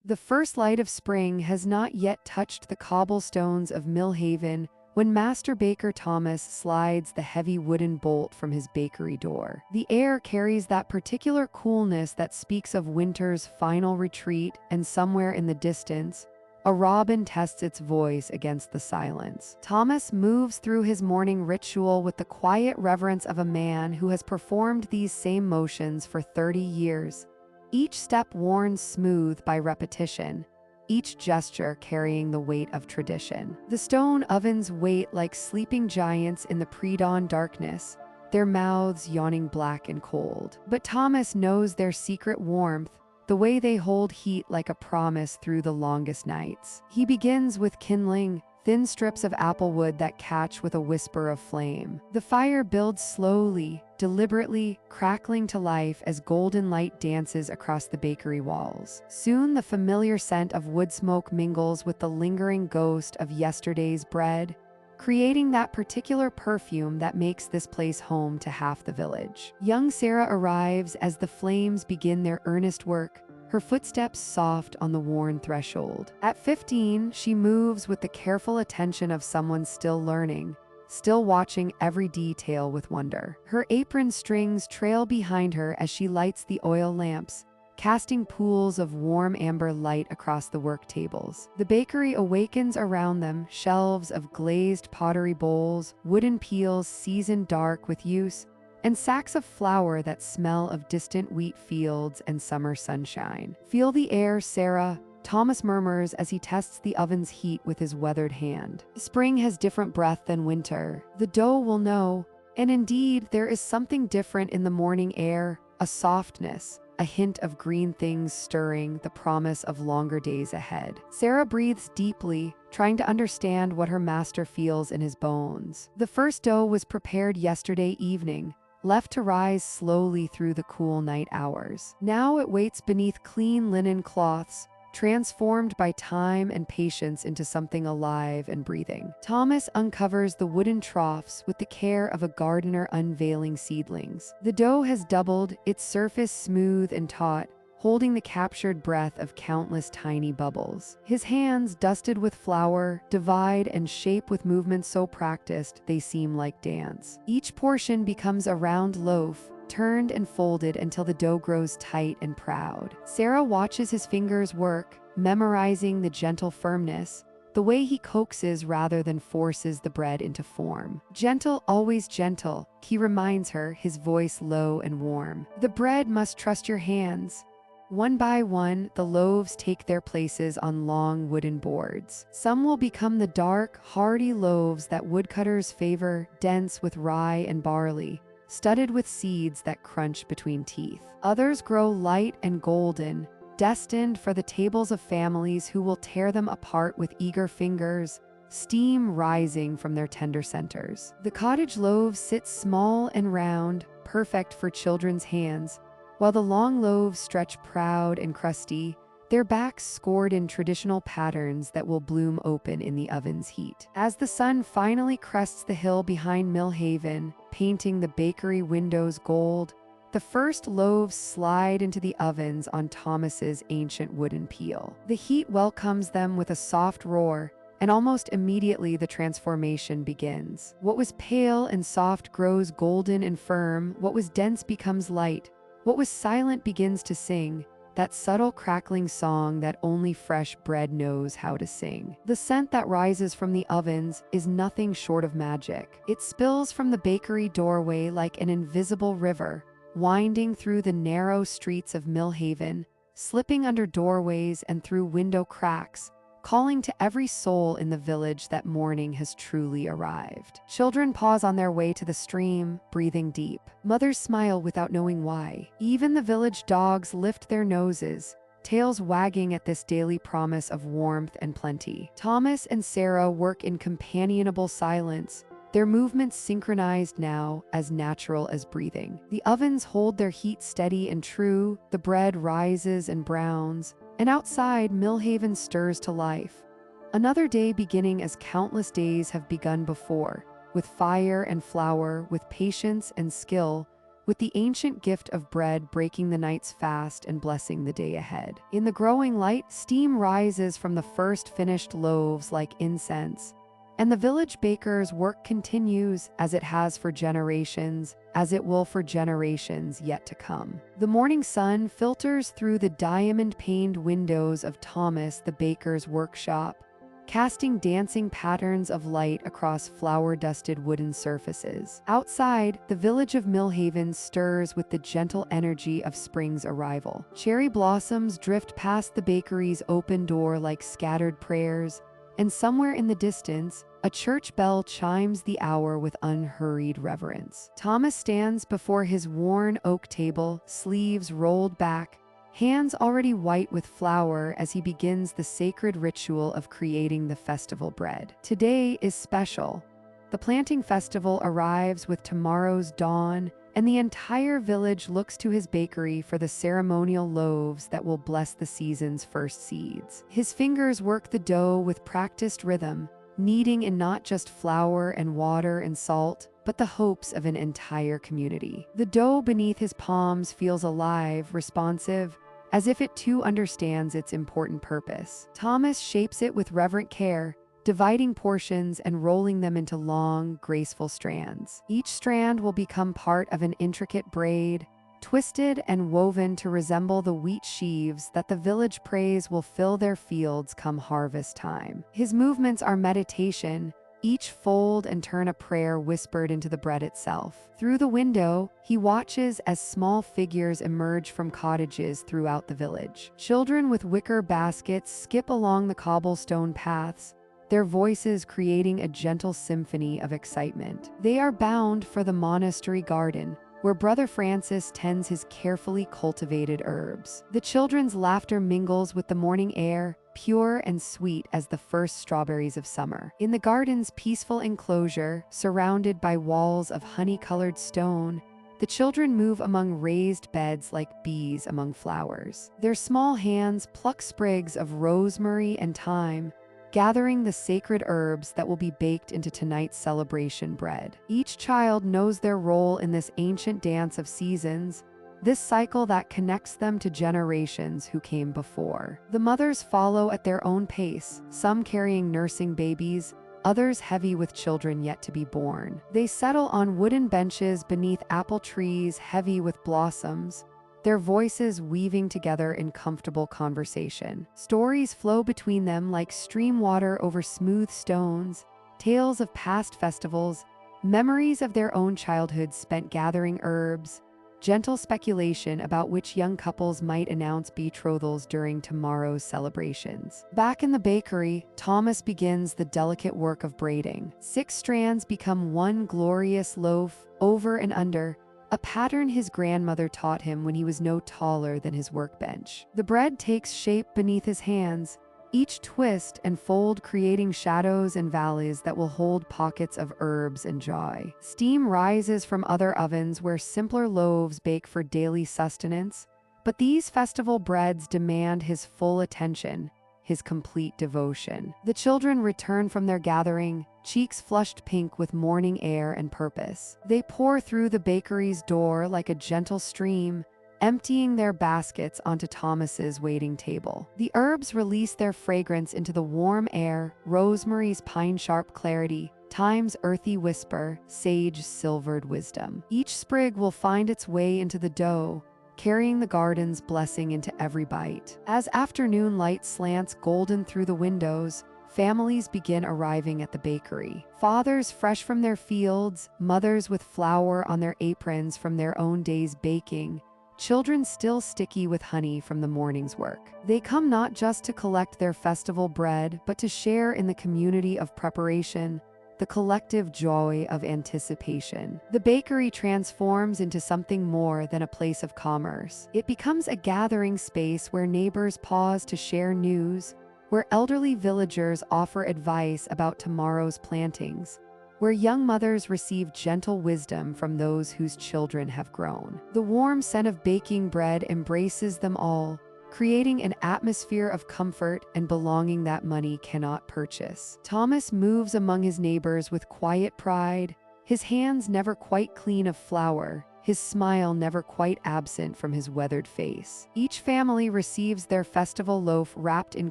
The first light of spring has not yet touched the cobblestones of Millhaven when Master Baker Thomas slides the heavy wooden bolt from his bakery door. The air carries that particular coolness that speaks of winter's final retreat, and somewhere in the distance, a robin tests its voice against the silence. Thomas moves through his morning ritual with the quiet reverence of a man who has performed these same motions for 30 years, each step worn smooth by repetition, each gesture carrying the weight of tradition. The stone ovens wait like sleeping giants in the pre-dawn darkness, their mouths yawning black and cold. But Thomas knows their secret warmth, the way they hold heat like a promise through the longest nights. He begins with kindling, thin strips of apple wood that catch with a whisper of flame. The fire builds slowly, deliberately, crackling to life as golden light dances across the bakery walls. Soon the familiar scent of wood smoke mingles with the lingering ghost of yesterday's bread, creating that particular perfume that makes this place home to half the village. Young Sarah arrives as the flames begin their earnest work, her footsteps soft on the worn threshold. At 15, she moves with the careful attention of someone still learning, still watching every detail with wonder. Her apron strings trail behind her as she lights the oil lamps, casting pools of warm amber light across the work tables. The bakery awakens around them, shelves of glazed pottery bowls, wooden peels seasoned dark with use, and sacks of flour that smell of distant wheat fields and summer sunshine. "Feel the air, Sarah," Thomas murmurs as he tests the oven's heat with his weathered hand. Spring has different breath than winter. The dough will know, and indeed, there is something different in the morning air, a softness, a hint of green things stirring, the promise of longer days ahead. Sarah breathes deeply, trying to understand what her master feels in his bones. The first dough was prepared yesterday evening, left to rise slowly through the cool night hours. Now it waits beneath clean linen cloths, transformed by time and patience into something alive and breathing. Thomas uncovers the wooden troughs with the care of a gardener unveiling seedlings. The dough has doubled, its surface smooth and taut, holding the captured breath of countless tiny bubbles. His hands, dusted with flour, divide and shape with movements so practiced they seem like dance. Each portion becomes a round loaf, turned and folded until the dough grows tight and proud. Sarah watches his fingers work, memorizing the gentle firmness, the way he coaxes rather than forces the bread into form. "Gentle, always gentle," he reminds her, his voice low and warm. "The bread must trust your hands." One by one, the loaves take their places on long wooden boards. Some will become the dark, hearty loaves that woodcutters favor, dense with rye and barley, studded with seeds that crunch between teeth. Others grow light and golden, destined for the tables of families who will tear them apart with eager fingers, steam rising from their tender centers. The cottage loaves sit small and round, perfect for children's hands, while the long loaves stretch proud and crusty, their backs scored in traditional patterns that will bloom open in the oven's heat. As the sun finally crests the hill behind Millhaven, painting the bakery windows gold, the first loaves slide into the ovens on Thomas's ancient wooden peel. The heat welcomes them with a soft roar, and almost immediately the transformation begins. What was pale and soft grows golden and firm, what was dense becomes light, what was silent begins to sing, that subtle crackling song that only fresh bread knows how to sing. The scent that rises from the ovens is nothing short of magic. It spills from the bakery doorway like an invisible river, winding through the narrow streets of Millhaven, slipping under doorways and through window cracks, calling to every soul in the village that morning has truly arrived. Children pause on their way to the stream, breathing deep. Mothers smile without knowing why. Even the village dogs lift their noses, tails wagging at this daily promise of warmth and plenty. Thomas and Sarah work in companionable silence, their movements synchronized now, as natural as breathing. The ovens hold their heat steady and true, the bread rises and browns, and outside, Millhaven stirs to life. Another day beginning as countless days have begun before, with fire and flour, with patience and skill, with the ancient gift of bread breaking the night's fast and blessing the day ahead. In the growing light, steam rises from the first finished loaves like incense, and the village baker's work continues as it has for generations, as it will for generations yet to come. The morning sun filters through the diamond-paned windows of Thomas the baker's workshop, casting dancing patterns of light across flour-dusted wooden surfaces. Outside, the village of Millhaven stirs with the gentle energy of spring's arrival. Cherry blossoms drift past the bakery's open door like scattered prayers, and somewhere in the distance, a church bell chimes the hour with unhurried reverence. Thomas stands before his worn oak table, sleeves rolled back, hands already white with flour as he begins the sacred ritual of creating the festival bread. Today is special. The planting festival arrives with tomorrow's dawn, and the entire village looks to his bakery for the ceremonial loaves that will bless the season's first seeds. His fingers work the dough with practiced rhythm, kneading in not just flour and water and salt, but the hopes of an entire community. The dough beneath his palms feels alive, responsive, as if it too understands its important purpose. Thomas shapes it with reverent care, dividing portions and rolling them into long, graceful strands. Each strand will become part of an intricate braid, twisted and woven to resemble the wheat sheaves that the village prays will fill their fields come harvest time. His movements are meditation, each fold and turn a prayer whispered into the bread itself. Through the window, he watches as small figures emerge from cottages throughout the village. Children with wicker baskets skip along the cobblestone paths, their voices creating a gentle symphony of excitement. They are bound for the monastery garden, where Brother Francis tends his carefully cultivated herbs. The children's laughter mingles with the morning air, pure and sweet as the first strawberries of summer. In the garden's peaceful enclosure, surrounded by walls of honey-colored stone, the children move among raised beds like bees among flowers. Their small hands pluck sprigs of rosemary and thyme, gathering the sacred herbs that will be baked into tonight's celebration bread. Each child knows their role in this ancient dance of seasons, this cycle that connects them to generations who came before. The mothers follow at their own pace, some carrying nursing babies, others heavy with children yet to be born. They settle on wooden benches beneath apple trees heavy with blossoms, their voices weaving together in comfortable conversation. Stories flow between them like stream water over smooth stones, tales of past festivals, memories of their own childhoods spent gathering herbs, gentle speculation about which young couples might announce betrothals during tomorrow's celebrations. Back in the bakery, Thomas begins the delicate work of braiding. 6 strands become one glorious loaf, over and under, a pattern his grandmother taught him when he was no taller than his workbench. The bread takes shape beneath his hands, each twist and fold creating shadows and valleys that will hold pockets of herbs and joy. Steam rises from other ovens where simpler loaves bake for daily sustenance, but these festival breads demand his full attention, his complete devotion. The children return from their gathering, cheeks flushed pink with morning air and purpose. They pour through the bakery's door like a gentle stream, emptying their baskets onto Thomas's waiting table. The herbs release their fragrance into the warm air, rosemary's pine-sharp clarity, thyme's earthy whisper, sage's silvered wisdom. Each sprig will find its way into the dough, carrying the garden's blessing into every bite. As afternoon light slants golden through the windows, families begin arriving at the bakery. Fathers fresh from their fields, mothers with flour on their aprons from their own day's baking, children still sticky with honey from the morning's work. They come not just to collect their festival bread, but to share in the community of preparation, the collective joy of anticipation. The bakery transforms into something more than a place of commerce. It becomes a gathering space where neighbors pause to share news, where elderly villagers offer advice about tomorrow's plantings, where young mothers receive gentle wisdom from those whose children have grown. The warm scent of baking bread embraces them all, creating an atmosphere of comfort and belonging that money cannot purchase. Thomas moves among his neighbors with quiet pride, his hands never quite clean of flour, his smile never quite absent from his weathered face. Each family receives their festival loaf wrapped in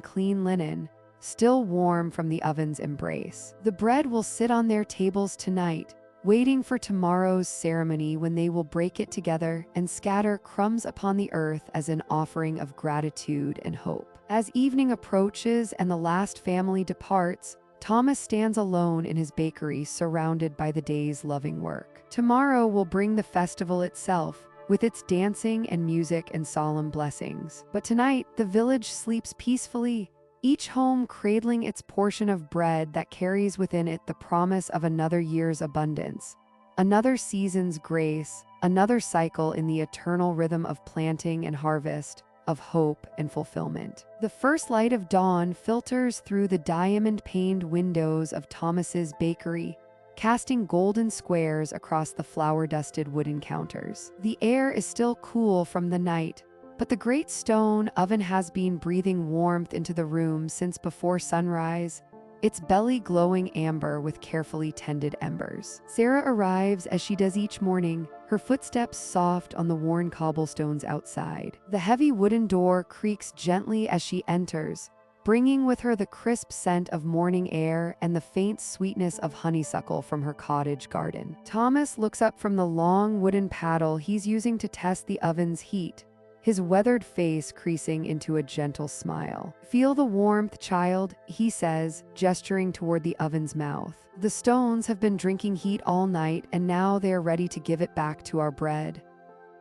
clean linen, still warm from the oven's embrace. The bread will sit on their tables tonight, waiting for tomorrow's ceremony when they will break it together and scatter crumbs upon the earth as an offering of gratitude and hope. As evening approaches and the last family departs, Thomas stands alone in his bakery, surrounded by the day's loving work. Tomorrow will bring the festival itself, with its dancing and music and solemn blessings. But tonight, the village sleeps peacefully, each home cradling its portion of bread that carries within it the promise of another year's abundance, another season's grace, another cycle in the eternal rhythm of planting and harvest, of hope and fulfillment. The first light of dawn filters through the diamond-paned windows of Thomas's bakery, casting golden squares across the flour-dusted wooden counters. The air is still cool from the night, but the great stone oven has been breathing warmth into the room since before sunrise, its belly glowing amber with carefully tended embers. Sarah arrives as she does each morning, her footsteps soft on the worn cobblestones outside. The heavy wooden door creaks gently as she enters, bringing with her the crisp scent of morning air and the faint sweetness of honeysuckle from her cottage garden. Thomas looks up from the long wooden paddle he's using to test the oven's heat, his weathered face creasing into a gentle smile. "Feel the warmth, child," he says, gesturing toward the oven's mouth. "The stones have been drinking heat all night, and now they are ready to give it back to our bread."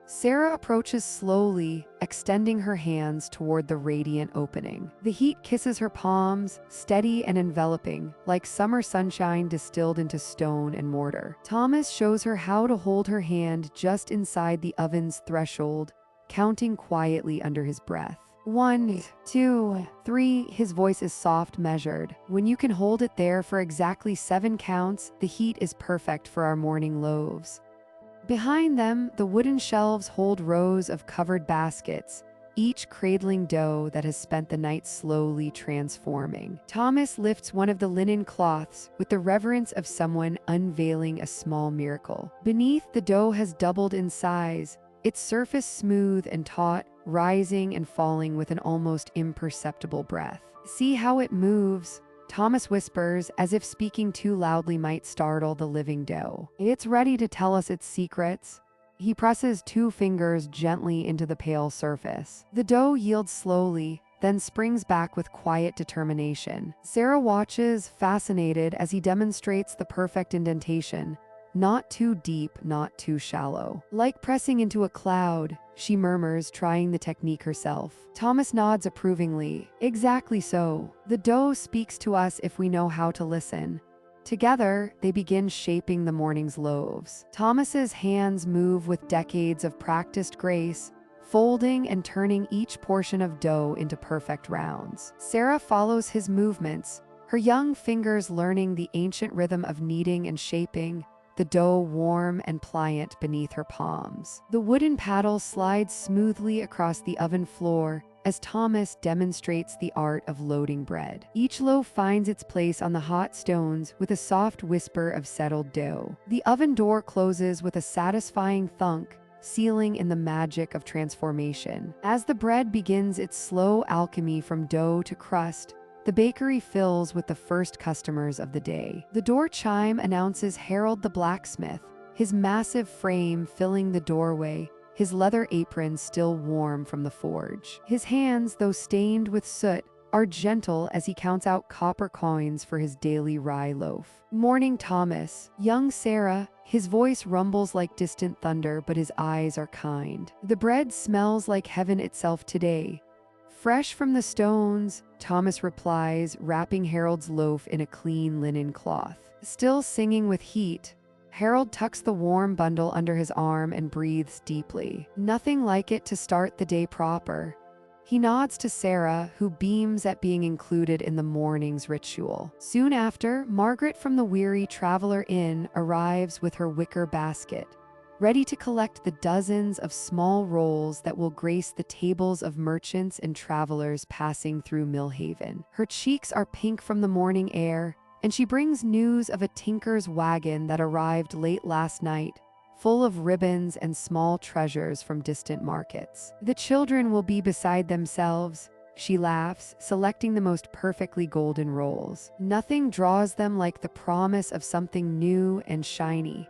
Sarah approaches slowly, extending her hands toward the radiant opening. The heat kisses her palms, steady and enveloping, like summer sunshine distilled into stone and mortar. Thomas shows her how to hold her hand just inside the oven's threshold, counting quietly under his breath. 1, 2, 3, his voice is soft, measured. When you can hold it there for exactly 7 counts, the heat is perfect for our morning loaves. Behind them, the wooden shelves hold rows of covered baskets, each cradling dough that has spent the night slowly transforming. Thomas lifts one of the linen cloths with the reverence of someone unveiling a small miracle. Beneath, the dough has doubled in size, its surface smooth and taut, rising and falling with an almost imperceptible breath. "See how it moves," Thomas whispers, as if speaking too loudly might startle the living dough. "It's ready to tell us its secrets." He presses 2 fingers gently into the pale surface. The dough yields slowly, then springs back with quiet determination. Sarah watches, fascinated, as he demonstrates the perfect indentation. Not too deep, not too shallow. "Like pressing into a cloud," she murmurs, trying the technique herself. Thomas nods approvingly. "Exactly so. The dough speaks to us if we know how to listen." Together, they begin shaping the morning's loaves. Thomas's hands move with decades of practiced grace, folding and turning each portion of dough into perfect rounds. Sarah follows his movements, her young fingers learning the ancient rhythm of kneading and shaping, the dough warm and pliant beneath her palms. The wooden paddle slides smoothly across the oven floor as Thomas demonstrates the art of loading bread. Each loaf finds its place on the hot stones with a soft whisper of settled dough. The oven door closes with a satisfying thunk, sealing in the magic of transformation. As the bread begins its slow alchemy from dough to crust, the bakery fills with the first customers of the day. The door chime announces Harold the blacksmith, his massive frame filling the doorway, his leather apron still warm from the forge. His hands, though stained with soot, are gentle as he counts out copper coins for his daily rye loaf. "Morning, Thomas." Young Sarah, his voice rumbles like distant thunder, but his eyes are kind. "The bread smells like heaven itself today." "Fresh from the stones," Thomas replies, wrapping Harold's loaf in a clean linen cloth. Still singing with heat, Harold tucks the warm bundle under his arm and breathes deeply. "Nothing like it to start the day proper." He nods to Sarah, who beams at being included in the morning's ritual. Soon after, Margaret from the Weary Traveler Inn arrives with her wicker basket, ready to collect the dozens of small rolls that will grace the tables of merchants and travelers passing through Millhaven. Her cheeks are pink from the morning air, and she brings news of a tinker's wagon that arrived late last night, full of ribbons and small treasures from distant markets. The children will be beside themselves, she laughs, selecting the most perfectly golden rolls. Nothing draws them like the promise of something new and shiny.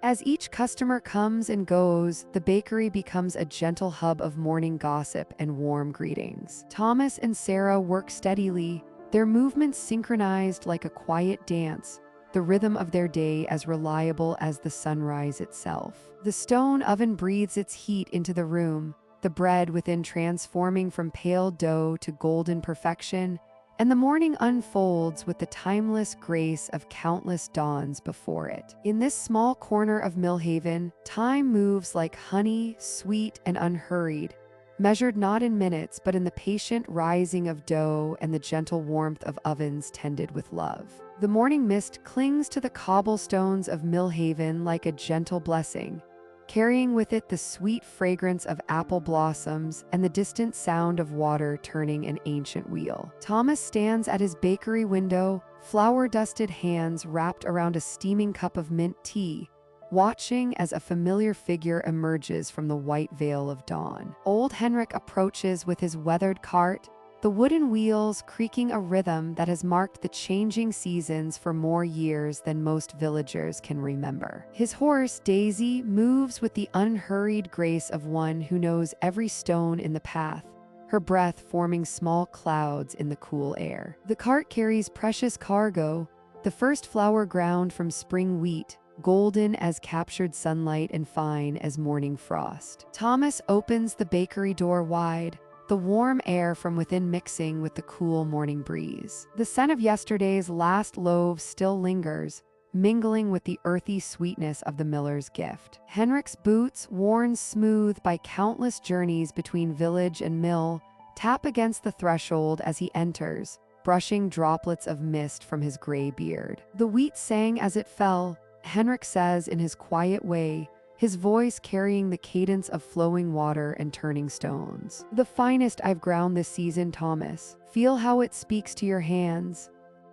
As each customer comes and goes, the bakery becomes a gentle hub of morning gossip and warm greetings. Thomas and Sarah work steadily, their movements synchronized like a quiet dance, the rhythm of their day as reliable as the sunrise itself. The stone oven breathes its heat into the room, the bread within transforming from pale dough to golden perfection, and the morning unfolds with the timeless grace of countless dawns before it. In this small corner of Millhaven, time moves like honey, sweet and unhurried, measured not in minutes but in the patient rising of dough and the gentle warmth of ovens tended with love. The morning mist clings to the cobblestones of Millhaven like a gentle blessing, carrying with it the sweet fragrance of apple blossoms and the distant sound of water turning an ancient wheel. Thomas stands at his bakery window, flour-dusted hands wrapped around a steaming cup of mint tea, watching as a familiar figure emerges from the white veil of dawn. Old Henrik approaches with his weathered cart, the wooden wheels creaking a rhythm that has marked the changing seasons for more years than most villagers can remember. His horse, Daisy, moves with the unhurried grace of one who knows every stone in the path, her breath forming small clouds in the cool air. The cart carries precious cargo, the first flour ground from spring wheat, golden as captured sunlight and fine as morning frost. Thomas opens the bakery door wide, the warm air from within mixing with the cool morning breeze. The scent of yesterday's last loaves still lingers, mingling with the earthy sweetness of the miller's gift. Henrik's boots, worn smooth by countless journeys between village and mill, tap against the threshold as he enters, brushing droplets of mist from his gray beard. The wheat sang as it fell, Henrik says in his quiet way, his voice carrying the cadence of flowing water and turning stones. The finest I've ground this season, Thomas. Feel how it speaks to your hands.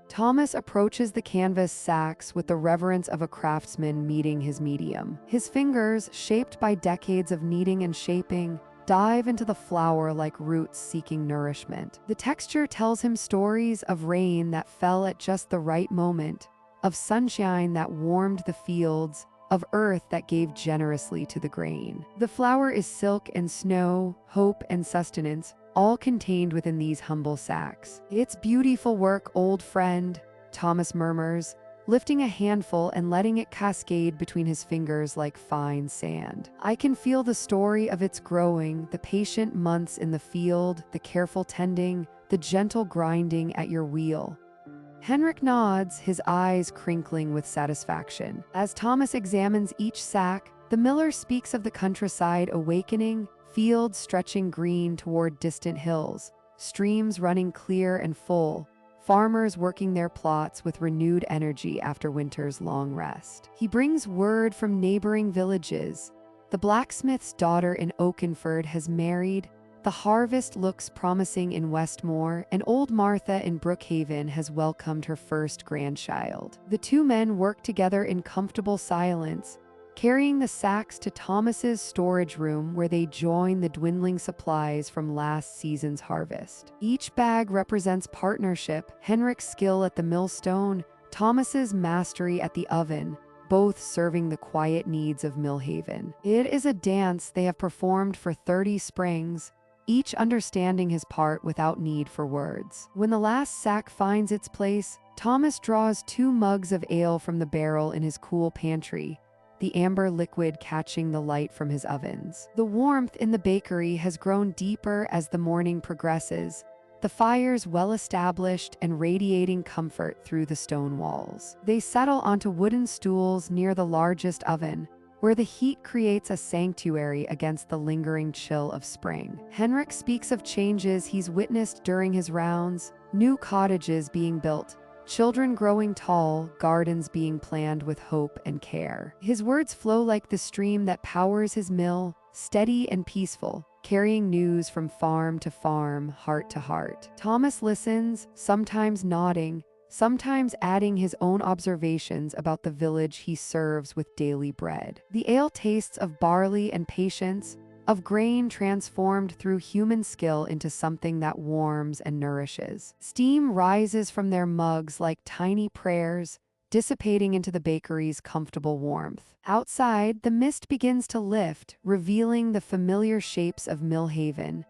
Thomas approaches the canvas sacks with the reverence of a craftsman meeting his medium. His fingers, shaped by decades of kneading and shaping, dive into the flour like roots seeking nourishment. The texture tells him stories of rain that fell at just the right moment, of sunshine that warmed the fields, of earth that gave generously to the grain. The flour is silk and snow, hope and sustenance, all contained within these humble sacks. It's beautiful work, old friend, Thomas murmurs, lifting a handful and letting it cascade between his fingers like fine sand. I can feel the story of its growing, the patient months in the field, the careful tending, the gentle grinding at your wheel. Henrik nods, his eyes crinkling with satisfaction. As Thomas examines each sack, the miller speaks of the countryside awakening, fields stretching green toward distant hills, streams running clear and full, farmers working their plots with renewed energy after winter's long rest. He brings word from neighboring villages. The blacksmith's daughter in Oakenford has married, the harvest looks promising in Westmore, and old Martha in Brookhaven has welcomed her first grandchild. The two men work together in comfortable silence, carrying the sacks to Thomas's storage room where they join the dwindling supplies from last season's harvest. Each bag represents partnership, Henrik's skill at the millstone, Thomas's mastery at the oven, both serving the quiet needs of Millhaven. It is a dance they have performed for 30 springs, each understanding his part without need for words. When the last sack finds its place, Thomas draws 2 mugs of ale from the barrel in his cool pantry, the amber liquid catching the light from his ovens. The warmth in the bakery has grown deeper as the morning progresses, the fires well established and radiating comfort through the stone walls. They settle onto wooden stools near the largest oven, where the heat creates a sanctuary against the lingering chill of spring. Henrik speaks of changes he's witnessed during his rounds, new cottages being built, children growing tall, gardens being planned with hope and care. His words flow like the stream that powers his mill, steady and peaceful, carrying news from farm to farm, heart to heart. Thomas listens, sometimes nodding, sometimes adding his own observations about the village he serves with daily bread. The ale tastes of barley and patience, of grain transformed through human skill into something that warms and nourishes. Steam rises from their mugs like tiny prayers, dissipating into the bakery's comfortable warmth. Outside, the mist begins to lift, revealing the familiar shapes of Millhaven.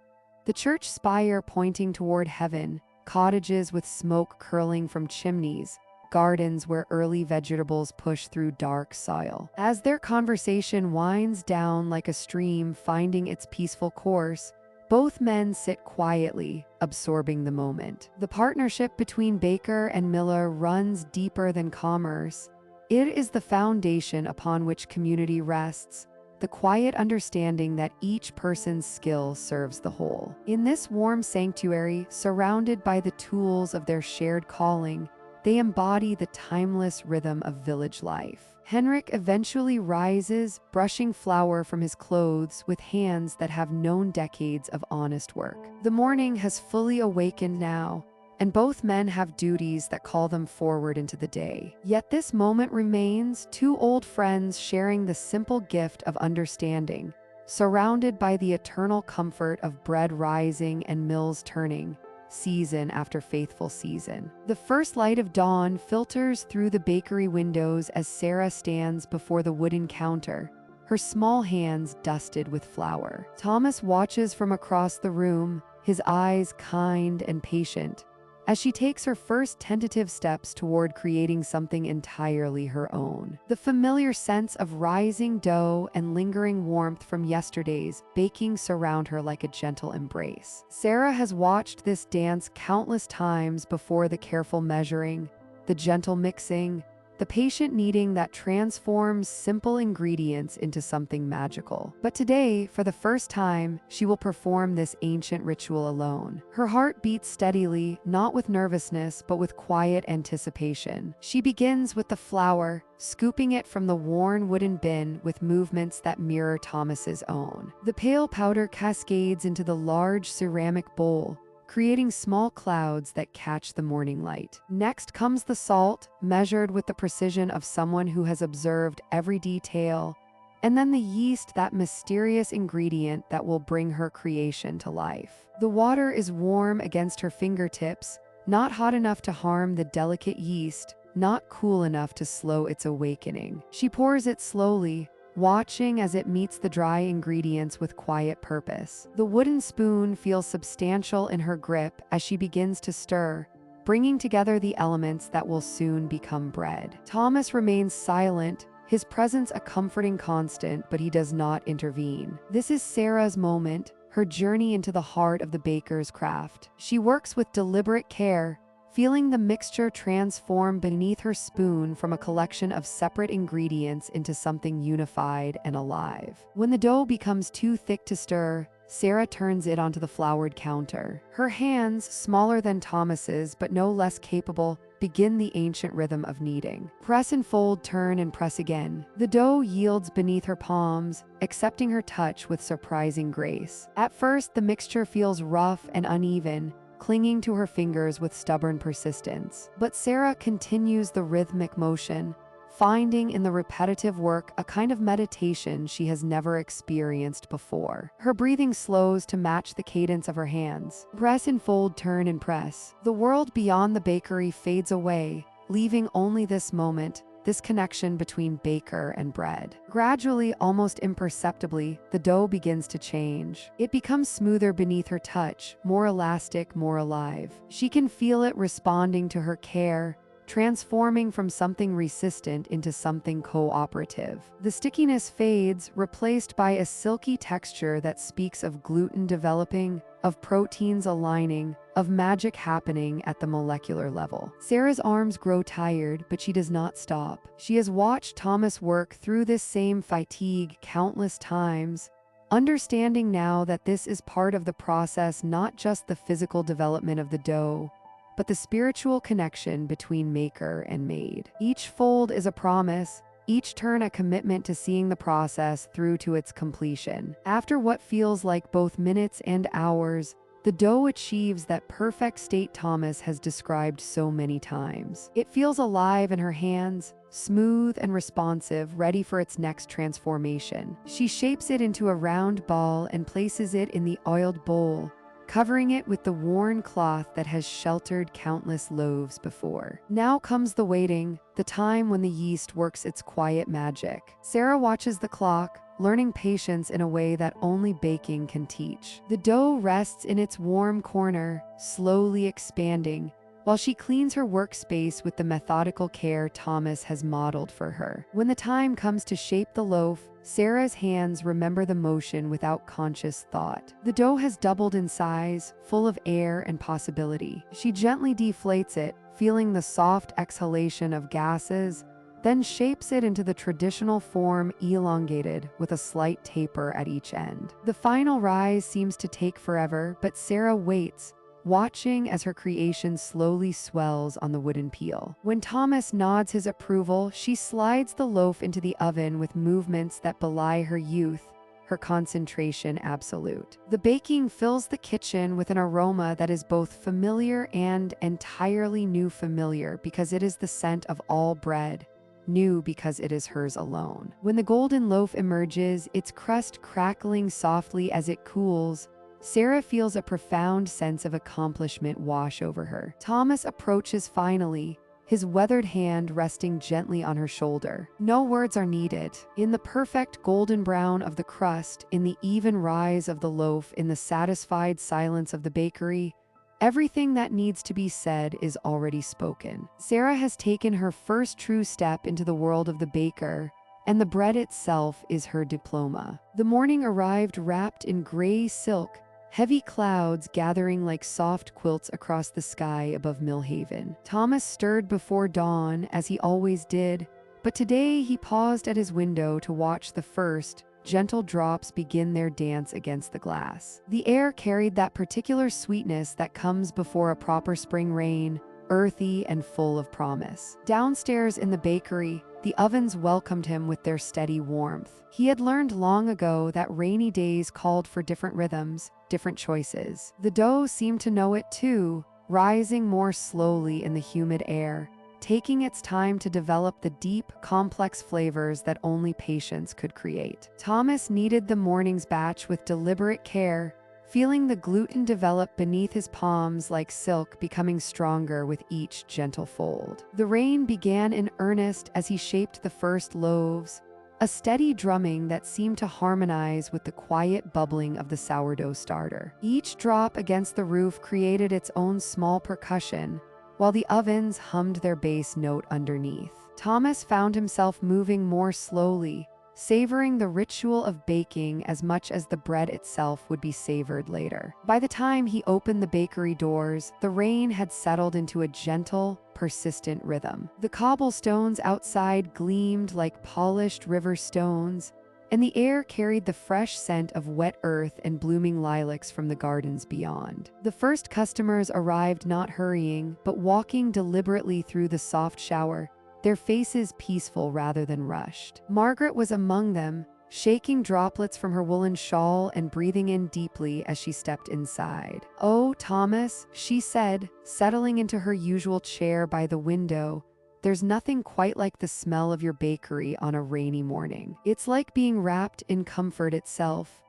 The church spire pointing toward heaven, cottages with smoke curling from chimneys, gardens where early vegetables push through dark soil. As their conversation winds down like a stream finding its peaceful course, both men sit quietly, absorbing the moment. The partnership between baker and miller runs deeper than commerce. It is the foundation upon which community rests, the quiet understanding that each person's skill serves the whole. In this warm sanctuary, surrounded by the tools of their shared calling, they embody the timeless rhythm of village life. Henrik eventually rises, brushing flour from his clothes with hands that have known decades of honest work. The morning has fully awakened now, and both men have duties that call them forward into the day. Yet this moment remains, two old friends sharing the simple gift of understanding, surrounded by the eternal comfort of bread rising and mills turning, season after faithful season. The first light of dawn filters through the bakery windows as Sarah stands before the wooden counter, her small hands dusted with flour. Thomas watches from across the room, his eyes kind and patient, as she takes her first tentative steps toward creating something entirely her own. The familiar sense of rising dough and lingering warmth from yesterday's baking surround her like a gentle embrace. Sarah has watched this dance countless times before: the careful measuring, the gentle mixing, the patient kneading that transforms simple ingredients into something magical. But today, for the first time, she will perform this ancient ritual alone. Her heart beats steadily, not with nervousness, but with quiet anticipation. She begins with the flour, scooping it from the worn wooden bin with movements that mirror Thomas's own. The pale powder cascades into the large ceramic bowl, creating small clouds that catch the morning light. Next comes the salt, measured with the precision of someone who has observed every detail, and then the yeast, that mysterious ingredient that will bring her creation to life. The water is warm against her fingertips, not hot enough to harm the delicate yeast, not cool enough to slow its awakening. She pours it slowly, watching as it meets the dry ingredients with quiet purpose. The wooden spoon feels substantial in her grip as she begins to stir, bringing together the elements that will soon become bread. Thomas remains silent, his presence a comforting constant, but he does not intervene. This is Sarah's moment, her journey into the heart of the baker's craft. She works with deliberate care, feeling the mixture transform beneath her spoon from a collection of separate ingredients into something unified and alive. When the dough becomes too thick to stir, Sarah turns it onto the floured counter. Her hands, smaller than Thomas's but no less capable, begin the ancient rhythm of kneading. Press and fold, turn and press again. The dough yields beneath her palms, accepting her touch with surprising grace. At first, the mixture feels rough and uneven, clinging to her fingers with stubborn persistence. But Sarah continues the rhythmic motion, finding in the repetitive work a kind of meditation she has never experienced before. Her breathing slows to match the cadence of her hands. Press and fold, turn and press. The world beyond the bakery fades away, leaving only this moment, this connection between baker and bread. Gradually, almost imperceptibly, the dough begins to change. It becomes smoother beneath her touch, more elastic, more alive. She can feel it responding to her care, transforming from something resistant into something cooperative. The stickiness fades, replaced by a silky texture that speaks of gluten developing, of proteins aligning, of magic happening at the molecular level. Sarah's arms grow tired, but she does not stop. She has watched Thomas work through this same fatigue countless times, understanding now that this is part of the process, not just the physical development of the dough, but the spiritual connection between maker and made. Each fold is a promise, each turn a commitment to seeing the process through to its completion. After what feels like both minutes and hours, the dough achieves that perfect state Thomas has described so many times. It feels alive in her hands, smooth and responsive, ready for its next transformation. She shapes it into a round ball and places it in the oiled bowl, covering it with the worn cloth that has sheltered countless loaves before. Now comes the waiting, the time when the yeast works its quiet magic. Sarah watches the clock, learning patience in a way that only baking can teach. The dough rests in its warm corner, slowly expanding, while she cleans her workspace with the methodical care Thomas has modeled for her. When the time comes to shape the loaf, Sarah's hands remember the motion without conscious thought. The dough has doubled in size, full of air and possibility. She gently deflates it, feeling the soft exhalation of gases, then shapes it into the traditional form, elongated, with a slight taper at each end. The final rise seems to take forever, but Sarah waits, watching as her creation slowly swells on the wooden peel. When Thomas nods his approval, she slides the loaf into the oven with movements that belie her youth, her concentration absolute. The baking fills the kitchen with an aroma that is both familiar and entirely new familiar because it is the scent of all bread, new because it is hers alone. When the golden loaf emerges, its crust crackling softly as it cools, Sarah feels a profound sense of accomplishment wash over her. Thomas approaches finally, his weathered hand resting gently on her shoulder. No words are needed. In the perfect golden brown of the crust, in the even rise of the loaf, in the satisfied silence of the bakery, everything that needs to be said is already spoken. Sarah has taken her first true step into the world of the baker, and the bread itself is her diploma. The morning arrived wrapped in gray silk, heavy clouds gathering like soft quilts across the sky above Millhaven. Thomas stirred before dawn, as he always did, but today he paused at his window to watch the first, gentle drops begin their dance against the glass. The air carried that particular sweetness that comes before a proper spring rain, earthy and full of promise. Downstairs in the bakery, the ovens welcomed him with their steady warmth. He had learned long ago that rainy days called for different rhythms, different choices. The dough seemed to know it too, rising more slowly in the humid air, taking its time to develop the deep, complex flavors that only patience could create. Thomas kneaded the morning's batch with deliberate care, feeling the gluten develop beneath his palms like silk, becoming stronger with each gentle fold. The rain began in earnest as he shaped the first loaves, a steady drumming that seemed to harmonize with the quiet bubbling of the sourdough starter. Each drop against the roof created its own small percussion, while the ovens hummed their bass note underneath. Thomas found himself moving more slowly, savoring the ritual of baking as much as the bread itself would be savored later. By the time he opened the bakery doors, the rain had settled into a gentle, persistent rhythm. The cobblestones outside gleamed like polished river stones, and the air carried the fresh scent of wet earth and blooming lilacs from the gardens beyond. The first customers arrived not hurrying, but walking deliberately through the soft shower, their faces peaceful rather than rushed. Margaret was among them, shaking droplets from her woolen shawl and breathing in deeply as she stepped inside. "Oh, Thomas," she said, settling into her usual chair by the window, "there's nothing quite like the smell of your bakery on a rainy morning. It's like being wrapped in comfort itself."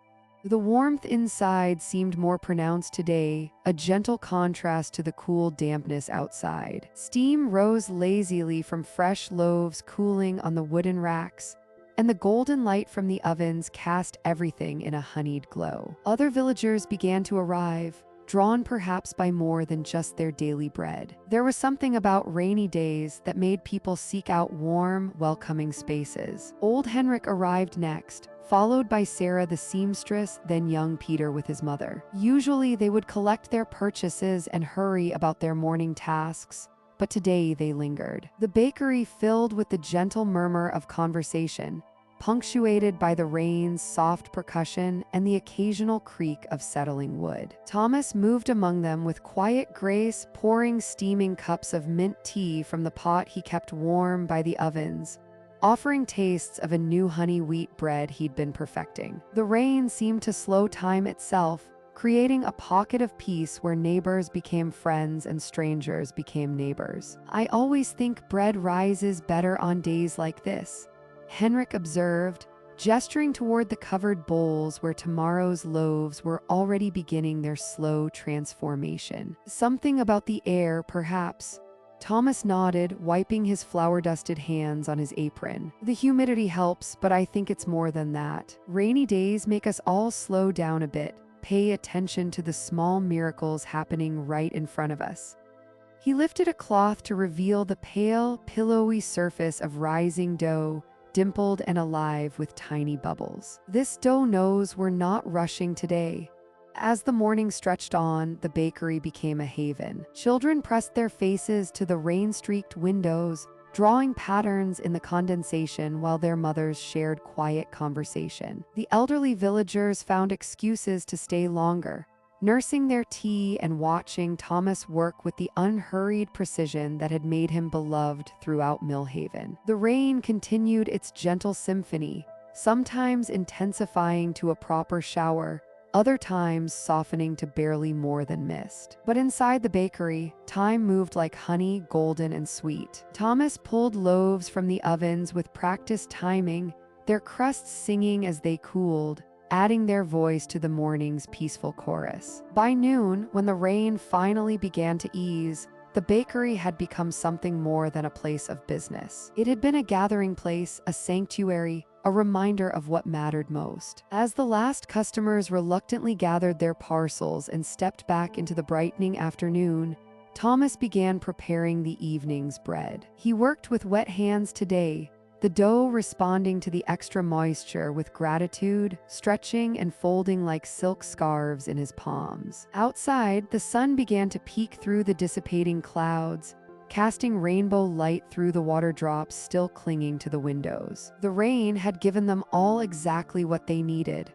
The warmth inside seemed more pronounced today, a gentle contrast to the cool dampness outside. Steam rose lazily from fresh loaves cooling on the wooden racks, and the golden light from the ovens cast everything in a honeyed glow. Other villagers began to arrive, drawn perhaps by more than just their daily bread. There was something about rainy days that made people seek out warm, welcoming spaces. Old Henrik arrived next, followed by Sarah the seamstress, then young Peter with his mother. Usually they would collect their purchases and hurry about their morning tasks, but today they lingered. The bakery filled with the gentle murmur of conversation, punctuated by the rain's soft percussion and the occasional creak of settling wood. Thomas moved among them with quiet grace, pouring steaming cups of mint tea from the pot he kept warm by the ovens, offering tastes of a new honey wheat bread he'd been perfecting. The rain seemed to slow time itself, creating a pocket of peace where neighbors became friends and strangers became neighbors. "I always think bread rises better on days like this," Henrik observed, gesturing toward the covered bowls where tomorrow's loaves were already beginning their slow transformation. "Something about the air, perhaps." Thomas nodded, wiping his flour-dusted hands on his apron. "The humidity helps, but I think it's more than that. Rainy days make us all slow down a bit, pay attention to the small miracles happening right in front of us." He lifted a cloth to reveal the pale, pillowy surface of rising dough, dimpled and alive with tiny bubbles. "This dough knows we're not rushing today." As the morning stretched on, the bakery became a haven. Children pressed their faces to the rain-streaked windows, drawing patterns in the condensation while their mothers shared quiet conversation. The elderly villagers found excuses to stay longer, nursing their tea and watching Thomas work with the unhurried precision that had made him beloved throughout Millhaven. The rain continued its gentle symphony, sometimes intensifying to a proper shower, other times softening to barely more than mist. But inside the bakery, time moved like honey, golden and sweet. Thomas pulled loaves from the ovens with practiced timing, their crusts singing as they cooled, adding their voice to the morning's peaceful chorus. By noon, when the rain finally began to ease, the bakery had become something more than a place of business. It had been a gathering place, a sanctuary, a reminder of what mattered most. As the last customers reluctantly gathered their parcels and stepped back into the brightening afternoon, Thomas began preparing the evening's bread. He worked with wet hands today, the dough responding to the extra moisture with gratitude, stretching and folding like silk scarves in his palms. Outside, the sun began to peek through the dissipating clouds, casting rainbow light through the water drops still clinging to the windows. The rain had given them all exactly what they needed.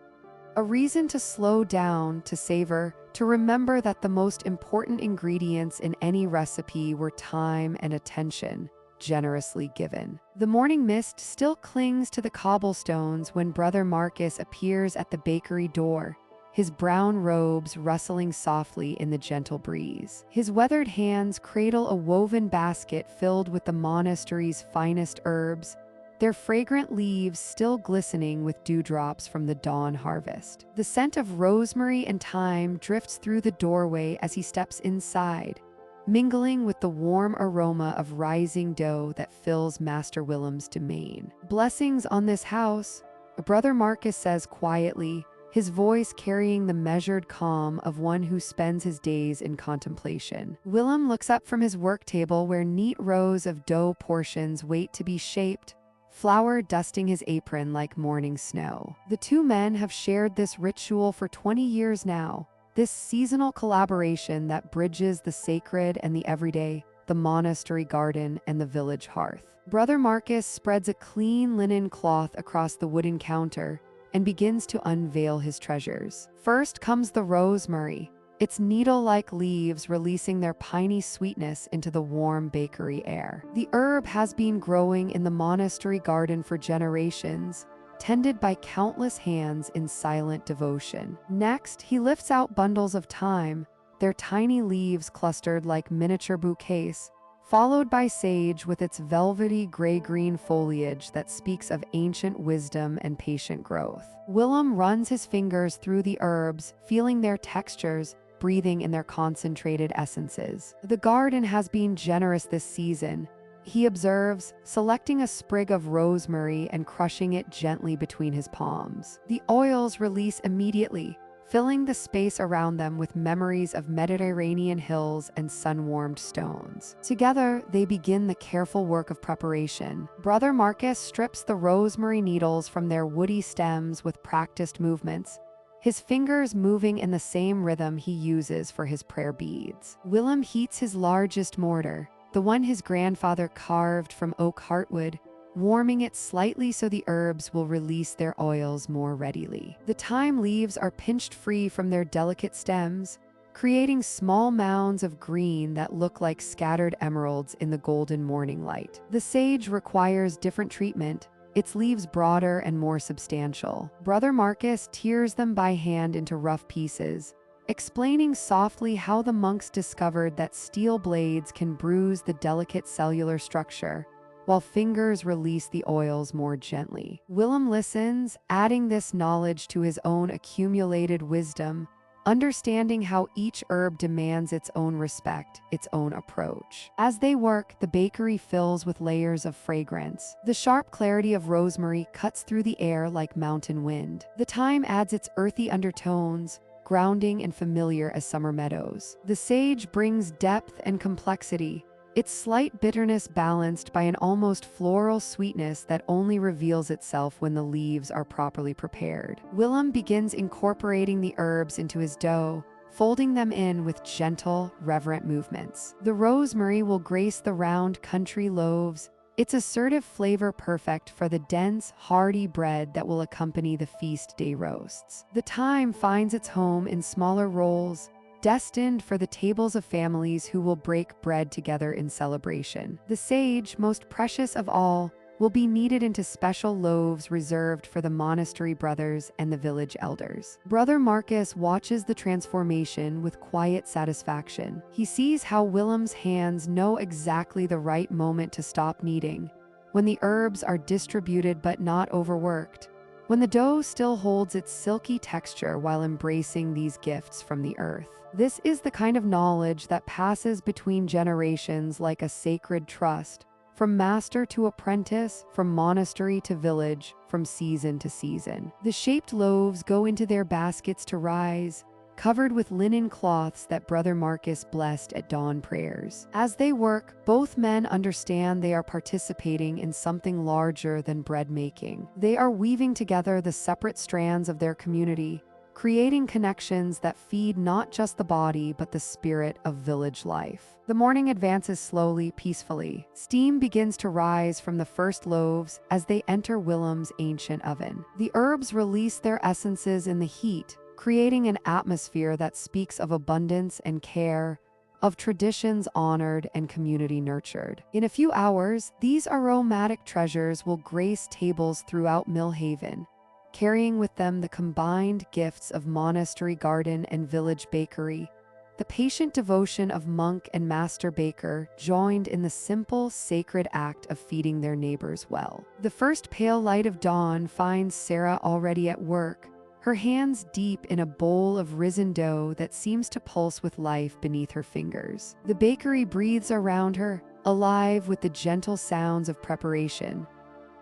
A reason to slow down, to savor, to remember that the most important ingredients in any recipe were time and attention, generously given. The morning mist still clings to the cobblestones when Brother Marcus appears at the bakery door, his brown robes rustling softly in the gentle breeze. His weathered hands cradle a woven basket filled with the monastery's finest herbs, their fragrant leaves still glistening with dewdrops from the dawn harvest. The scent of rosemary and thyme drifts through the doorway as he steps inside, mingling with the warm aroma of rising dough that fills Master Willem's domain. "Blessings on this house," Brother Marcus says quietly, his voice carrying the measured calm of one who spends his days in contemplation. Willem looks up from his work table where neat rows of dough portions wait to be shaped, flour dusting his apron like morning snow. The two men have shared this ritual for 20 years now, this seasonal collaboration that bridges the sacred and the everyday, the monastery garden and the village hearth. Brother Marcus spreads a clean linen cloth across the wooden counter and begins to unveil his treasures. First comes the rosemary, its needle-like leaves releasing their piney sweetness into the warm bakery air. The herb has been growing in the monastery garden for generations, tended by countless hands in silent devotion. Next, he lifts out bundles of thyme, their tiny leaves clustered like miniature bouquets, followed by sage with its velvety gray-green foliage that speaks of ancient wisdom and patient growth. Willem runs his fingers through the herbs, feeling their textures, breathing in their concentrated essences. "The garden has been generous this season," he observes, selecting a sprig of rosemary and crushing it gently between his palms. The oils release immediately, filling the space around them with memories of Mediterranean hills and sun-warmed stones. Together, they begin the careful work of preparation. Brother Marcus strips the rosemary needles from their woody stems with practiced movements, his fingers moving in the same rhythm he uses for his prayer beads. Willem heats his largest mortar, the one his grandfather carved from oak heartwood, warming it slightly so the herbs will release their oils more readily. The thyme leaves are pinched free from their delicate stems, creating small mounds of green that look like scattered emeralds in the golden morning light. The sage requires different treatment, its leaves broader and more substantial. Brother Marcus tears them by hand into rough pieces, explaining softly how the monks discovered that steel blades can bruise the delicate cellular structure, while fingers release the oils more gently. Willem listens, adding this knowledge to his own accumulated wisdom, understanding how each herb demands its own respect, its own approach. As they work, the bakery fills with layers of fragrance. The sharp clarity of rosemary cuts through the air like mountain wind. The thyme adds its earthy undertones, grounding and familiar as summer meadows. The sage brings depth and complexity, its slight bitterness balanced by an almost floral sweetness that only reveals itself when the leaves are properly prepared. Willem begins incorporating the herbs into his dough, folding them in with gentle, reverent movements. The rosemary will grace the round country loaves, its assertive flavor perfect for the dense, hearty bread that will accompany the feast day roasts. The thyme finds its home in smaller rolls, destined for the tables of families who will break bread together in celebration. The sage, most precious of all, will be kneaded into special loaves reserved for the monastery brothers and the village elders. Brother Marcus watches the transformation with quiet satisfaction. He sees how Willem's hands know exactly the right moment to stop kneading, when the herbs are distributed but not overworked, when the dough still holds its silky texture while embracing these gifts from the earth. This is the kind of knowledge that passes between generations like a sacred trust, from master to apprentice, from monastery to village, from season to season. The shaped loaves go into their baskets to rise, covered with linen cloths that Brother Marcus blessed at dawn prayers. As they work, both men understand they are participating in something larger than bread making. They are weaving together the separate strands of their community, creating connections that feed not just the body but the spirit of village life. The morning advances slowly, peacefully. Steam begins to rise from the first loaves as they enter Willem's ancient oven. The herbs release their essences in the heat, creating an atmosphere that speaks of abundance and care, of traditions honored and community nurtured. In a few hours, these aromatic treasures will grace tables throughout Millhaven, carrying with them the combined gifts of monastery garden and village bakery, the patient devotion of monk and master baker joined in the simple, sacred act of feeding their neighbors well. The first pale light of dawn finds Sarah already at work, her hands deep in a bowl of risen dough that seems to pulse with life beneath her fingers. The bakery breathes around her, alive with the gentle sounds of preparation,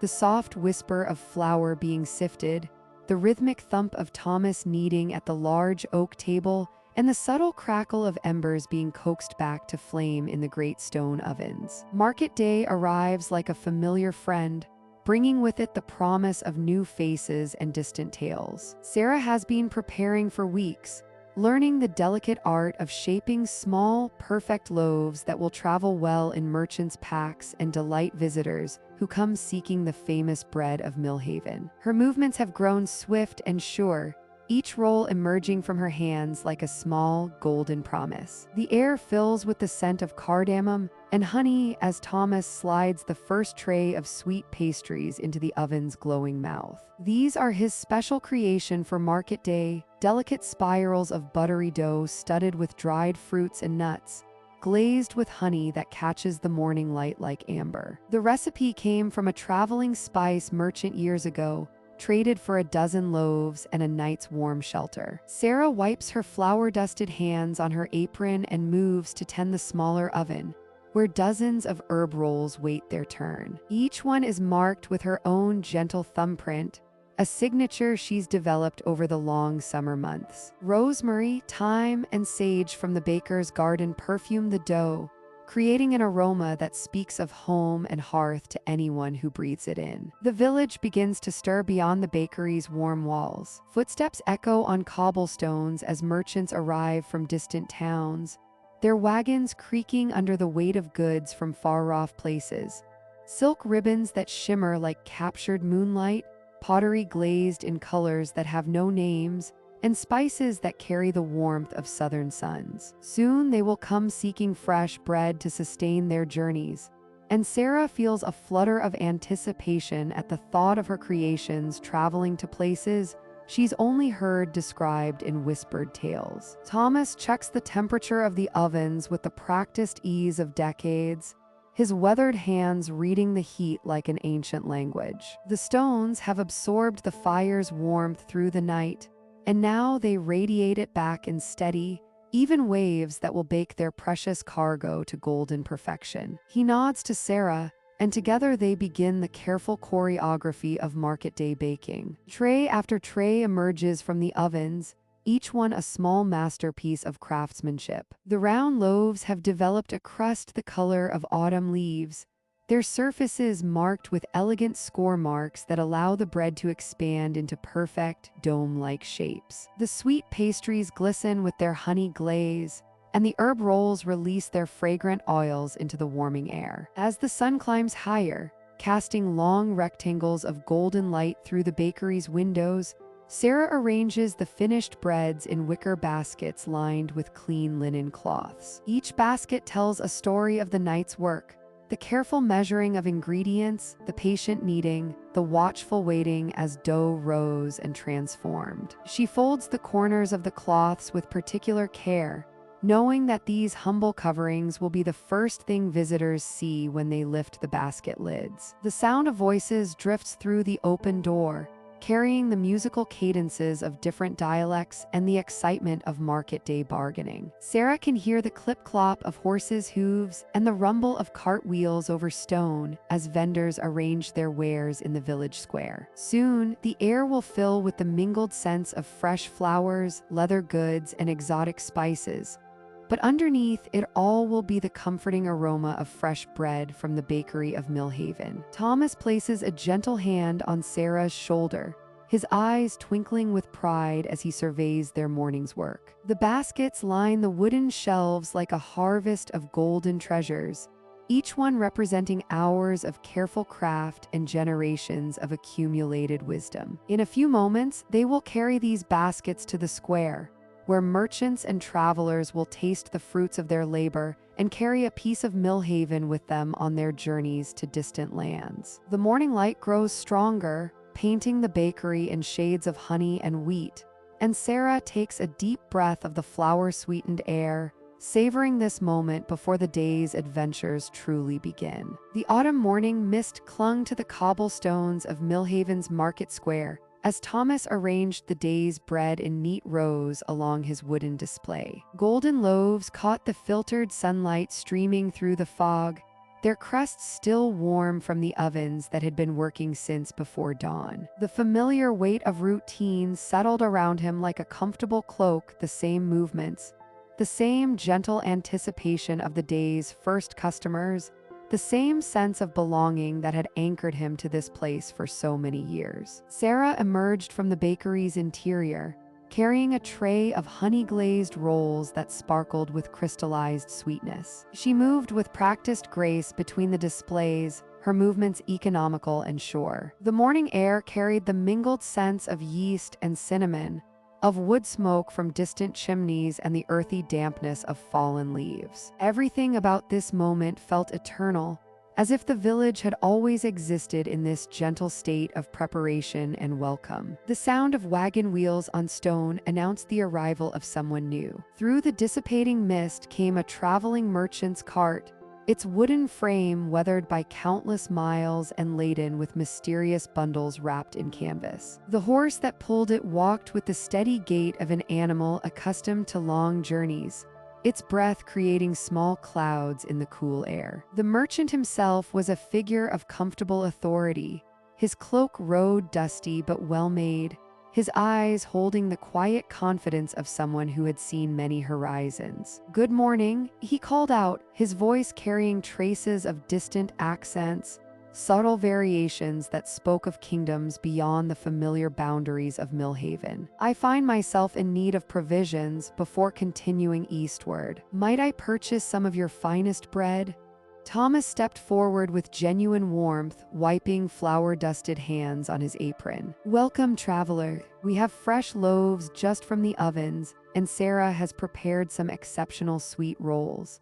the soft whisper of flour being sifted, the rhythmic thump of Thomas kneading at the large oak table, and the subtle crackle of embers being coaxed back to flame in the great stone ovens. Market day arrives like a familiar friend, bringing with it the promise of new faces and distant tales. Sarah has been preparing for weeks, learning the delicate art of shaping small, perfect loaves that will travel well in merchants' packs and delight visitors who come seeking the famous bread of Millhaven. Her movements have grown swift and sure, each roll emerging from her hands like a small, golden promise. The air fills with the scent of cardamom and honey as Thomas slides the first tray of sweet pastries into the oven's glowing mouth. These are his special creation for market day, delicate spirals of buttery dough studded with dried fruits and nuts, glazed with honey that catches the morning light like amber. The recipe came from a traveling spice merchant years ago, traded for a dozen loaves and a night's warm shelter. Sarah wipes her flour-dusted hands on her apron and moves to tend the smaller oven, where dozens of herb rolls wait their turn. Each one is marked with her own gentle thumbprint, a signature she's developed over the long summer months. Rosemary, thyme, and sage from the baker's garden perfume the dough, creating an aroma that speaks of home and hearth to anyone who breathes it in. The village begins to stir beyond the bakery's warm walls. Footsteps echo on cobblestones as merchants arrive from distant towns, their wagons creaking under the weight of goods from far-off places. Silk ribbons that shimmer like captured moonlight, pottery glazed in colors that have no names, and spices that carry the warmth of southern suns. Soon they will come seeking fresh bread to sustain their journeys, and Sarah feels a flutter of anticipation at the thought of her creations traveling to places she's only heard described in whispered tales. Thomas checks the temperature of the ovens with the practiced ease of decades, his weathered hands reading the heat like an ancient language. The stones have absorbed the fire's warmth through the night, and now they radiate it back in steady, even waves that will bake their precious cargo to golden perfection. He nods to Sarah, and together they begin the careful choreography of market day baking. Tray after tray emerges from the ovens, each one a small masterpiece of craftsmanship. The round loaves have developed a crust the color of autumn leaves, their surfaces marked with elegant score marks that allow the bread to expand into perfect, dome-like shapes. The sweet pastries glisten with their honey glaze, and the herb rolls release their fragrant oils into the warming air. As the sun climbs higher, casting long rectangles of golden light through the bakery's windows, Sarah arranges the finished breads in wicker baskets lined with clean linen cloths. Each basket tells a story of the night's work: the careful measuring of ingredients, the patient kneading, the watchful waiting as dough rose and transformed. She folds the corners of the cloths with particular care, knowing that these humble coverings will be the first thing visitors see when they lift the basket lids. The sound of voices drifts through the open door, carrying the musical cadences of different dialects and the excitement of market day bargaining. Sarah can hear the clip-clop of horses' hooves and the rumble of cart wheels over stone as vendors arrange their wares in the village square. Soon, the air will fill with the mingled scents of fresh flowers, leather goods, and exotic spices. But underneath it all will be the comforting aroma of fresh bread from the bakery of Millhaven. Thomas places a gentle hand on Sarah's shoulder, his eyes twinkling with pride as he surveys their morning's work. The baskets line the wooden shelves like a harvest of golden treasures, each one representing hours of careful craft and generations of accumulated wisdom. In a few moments, they will carry these baskets to the square, where merchants and travelers will taste the fruits of their labor and carry a piece of Millhaven with them on their journeys to distant lands. The morning light grows stronger, painting the bakery in shades of honey and wheat, and Sarah takes a deep breath of the flower-sweetened air, savoring this moment before the day's adventures truly begin. The autumn morning mist clung to the cobblestones of Millhaven's market square, as Thomas arranged the day's bread in neat rows along his wooden display. Golden loaves caught the filtered sunlight streaming through the fog, their crusts still warm from the ovens that had been working since before dawn. The familiar weight of routine settled around him like a comfortable cloak, the same movements, the same gentle anticipation of the day's first customers, the same sense of belonging that had anchored him to this place for so many years. Sarah emerged from the bakery's interior, carrying a tray of honey-glazed rolls that sparkled with crystallized sweetness. She moved with practiced grace between the displays, her movements economical and sure. The morning air carried the mingled scents of yeast and cinnamon, of wood smoke from distant chimneys, and the earthy dampness of fallen leaves. Everything about this moment felt eternal, as if the village had always existed in this gentle state of preparation and welcome. The sound of wagon wheels on stone announced the arrival of someone new. Through the dissipating mist came a traveling merchant's cart, its wooden frame weathered by countless miles and laden with mysterious bundles wrapped in canvas. The horse that pulled it walked with the steady gait of an animal accustomed to long journeys, its breath creating small clouds in the cool air. The merchant himself was a figure of comfortable authority, his cloak rode dusty but well-made, his eyes holding the quiet confidence of someone who had seen many horizons. "Good morning," he called out, his voice carrying traces of distant accents, subtle variations that spoke of kingdoms beyond the familiar boundaries of Millhaven. "I find myself in need of provisions before continuing eastward. Might I purchase some of your finest bread?" Thomas stepped forward with genuine warmth, wiping flour-dusted hands on his apron. "Welcome, traveler. We have fresh loaves just from the ovens, and Sarah has prepared some exceptional sweet rolls."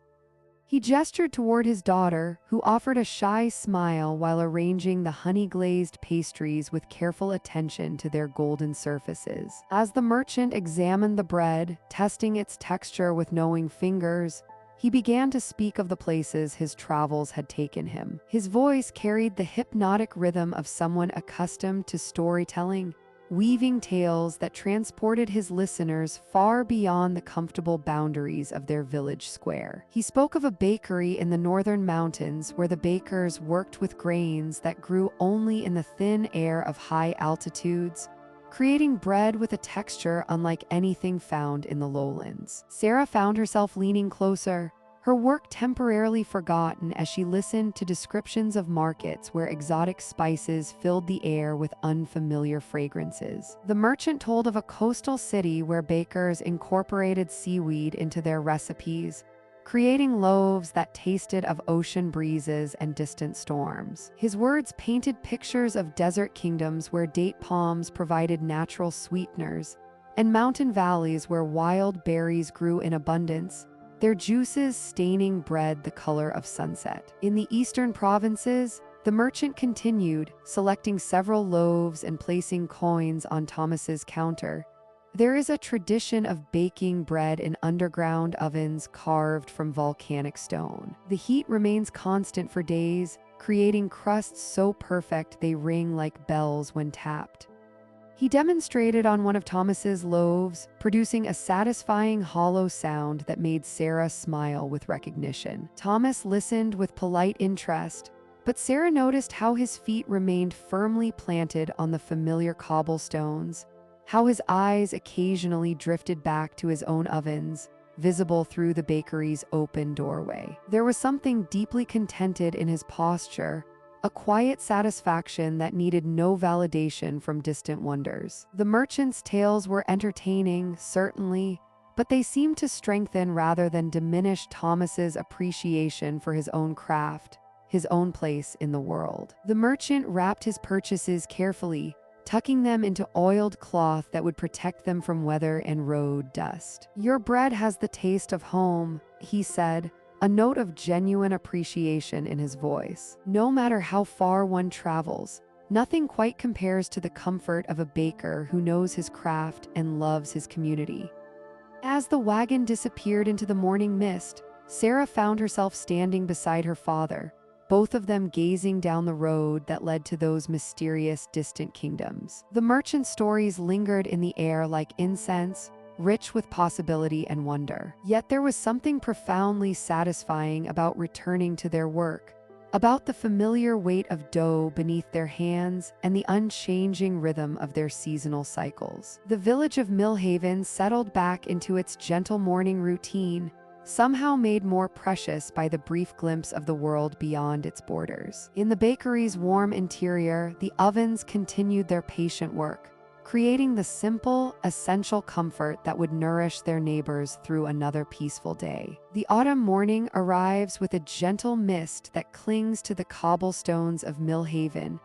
He gestured toward his daughter, who offered a shy smile while arranging the honey-glazed pastries with careful attention to their golden surfaces. As the merchant examined the bread, testing its texture with knowing fingers, he began to speak of the places his travels had taken him. His voice carried the hypnotic rhythm of someone accustomed to storytelling, weaving tales that transported his listeners far beyond the comfortable boundaries of their village square. He spoke of a bakery in the northern mountains where the bakers worked with grains that grew only in the thin air of high altitudes, creating bread with a texture unlike anything found in the lowlands. Sarah found herself leaning closer, her work temporarily forgotten as she listened to descriptions of markets where exotic spices filled the air with unfamiliar fragrances. The merchant told of a coastal city where bakers incorporated seaweed into their recipes, creating loaves that tasted of ocean breezes and distant storms. His words painted pictures of desert kingdoms where date palms provided natural sweeteners, and mountain valleys where wild berries grew in abundance, their juices staining bread the color of sunset. In the eastern provinces, the merchant continued, selecting several loaves and placing coins on Thomas's counter. There is a tradition of baking bread in underground ovens carved from volcanic stone. The heat remains constant for days, creating crusts so perfect they ring like bells when tapped. He demonstrated on one of Thomas's loaves, producing a satisfying hollow sound that made Sarah smile with recognition. Thomas listened with polite interest, but Sarah noticed how his feet remained firmly planted on the familiar cobblestones, how his eyes occasionally drifted back to his own ovens, visible through the bakery's open doorway. There was something deeply contented in his posture, a quiet satisfaction that needed no validation from distant wonders. The merchant's tales were entertaining, certainly, but they seemed to strengthen rather than diminish Thomas's appreciation for his own craft, his own place in the world. The merchant wrapped his purchases carefully, tucking them into oiled cloth that would protect them from weather and road dust. "Your bread has the taste of home," he said, a note of genuine appreciation in his voice. No matter how far one travels, nothing quite compares to the comfort of a baker who knows his craft and loves his community. As the wagon disappeared into the morning mist, Sarah found herself standing beside her father, both of them gazing down the road that led to those mysterious distant kingdoms. The merchant's stories lingered in the air like incense, rich with possibility and wonder. Yet there was something profoundly satisfying about returning to their work, about the familiar weight of dough beneath their hands and the unchanging rhythm of their seasonal cycles. The village of Millhaven settled back into its gentle morning routine, somehow made more precious by the brief glimpse of the world beyond its borders. In the bakery's warm interior, the ovens continued their patient work, creating the simple, essential comfort that would nourish their neighbors through another peaceful day. The autumn morning arrives with a gentle mist that clings to the cobblestones of Millhaven,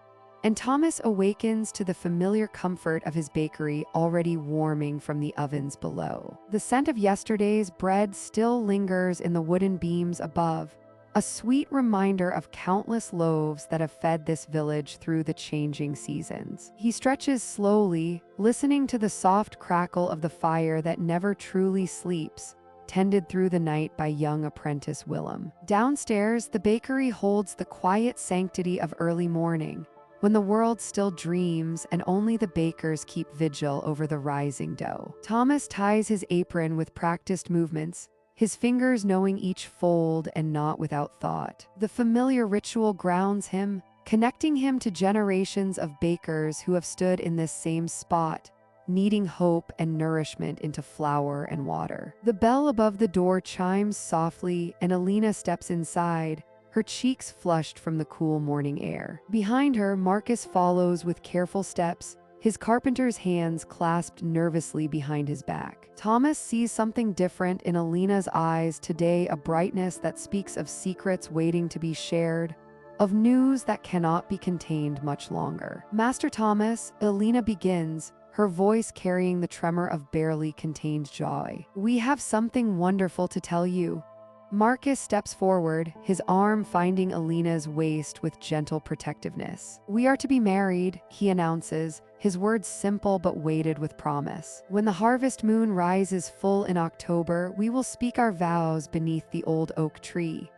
and Thomas awakens to the familiar comfort of his bakery already warming from the ovens below. The scent of yesterday's bread still lingers in the wooden beams above, a sweet reminder of countless loaves that have fed this village through the changing seasons. He stretches slowly, listening to the soft crackle of the fire that never truly sleeps, tended through the night by young apprentice Willem. Downstairs, the bakery holds the quiet sanctity of early morning, when the world still dreams and only the bakers keep vigil over the rising dough. Thomas ties his apron with practiced movements, his fingers knowing each fold and not without thought. The familiar ritual grounds him, connecting him to generations of bakers who have stood in this same spot, kneading hope and nourishment into flour and water. The bell above the door chimes softly, and Alina steps inside, her cheeks flushed from the cool morning air. Behind her, Marcus follows with careful steps, his carpenter's hands clasped nervously behind his back. Thomas sees something different in Alina's eyes today, a brightness that speaks of secrets waiting to be shared, of news that cannot be contained much longer. "Master Thomas," Alina begins, her voice carrying the tremor of barely contained joy. "We have something wonderful to tell you." Marcus steps forward, his arm finding Alina's waist with gentle protectiveness. "We are to be married," he announces, his words simple but weighted with promise. "When the harvest moon rises full in October, we will speak our vows beneath the old oak tree."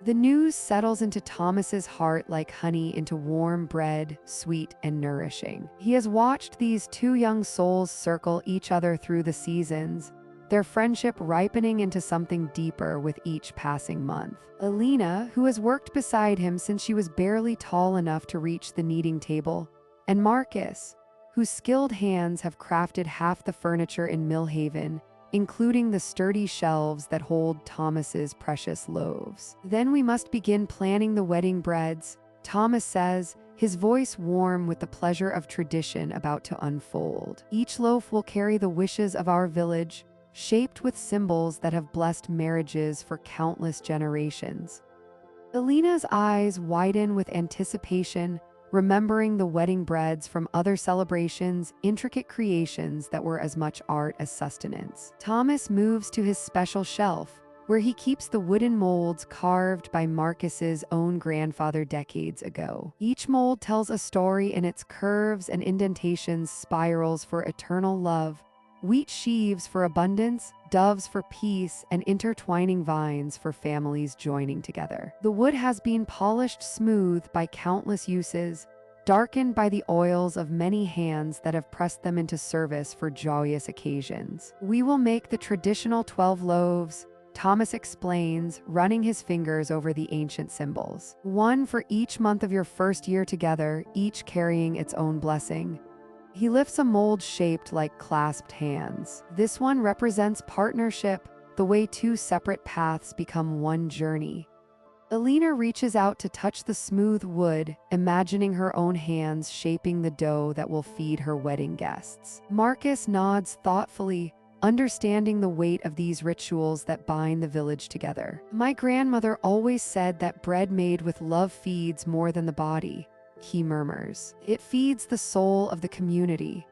The news settles into Thomas's heart like honey into warm bread, sweet and nourishing. He has watched these two young souls circle each other through the seasons, their friendship ripening into something deeper with each passing month. Alina, who has worked beside him since she was barely tall enough to reach the kneading table, and Marcus, whose skilled hands have crafted half the furniture in Millhaven, including the sturdy shelves that hold Thomas's precious loaves. "Then we must begin planning the wedding breads," Thomas says, his voice warm with the pleasure of tradition about to unfold. "Each loaf will carry the wishes of our village, shaped with symbols that have blessed marriages for countless generations." Alina's eyes widen with anticipation, remembering the wedding breads from other celebrations, intricate creations that were as much art as sustenance. Thomas moves to his special shelf, where he keeps the wooden molds carved by Marcus's own grandfather decades ago. Each mold tells a story in its curves and indentations, spirals for eternal love, wheat sheaves for abundance, doves for peace, and intertwining vines for families joining together. The wood has been polished smooth by countless uses, darkened by the oils of many hands that have pressed them into service for joyous occasions. "We will make the traditional 12 loaves," Thomas explains, running his fingers over the ancient symbols. "One for each month of your first year together, each carrying its own blessing." He lifts a mold shaped like clasped hands. "This one represents partnership, the way two separate paths become one journey." Alina reaches out to touch the smooth wood, imagining her own hands shaping the dough that will feed her wedding guests. Marcus nods thoughtfully, understanding the weight of these rituals that bind the village together. "My grandmother always said that bread made with love feeds more than the body," he murmurs. "It feeds the soul of the community."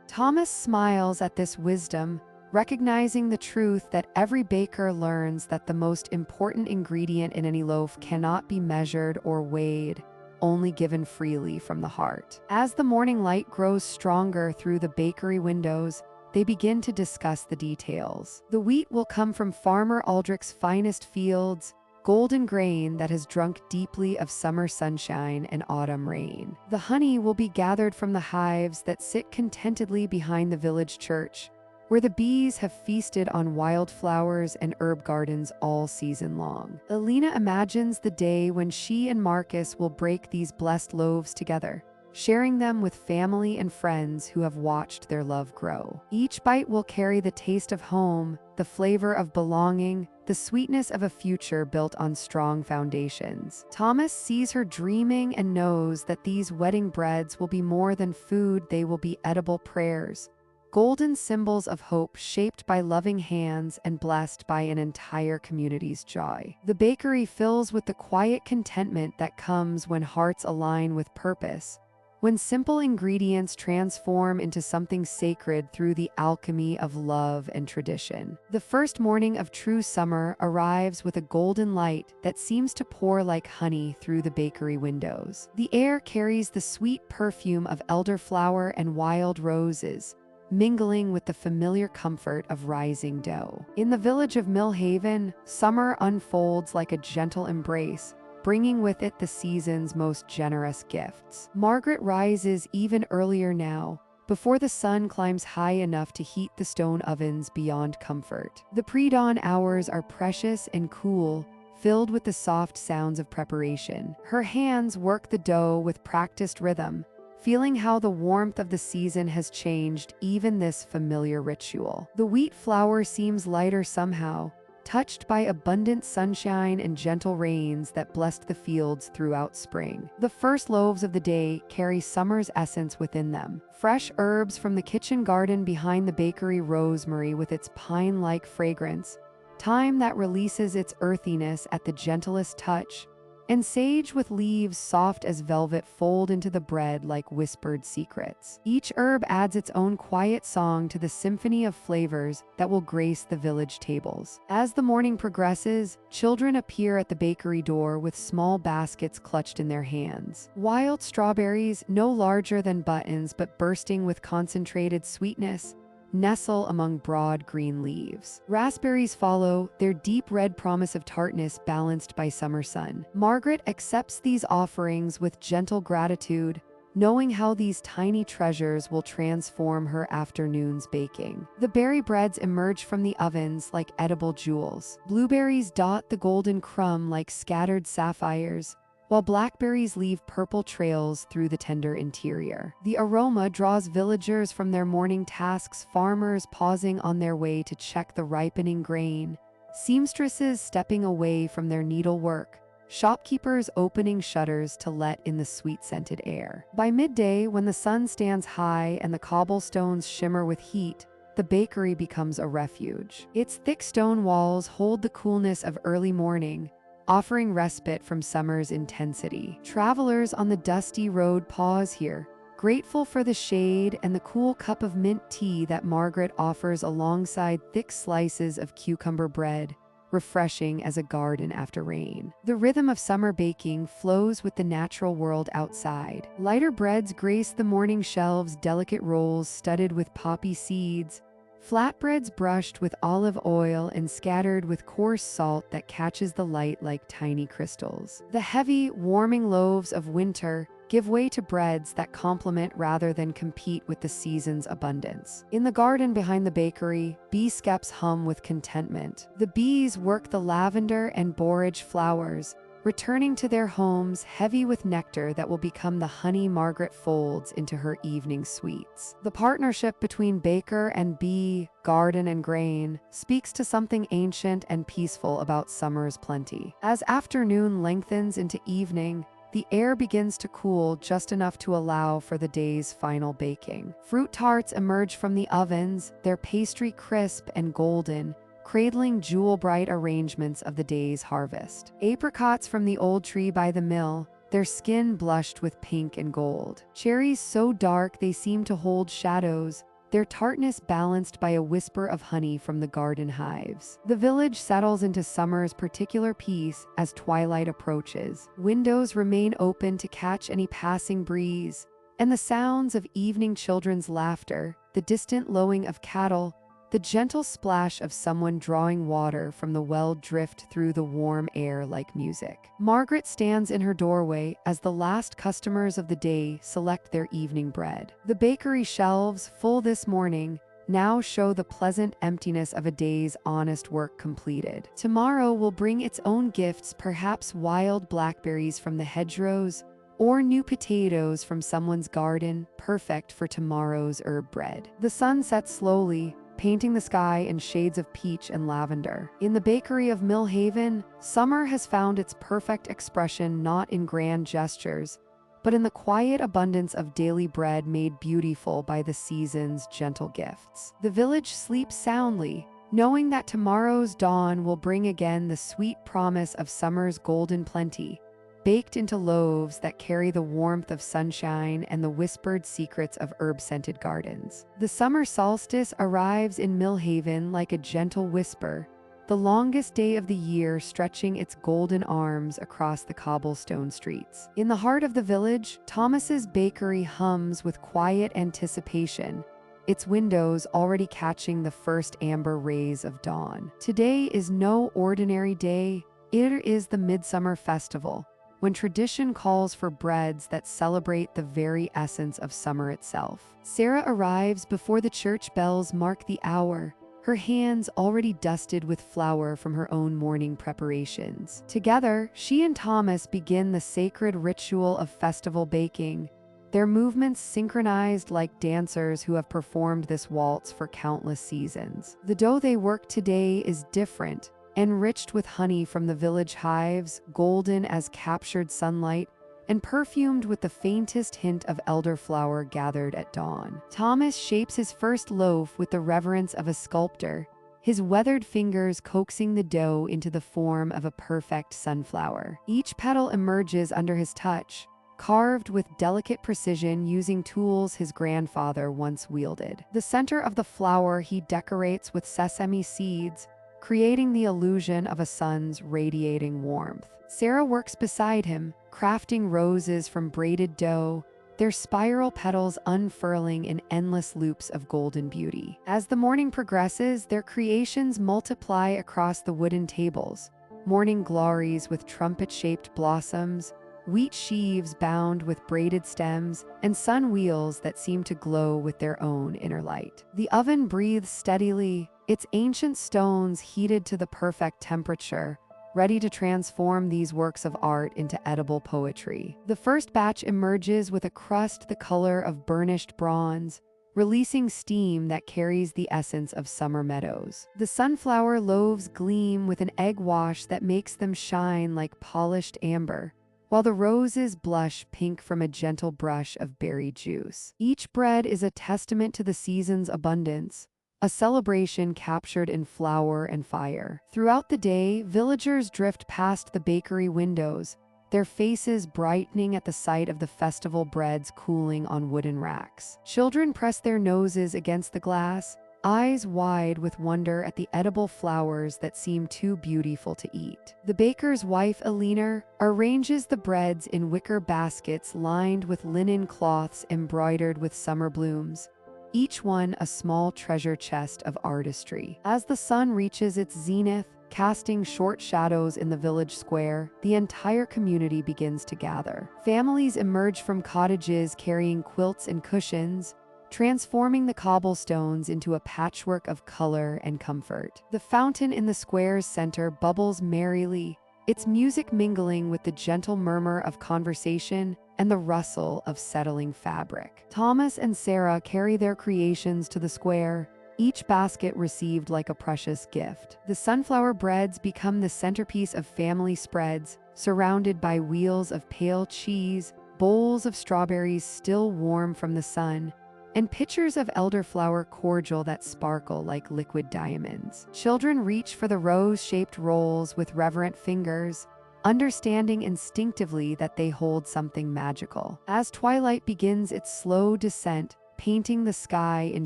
Thomas smiles at this wisdom, recognizing the truth that every baker learns that the most important ingredient in any loaf cannot be measured or weighed, only given freely from the heart. As the morning light grows stronger through the bakery windows, they begin to discuss the details. The wheat will come from Farmer Aldrich's finest fields, golden grain that has drunk deeply of summer sunshine and autumn rain. The honey will be gathered from the hives that sit contentedly behind the village church, where the bees have feasted on wildflowers and herb gardens all season long. Alina imagines the day when she and Marcus will break these blessed loaves together, sharing them with family and friends who have watched their love grow. Each bite will carry the taste of home, the flavor of belonging, the sweetness of a future built on strong foundations. Thomas sees her dreaming and knows that these wedding breads will be more than food, they will be edible prayers, golden symbols of hope shaped by loving hands and blessed by an entire community's joy. The bakery fills with the quiet contentment that comes when hearts align with purpose, when simple ingredients transform into something sacred through the alchemy of love and tradition. The first morning of true summer arrives with a golden light that seems to pour like honey through the bakery windows. The air carries the sweet perfume of elderflower and wild roses, mingling with the familiar comfort of rising dough. In the village of Millhaven, summer unfolds like a gentle embrace, bringing with it the season's most generous gifts. Margaret rises even earlier now, before the sun climbs high enough to heat the stone ovens beyond comfort. The pre-dawn hours are precious and cool, filled with the soft sounds of preparation. Her hands work the dough with practiced rhythm, feeling how the warmth of the season has changed even this familiar ritual. The wheat flour seems lighter somehow, touched by abundant sunshine and gentle rains that blessed the fields throughout spring. The first loaves of the day carry summer's essence within them. Fresh herbs from the kitchen garden behind the bakery, rosemary with its pine-like fragrance, thyme that releases its earthiness at the gentlest touch, and sage with leaves soft as velvet fold into the bread like whispered secrets. Each herb adds its own quiet song to the symphony of flavors that will grace the village tables. As the morning progresses, children appear at the bakery door with small baskets clutched in their hands. Wild strawberries, no larger than buttons but bursting with concentrated sweetness, nestle among broad green leaves. Raspberries follow, their deep red promise of tartness balanced by summer sun. Margaret accepts these offerings with gentle gratitude, knowing how these tiny treasures will transform her afternoon's baking. The berry breads emerge from the ovens like edible jewels. Blueberries dot the golden crumb like scattered sapphires, while blackberries leave purple trails through the tender interior. The aroma draws villagers from their morning tasks, farmers pausing on their way to check the ripening grain, seamstresses stepping away from their needlework, shopkeepers opening shutters to let in the sweet-scented air. By midday, when the sun stands high and the cobblestones shimmer with heat, the bakery becomes a refuge. Its thick stone walls hold the coolness of early morning, offering respite from summer's intensity. Travelers on the dusty road pause here, grateful for the shade and the cool cup of mint tea that Margaret offers alongside thick slices of cucumber bread, refreshing as a garden after rain. The rhythm of summer baking flows with the natural world outside. Lighter breads grace the morning shelves, delicate rolls studded with poppy seeds, flatbreads brushed with olive oil and scattered with coarse salt that catches the light like tiny crystals. The heavy, warming loaves of winter give way to breads that complement rather than compete with the season's abundance. In the garden behind the bakery, bee skeps hum with contentment. The bees work the lavender and borage flowers, returning to their homes heavy with nectar that will become the honey Margaret folds into her evening sweets. The partnership between baker and bee, garden and grain, speaks to something ancient and peaceful about summer's plenty. As afternoon lengthens into evening, the air begins to cool just enough to allow for the day's final baking. Fruit tarts emerge from the ovens, their pastry crisp and golden, cradling jewel-bright arrangements of the day's harvest. Apricots from the old tree by the mill, their skin blushed with pink and gold. Cherries so dark they seem to hold shadows, their tartness balanced by a whisper of honey from the garden hives. The village settles into summer's particular peace as twilight approaches. Windows remain open to catch any passing breeze, and the sounds of evening children's laughter, the distant lowing of cattle, the gentle splash of someone drawing water from the well drift through the warm air like music. Margaret stands in her doorway as the last customers of the day select their evening bread. The bakery shelves, full this morning, now show the pleasant emptiness of a day's honest work completed. Tomorrow will bring its own gifts, perhaps wild blackberries from the hedgerows, or new potatoes from someone's garden, perfect for tomorrow's herb bread. The sun sets slowly, painting the sky in shades of peach and lavender. In the bakery of Millhaven, summer has found its perfect expression not in grand gestures, but in the quiet abundance of daily bread made beautiful by the season's gentle gifts. The village sleeps soundly, knowing that tomorrow's dawn will bring again the sweet promise of summer's golden plenty, baked into loaves that carry the warmth of sunshine and the whispered secrets of herb-scented gardens. The summer solstice arrives in Millhaven like a gentle whisper, the longest day of the year stretching its golden arms across the cobblestone streets. In the heart of the village, Thomas's bakery hums with quiet anticipation, its windows already catching the first amber rays of dawn. Today is no ordinary day, it is the Midsummer Festival, when tradition calls for breads that celebrate the very essence of summer itself. Sarah arrives before the church bells mark the hour, her hands already dusted with flour from her own morning preparations. Together, she and Thomas begin the sacred ritual of festival baking, their movements synchronized like dancers who have performed this waltz for countless seasons. The dough they work today is different, enriched with honey from the village hives, golden as captured sunlight, and perfumed with the faintest hint of elderflower gathered at dawn. Thomas shapes his first loaf with the reverence of a sculptor, his weathered fingers coaxing the dough into the form of a perfect sunflower. Each petal emerges under his touch, carved with delicate precision using tools his grandfather once wielded. The center of the flower he decorates with sesame seeds, creating the illusion of a sun's radiating warmth. Sarah works beside him, crafting roses from braided dough, their spiral petals unfurling in endless loops of golden beauty. As the morning progresses, their creations multiply across the wooden tables: morning glories with trumpet-shaped blossoms, wheat sheaves bound with braided stems, and sun wheels that seem to glow with their own inner light. The oven breathes steadily, its ancient stones heated to the perfect temperature, ready to transform these works of art into edible poetry. The first batch emerges with a crust the color of burnished bronze, releasing steam that carries the essence of summer meadows. The sunflower loaves gleam with an egg wash that makes them shine like polished amber, while the roses blush pink from a gentle brush of berry juice. Each bread is a testament to the season's abundance, a celebration captured in flour and fire. Throughout the day, villagers drift past the bakery windows, their faces brightening at the sight of the festival breads cooling on wooden racks. Children press their noses against the glass, eyes wide with wonder at the edible flowers that seem too beautiful to eat. The baker's wife, Alina, arranges the breads in wicker baskets lined with linen cloths embroidered with summer blooms, each one a small treasure chest of artistry. As the sun reaches its zenith, casting short shadows in the village square, the entire community begins to gather. Families emerge from cottages carrying quilts and cushions, transforming the cobblestones into a patchwork of color and comfort. The fountain in the square's center bubbles merrily, its music mingling with the gentle murmur of conversation and the rustle of settling fabric. Thomas and Sarah carry their creations to the square, each basket received like a precious gift. The sunflower breads become the centerpiece of family spreads, surrounded by wheels of pale cheese, bowls of strawberries still warm from the sun, and pitchers of elderflower cordial that sparkle like liquid diamonds. Children reach for the rose-shaped rolls with reverent fingers, understanding instinctively that they hold something magical. As twilight begins its slow descent, painting the sky in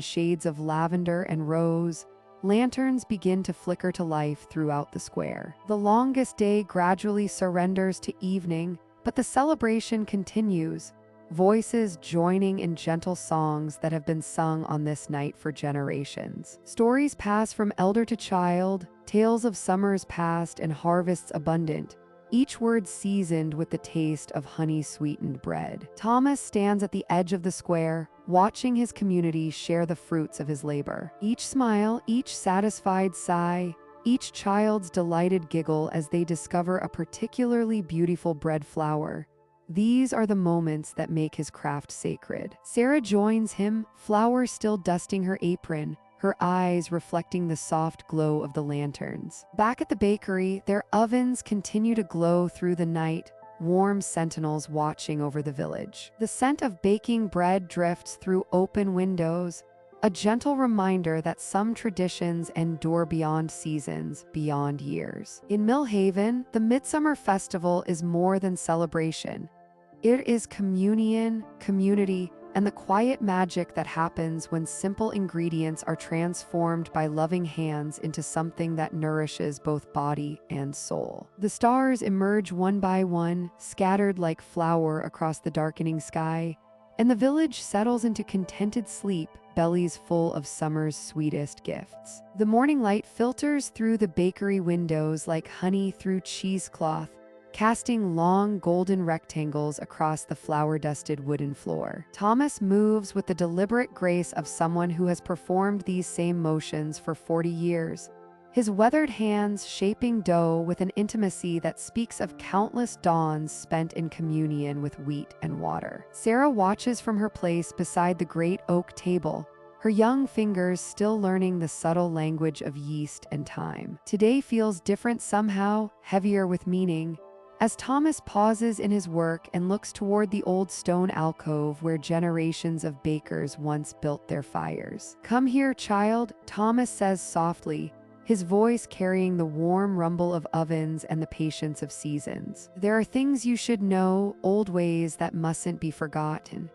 shades of lavender and rose, lanterns begin to flicker to life throughout the square. The longest day gradually surrenders to evening, but the celebration continues, voices joining in gentle songs that have been sung on this night for generations. Stories pass from elder to child, tales of summers past and harvests abundant, each word seasoned with the taste of honey-sweetened bread. Thomas stands at the edge of the square, watching his community share the fruits of his labor. Each smile, each satisfied sigh, each child's delighted giggle as they discover a particularly beautiful bread flour. These are the moments that make his craft sacred. Sarah joins him, flour still dusting her apron, her eyes reflecting the soft glow of the lanterns. Back at the bakery, their ovens continue to glow through the night, warm sentinels watching over the village. The scent of baking bread drifts through open windows, a gentle reminder that some traditions endure beyond seasons, beyond years. In Millhaven, the Midsummer Festival is more than celebration. It is communion, community, and the quiet magic that happens when simple ingredients are transformed by loving hands into something that nourishes both body and soul. The stars emerge one by one, scattered like flour across the darkening sky, and the village settles into contented sleep, bellies full of summer's sweetest gifts. The morning light filters through the bakery windows like honey through cheesecloth, casting long golden rectangles across the flour-dusted wooden floor. Thomas moves with the deliberate grace of someone who has performed these same motions for 40 years, his weathered hands shaping dough with an intimacy that speaks of countless dawns spent in communion with wheat and water. Sarah watches from her place beside the great oak table, her young fingers still learning the subtle language of yeast and time. Today feels different somehow, heavier with meaning, as Thomas pauses in his work and looks toward the old stone alcove where generations of bakers once built their fires. "Come here, child," Thomas says softly, his voice carrying the warm rumble of ovens and the patience of seasons. There are things you should know, old ways that mustn't be forgotten.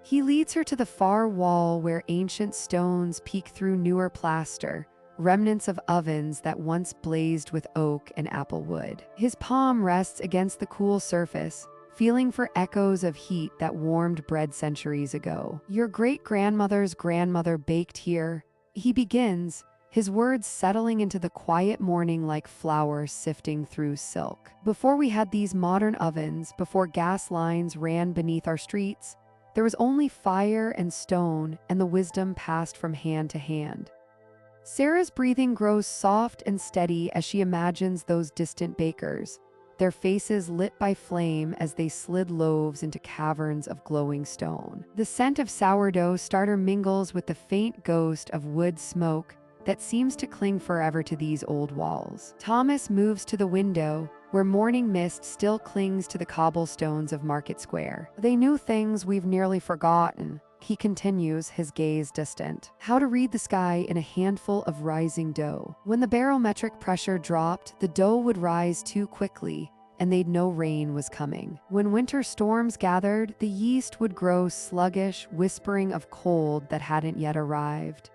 He leads her to the far wall where ancient stones peek through newer plaster, remnants of ovens that once blazed with oak and apple wood. His palm rests against the cool surface, feeling for echoes of heat that warmed bread centuries ago. Your great-grandmother's grandmother baked here. He begins, his words settling into the quiet morning like flour sifting through silk. Before we had these modern ovens, before gas lines ran beneath our streets, there was only fire and stone, and the wisdom passed from hand to hand. Sarah's breathing grows soft and steady as she imagines those distant bakers, their faces lit by flame as they slid loaves into caverns of glowing stone. The scent of sourdough starter mingles with the faint ghost of wood smoke that seems to cling forever to these old walls. Thomas moves to the window, where morning mist still clings to the cobblestones of Market Square. They knew things we've nearly forgotten, he continues, his gaze distant. How to read the sky in a handful of rising dough. When the barometric pressure dropped, the dough would rise too quickly, and they'd know rain was coming. When winter storms gathered, the yeast would grow sluggish, whispering of cold that hadn't yet arrived.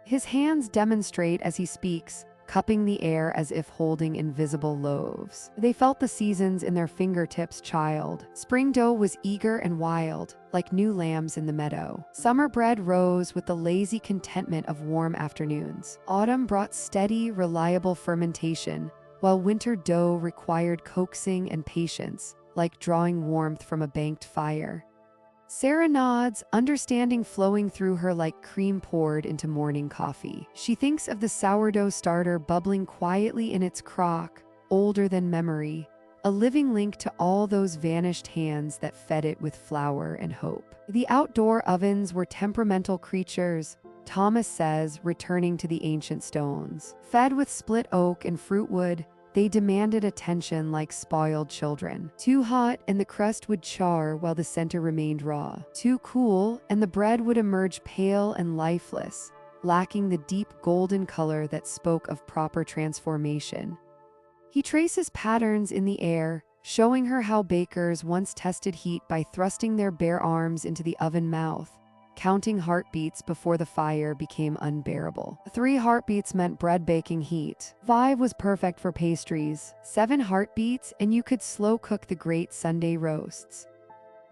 His hands demonstrate as he speaks, cupping the air as if holding invisible loaves. They felt the seasons in their fingertips, child. Spring dough was eager and wild, like new lambs in the meadow. Summer bread rose with the lazy contentment of warm afternoons. Autumn brought steady, reliable fermentation, while winter dough required coaxing and patience, like drawing warmth from a banked fire. Sarah nods, understanding flowing through her like cream poured into morning coffee. She thinks of the sourdough starter bubbling quietly in its crock, older than memory, a living link to all those vanished hands that fed it with flour and hope. The outdoor ovens were temperamental creatures, Thomas says, returning to the ancient stones. Fed with split oak and fruit wood, they demanded attention like spoiled children. Too hot, and the crust would char while the center remained raw. Too cool, and the bread would emerge pale and lifeless, lacking the deep golden color that spoke of proper transformation. He traces patterns in the air, showing her how bakers once tested heat by thrusting their bare arms into the oven mouth, counting heartbeats before the fire became unbearable. 3 heartbeats meant bread baking heat. 5 was perfect for pastries. 7 heartbeats, and you could slow cook the great Sunday roasts.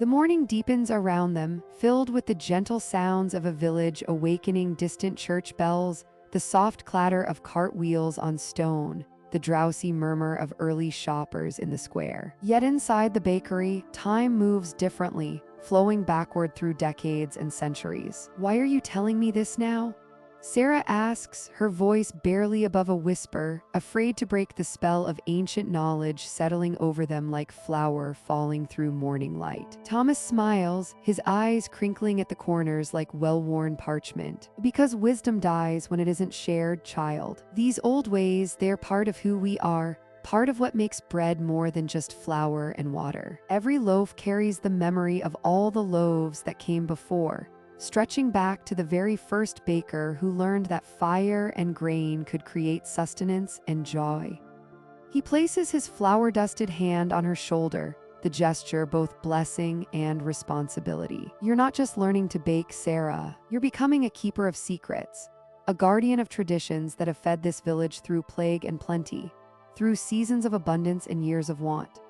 The morning deepens around them, filled with the gentle sounds of a village awakening distant church bells, the soft clatter of cart wheels on stone, the drowsy murmur of early shoppers in the square. Yet inside the bakery, time moves differently, flowing backward through decades and centuries. Why are you telling me this now? Sarah asks, her voice barely above a whisper, afraid to break the spell of ancient knowledge settling over them like flour falling through morning light. Thomas smiles, his eyes crinkling at the corners like well-worn parchment. Because wisdom dies when it isn't shared, child. These old ways, they're part of who we are, part of what makes bread more than just flour and water. Every loaf carries the memory of all the loaves that came before, stretching back to the very first baker who learned that fire and grain could create sustenance and joy. He places his flour-dusted hand on her shoulder, the gesture both blessing and responsibility. You're not just learning to bake, Sarah. You're becoming a keeper of secrets, a guardian of traditions that have fed this village through plague and plenty, through seasons of abundance and years of want.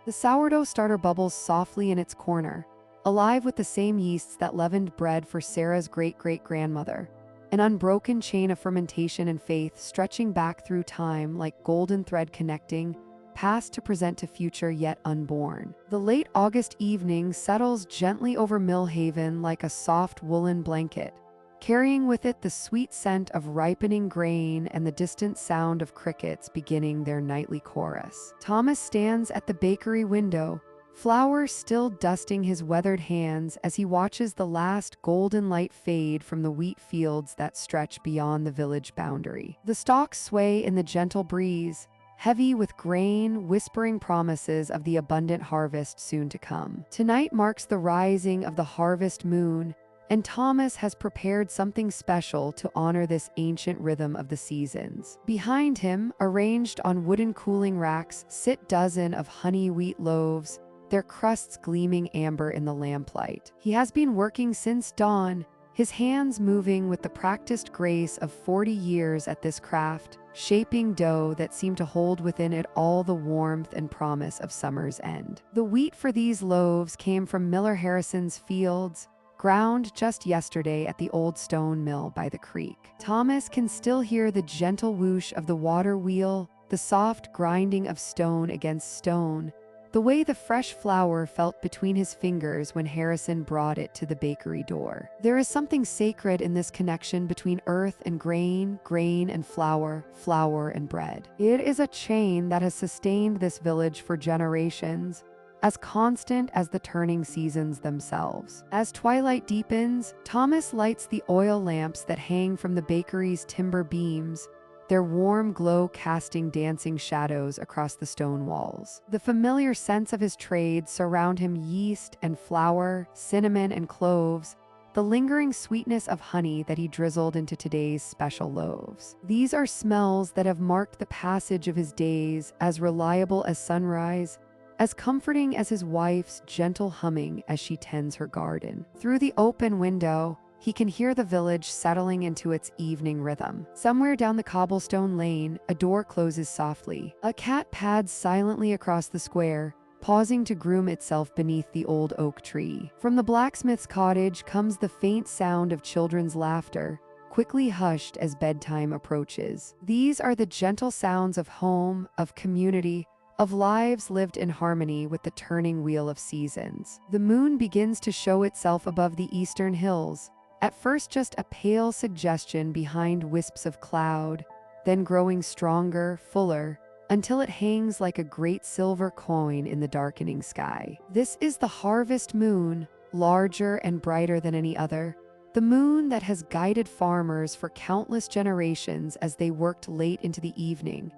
The sourdough starter bubbles softly in its corner, alive with the same yeasts that leavened bread for Sarah's great-great-grandmother, an unbroken chain of fermentation and faith stretching back through time like golden thread connecting, past to present to future yet unborn. The late August evening settles gently over Millhaven like a soft woolen blanket, carrying with it the sweet scent of ripening grain and the distant sound of crickets beginning their nightly chorus. Thomas stands at the bakery window, flour still dusting his weathered hands as he watches the last golden light fade from the wheat fields that stretch beyond the village boundary. The stalks sway in the gentle breeze, heavy with grain, whispering promises of the abundant harvest soon to come. Tonight marks the rising of the harvest moon, and Thomas has prepared something special to honor this ancient rhythm of the seasons. Behind him, arranged on wooden cooling racks, sit dozens of honey wheat loaves, their crusts gleaming amber in the lamplight. He has been working since dawn, his hands moving with the practiced grace of 40 years at this craft, shaping dough that seemed to hold within it all the warmth and promise of summer's end. The wheat for these loaves came from Miller Harrison's fields, ground just yesterday at the old stone mill by the creek. Thomas can still hear the gentle whoosh of the water wheel, the soft grinding of stone against stone, the way the fresh flour felt between his fingers when Harrison brought it to the bakery door. There is something sacred in this connection between earth and grain, grain and flour, flour and bread. It is a chain that has sustained this village for generations, as constant as the turning seasons themselves. As twilight deepens, Thomas lights the oil lamps that hang from the bakery's timber beams, their warm glow casting dancing shadows across the stone walls. The familiar scents of his trade surround him: yeast and flour, cinnamon and cloves, the lingering sweetness of honey that he drizzled into today's special loaves. These are smells that have marked the passage of his days, as reliable as sunrise, as comforting as his wife's gentle humming as she tends her garden. Through the open window, he can hear the village settling into its evening rhythm. Somewhere down the cobblestone lane, a door closes softly. A cat pads silently across the square, pausing to groom itself beneath the old oak tree. From the blacksmith's cottage comes the faint sound of children's laughter, quickly hushed as bedtime approaches. These are the gentle sounds of home, of community, of lives lived in harmony with the turning wheel of seasons. The moon begins to show itself above the eastern hills, at first just a pale suggestion behind wisps of cloud, then growing stronger, fuller, until it hangs like a great silver coin in the darkening sky. This is the harvest moon, larger and brighter than any other, the moon that has guided farmers for countless generations as they worked late into the evening,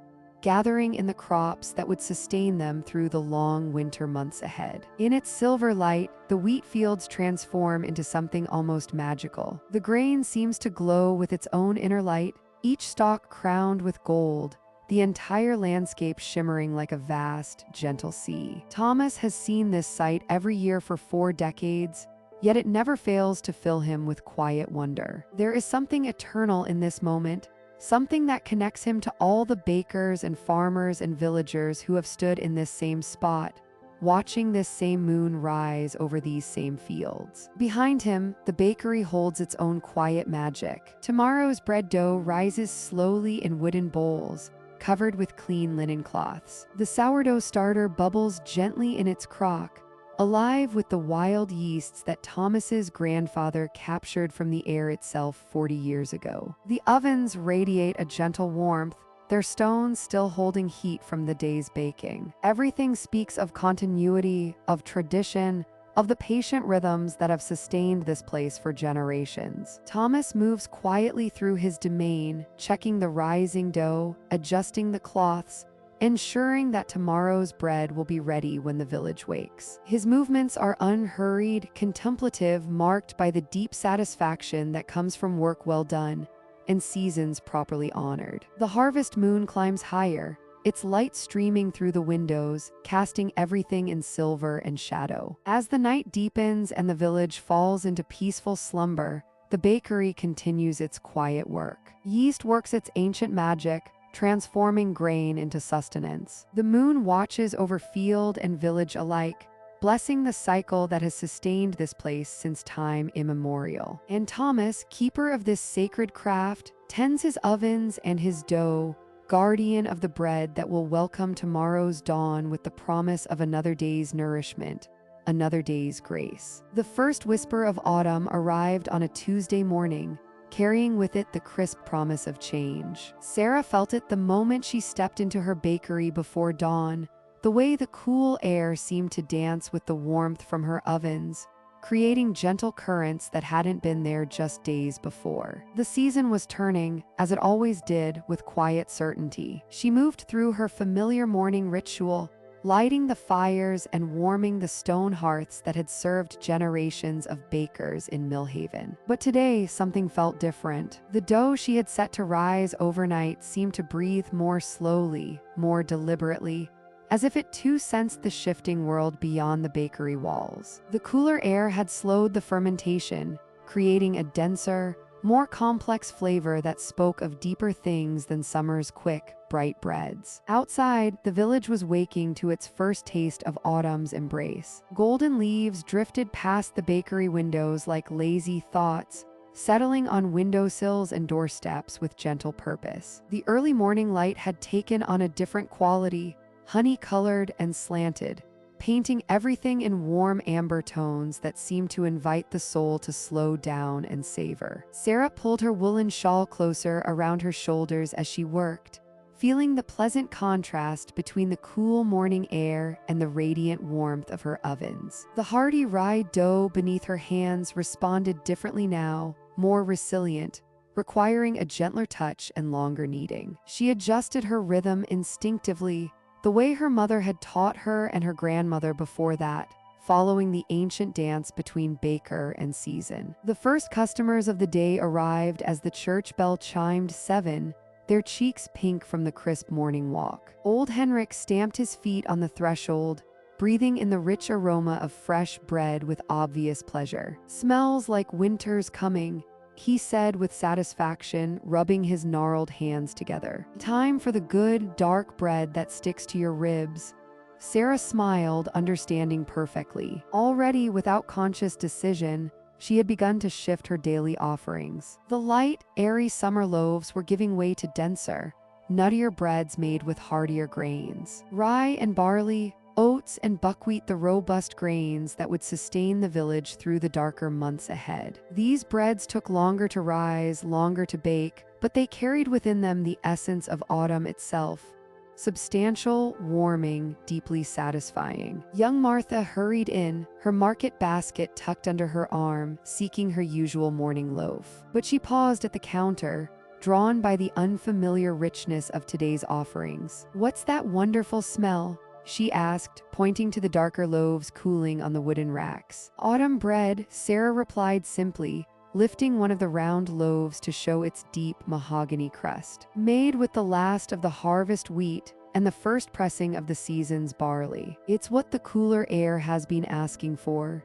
gathering in the crops that would sustain them through the long winter months ahead. In its silver light, the wheat fields transform into something almost magical. The grain seems to glow with its own inner light, each stalk crowned with gold, the entire landscape shimmering like a vast, gentle sea. Thomas has seen this sight every year for 4 decades, yet it never fails to fill him with quiet wonder. There is something eternal in this moment, something that connects him to all the bakers and farmers and villagers who have stood in this same spot, watching this same moon rise over these same fields. Behind him, the bakery holds its own quiet magic. Tomorrow's bread dough rises slowly in wooden bowls, covered with clean linen cloths. The sourdough starter bubbles gently in its crock, alive with the wild yeasts that Thomas's grandfather captured from the air itself 40 years ago. The ovens radiate a gentle warmth, their stones still holding heat from the day's baking. Everything speaks of continuity, of tradition, of the patient rhythms that have sustained this place for generations. Thomas moves quietly through his domain, checking the rising dough, adjusting the cloths, ensuring that tomorrow's bread will be ready when the village wakes. His movements are unhurried, contemplative, marked by the deep satisfaction that comes from work well done and seasons properly honored. The harvest moon climbs higher, its light streaming through the windows, casting everything in silver and shadow. As the night deepens and the village falls into peaceful slumber, the bakery continues its quiet work. Yeast works its ancient magic, transforming grain into sustenance. The moon watches over field and village alike, blessing the cycle that has sustained this place since time immemorial. And Thomas, keeper of this sacred craft, tends his ovens and his dough, guardian of the bread that will welcome tomorrow's dawn with the promise of another day's nourishment, another day's grace. The first whisper of autumn arrived on a Tuesday morning, carrying with it the crisp promise of change. Sarah felt it the moment she stepped into her bakery before dawn, the way the cool air seemed to dance with the warmth from her ovens, creating gentle currents that hadn't been there just days before. The season was turning, as it always did, with quiet certainty. She moved through her familiar morning ritual, lighting the fires and warming the stone hearths that had served generations of bakers in Millhaven. But today, something felt different. The dough she had set to rise overnight seemed to breathe more slowly, more deliberately, as if it too sensed the shifting world beyond the bakery walls. The cooler air had slowed the fermentation, creating a denser, more complex flavor that spoke of deeper things than summer's quick, bright breads. Outside, the village was waking to its first taste of autumn's embrace. Golden leaves drifted past the bakery windows like lazy thoughts, settling on windowsills and doorsteps with gentle purpose. The early morning light had taken on a different quality, honey-colored and slanted, painting everything in warm amber tones that seemed to invite the soul to slow down and savor. Sarah pulled her woolen shawl closer around her shoulders as she worked, feeling the pleasant contrast between the cool morning air and the radiant warmth of her ovens. The hearty rye dough beneath her hands responded differently now, more resilient, requiring a gentler touch and longer kneading. She adjusted her rhythm instinctively, the way her mother had taught her and her grandmother before that, following the ancient dance between baker and season. The first customers of the day arrived as the church bell chimed 7, their cheeks pink from the crisp morning walk. Old Henrik stamped his feet on the threshold, breathing in the rich aroma of fresh bread with obvious pleasure. "Smells like winter's coming," he said with satisfaction, rubbing his gnarled hands together. "Time for the good, dark bread that sticks to your ribs." Sarah smiled, understanding perfectly. Already, without conscious decision, she had begun to shift her daily offerings. The light, airy summer loaves were giving way to denser, nuttier breads made with heartier grains. Rye and barley, oats and buckwheat, the robust grains that would sustain the village through the darker months ahead. These breads took longer to rise, longer to bake, but they carried within them the essence of autumn itself. Substantial, warming, deeply satisfying. Young Martha hurried in, her market basket tucked under her arm, seeking her usual morning loaf. But she paused at the counter, drawn by the unfamiliar richness of today's offerings. "What's that wonderful smell?" she asked, pointing to the darker loaves cooling on the wooden racks. "Autumn bread," Sarah replied simply, lifting one of the round loaves to show its deep mahogany crust. "Made with the last of the harvest wheat and the first pressing of the season's barley. It's what the cooler air has been asking for."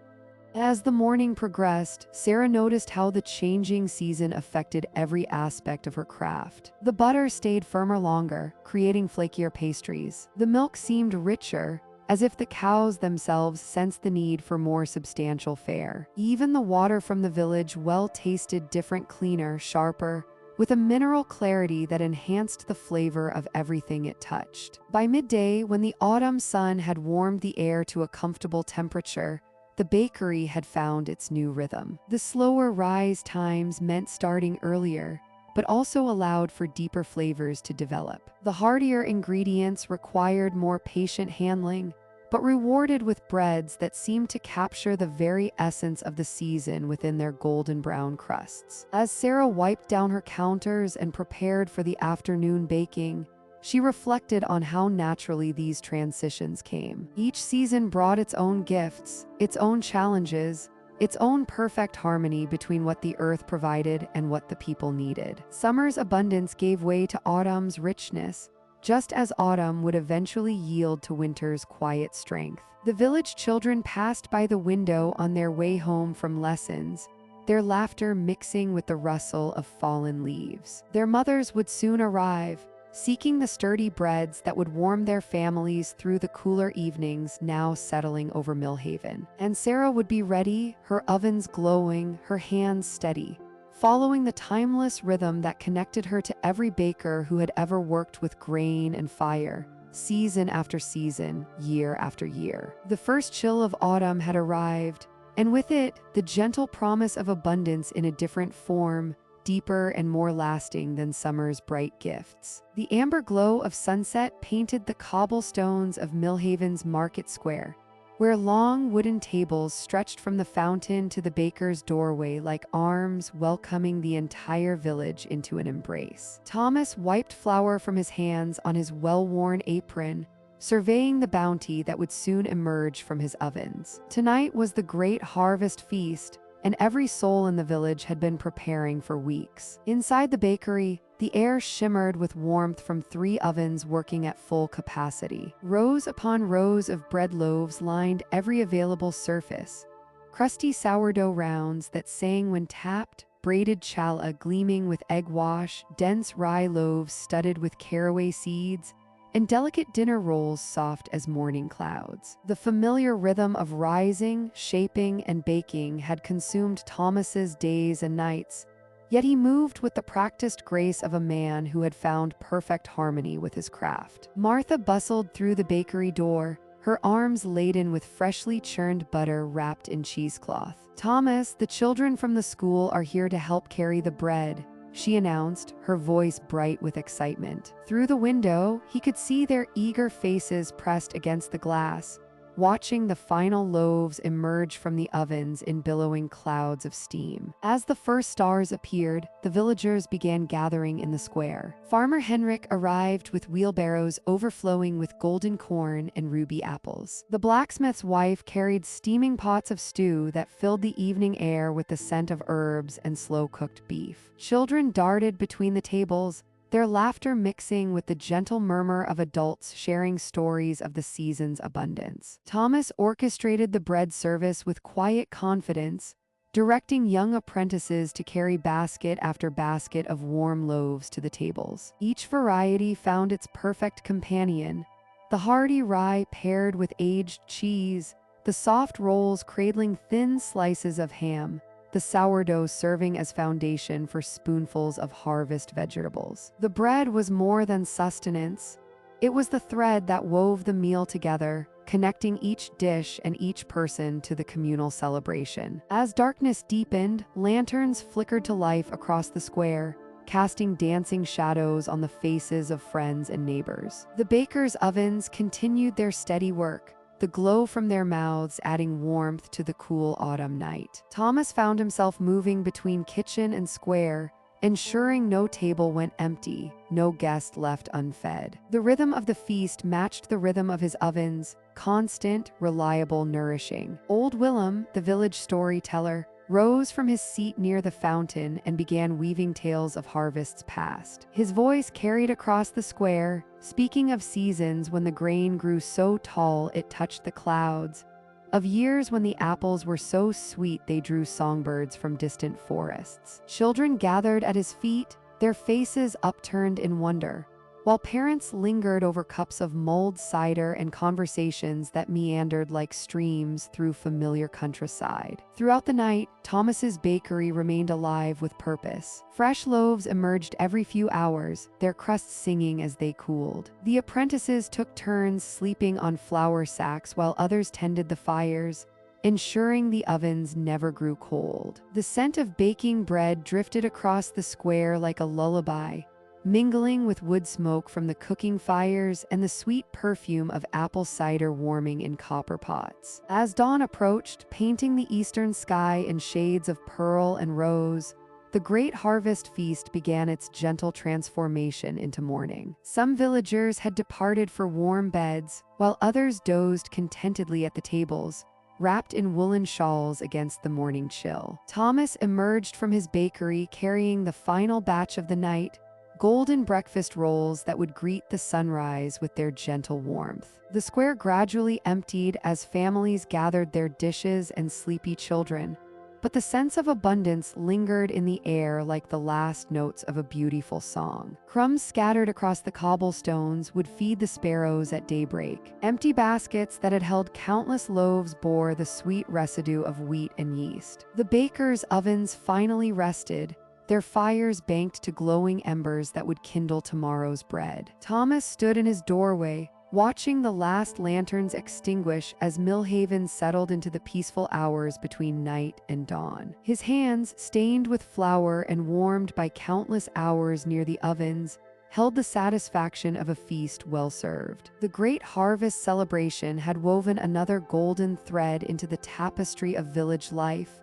As the morning progressed, Sarah noticed how the changing season affected every aspect of her craft. The butter stayed firmer longer, creating flakier pastries. The milk seemed richer, as if the cows themselves sensed the need for more substantial fare. Even the water from the village well tasted different, cleaner, sharper, with a mineral clarity that enhanced the flavor of everything it touched. By midday, when the autumn sun had warmed the air to a comfortable temperature, the bakery had found its new rhythm. The slower rise times meant starting earlier, but also allowed for deeper flavors to develop. The heartier ingredients required more patient handling, but rewarded with breads that seemed to capture the very essence of the season within their golden brown crusts. As Sarah wiped down her counters and prepared for the afternoon baking, she reflected on how naturally these transitions came. Each season brought its own gifts, its own challenges, its own perfect harmony between what the earth provided and what the people needed. Summer's abundance gave way to autumn's richness, just as autumn would eventually yield to winter's quiet strength. The village children passed by the window on their way home from lessons, their laughter mixing with the rustle of fallen leaves. Their mothers would soon arrive, seeking the sturdy breads that would warm their families through the cooler evenings now settling over Millhaven. And Sarah would be ready, her ovens glowing, her hands steady, following the timeless rhythm that connected her to every baker who had ever worked with grain and fire, season after season, year after year. The first chill of autumn had arrived, and with it, the gentle promise of abundance in a different form, deeper and more lasting than summer's bright gifts. The amber glow of sunset painted the cobblestones of Millhaven's market square, where long wooden tables stretched from the fountain to the baker's doorway like arms welcoming the entire village into an embrace. Thomas wiped flour from his hands on his well-worn apron, surveying the bounty that would soon emerge from his ovens. Tonight was the great harvest feast, and every soul in the village had been preparing for weeks. Inside the bakery, the air shimmered with warmth from 3 ovens working at full capacity. Rows upon rows of bread loaves lined every available surface, crusty sourdough rounds that sang when tapped, braided challah gleaming with egg wash, dense rye loaves studded with caraway seeds, and delicate dinner rolls soft as morning clouds. The familiar rhythm of rising, shaping, and baking had consumed Thomas's days and nights, yet he moved with the practiced grace of a man who had found perfect harmony with his craft. Martha bustled through the bakery door, her arms laden with freshly churned butter wrapped in cheesecloth. "Thomas, the children from the school are here to help carry the bread," she announced, her voice bright with excitement. Through the window, he could see their eager faces pressed against the glass, watching the final loaves emerge from the ovens in billowing clouds of steam. As the first stars appeared, the villagers began gathering in the square. Farmer Henrik arrived with wheelbarrows overflowing with golden corn and ruby apples. The blacksmith's wife carried steaming pots of stew that filled the evening air with the scent of herbs and slow-cooked beef. Children darted between the tables, their laughter mixing with the gentle murmur of adults sharing stories of the season's abundance. Thomas orchestrated the bread service with quiet confidence, directing young apprentices to carry basket after basket of warm loaves to the tables. Each variety found its perfect companion, the hearty rye paired with aged cheese, the soft rolls cradling thin slices of ham, the sourdough serving as foundation for spoonfuls of harvest vegetables. The bread was more than sustenance. It was the thread that wove the meal together, connecting each dish and each person to the communal celebration. As darkness deepened, lanterns flickered to life across the square, casting dancing shadows on the faces of friends and neighbors. The bakers' ovens continued their steady work, the glow from their mouths adding warmth to the cool autumn night. Thomas found himself moving between kitchen and square, ensuring no table went empty, no guest left unfed. The rhythm of the feast matched the rhythm of his ovens, constant, reliable, nourishing. Old Willem, the village storyteller, rose from his seat near the fountain and began weaving tales of harvests past. His voice carried across the square, speaking of seasons when the grain grew so tall it touched the clouds, of years when the apples were so sweet they drew songbirds from distant forests. Children gathered at his feet, their faces upturned in wonder, while parents lingered over cups of mulled cider and conversations that meandered like streams through familiar countryside. Throughout the night, Thomas's bakery remained alive with purpose. Fresh loaves emerged every few hours, their crusts singing as they cooled. The apprentices took turns sleeping on flour sacks while others tended the fires, ensuring the ovens never grew cold. The scent of baking bread drifted across the square like a lullaby, mingling with wood smoke from the cooking fires and the sweet perfume of apple cider warming in copper pots. As dawn approached, painting the eastern sky in shades of pearl and rose, the great harvest feast began its gentle transformation into morning. Some villagers had departed for warm beds, while others dozed contentedly at the tables, wrapped in woolen shawls against the morning chill. Thomas emerged from his bakery carrying the final batch of the night, golden breakfast rolls that would greet the sunrise with their gentle warmth. The square gradually emptied as families gathered their dishes and sleepy children, but the sense of abundance lingered in the air like the last notes of a beautiful song. Crumbs scattered across the cobblestones would feed the sparrows at daybreak. Empty baskets that had held countless loaves bore the sweet residue of wheat and yeast. The bakers' ovens finally rested, their fires banked to glowing embers that would kindle tomorrow's bread. Thomas stood in his doorway, watching the last lanterns extinguish as Millhaven settled into the peaceful hours between night and dawn. His hands, stained with flour and warmed by countless hours near the ovens, held the satisfaction of a feast well served. The great harvest celebration had woven another golden thread into the tapestry of village life,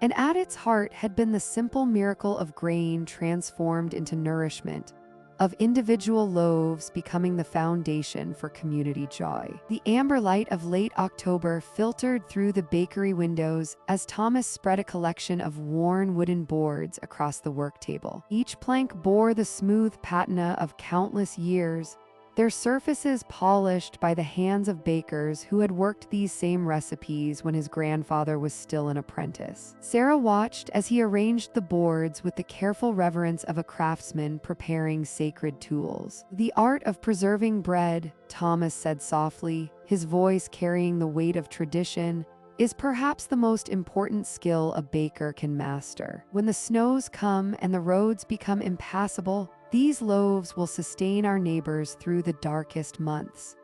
and at its heart had been the simple miracle of grain transformed into nourishment, of individual loaves becoming the foundation for community joy. The amber light of late October filtered through the bakery windows as Thomas spread a collection of worn wooden boards across the work table. Each plank bore the smooth patina of countless years, their surfaces polished by the hands of bakers who had worked these same recipes when his grandfather was still an apprentice. Sarah watched as he arranged the boards with the careful reverence of a craftsman preparing sacred tools. "The art of preserving bread," Thomas said softly, his voice carrying the weight of tradition, "is perhaps the most important skill a baker can master. When the snows come and the roads become impassable, these loaves will sustain our neighbors through the darkest months."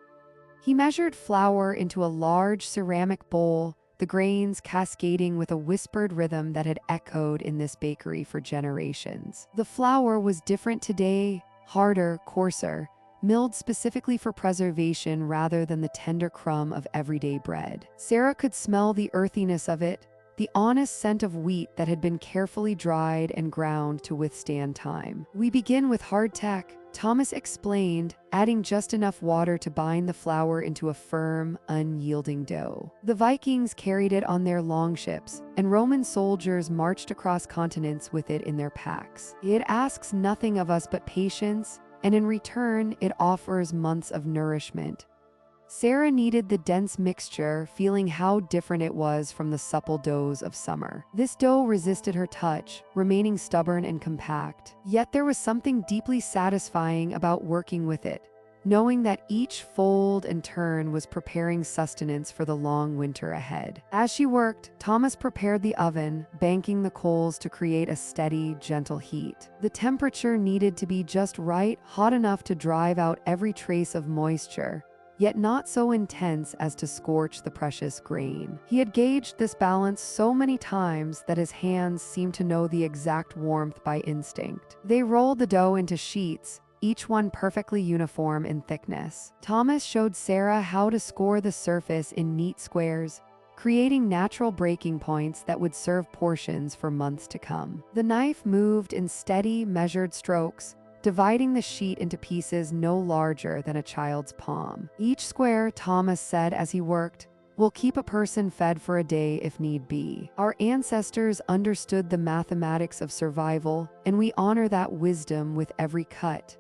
He measured flour into a large ceramic bowl, the grains cascading with a whispered rhythm that had echoed in this bakery for generations. The flour was different today, harder, coarser, milled specifically for preservation rather than the tender crumb of everyday bread. Sarah could smell the earthiness of it, the honest scent of wheat that had been carefully dried and ground to withstand time. "We begin with hardtack," Thomas explained, adding just enough water to bind the flour into a firm, unyielding dough. The Vikings carried it on their longships, and Roman soldiers marched across continents with it in their packs. It asks nothing of us but patience, and in return, it offers months of nourishment. Sarah kneaded the dense mixture, feeling how different it was from the supple doughs of summer. This dough resisted her touch, remaining stubborn and compact. Yet there was something deeply satisfying about working with it, knowing that each fold and turn was preparing sustenance for the long winter ahead. As she worked, Thomas prepared the oven, banking the coals to create a steady, gentle heat. The temperature needed to be just right, hot enough to drive out every trace of moisture, yet not so intense as to scorch the precious grain. He had gauged this balance so many times that his hands seemed to know the exact warmth by instinct. They rolled the dough into sheets, each one perfectly uniform in thickness. Thomas showed Sarah how to score the surface in neat squares, creating natural breaking points that would serve portions for months to come. The knife moved in steady, measured strokes, dividing the sheet into pieces no larger than a child's palm. "Each square," Thomas said as he worked, "will keep a person fed for a day if need be. Our ancestors understood the mathematics of survival, and we honor that wisdom with every cut."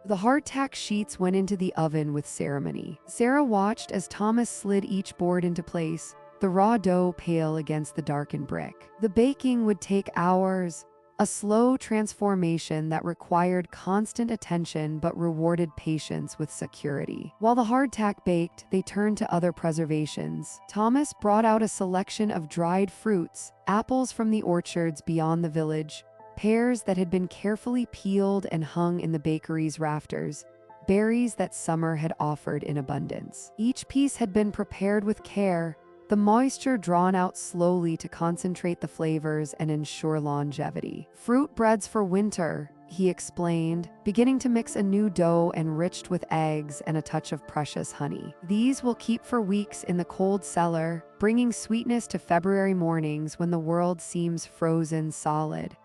The hardtack sheets went into the oven with ceremony. Sarah watched as Thomas slid each board into place, the raw dough pale against the darkened brick. The baking would take hours, a slow transformation that required constant attention but rewarded patience with security. While the hardtack baked, they turned to other preservations. Thomas brought out a selection of dried fruits, apples from the orchards beyond the village, pears that had been carefully peeled and hung in the bakery's rafters, berries that summer had offered in abundance. Each piece had been prepared with care, the moisture drawn out slowly to concentrate the flavors and ensure longevity. "Fruit breads for winter," he explained, beginning to mix a new dough enriched with eggs and a touch of precious honey. "These will keep for weeks in the cold cellar, bringing sweetness to February mornings when the world seems frozen solid."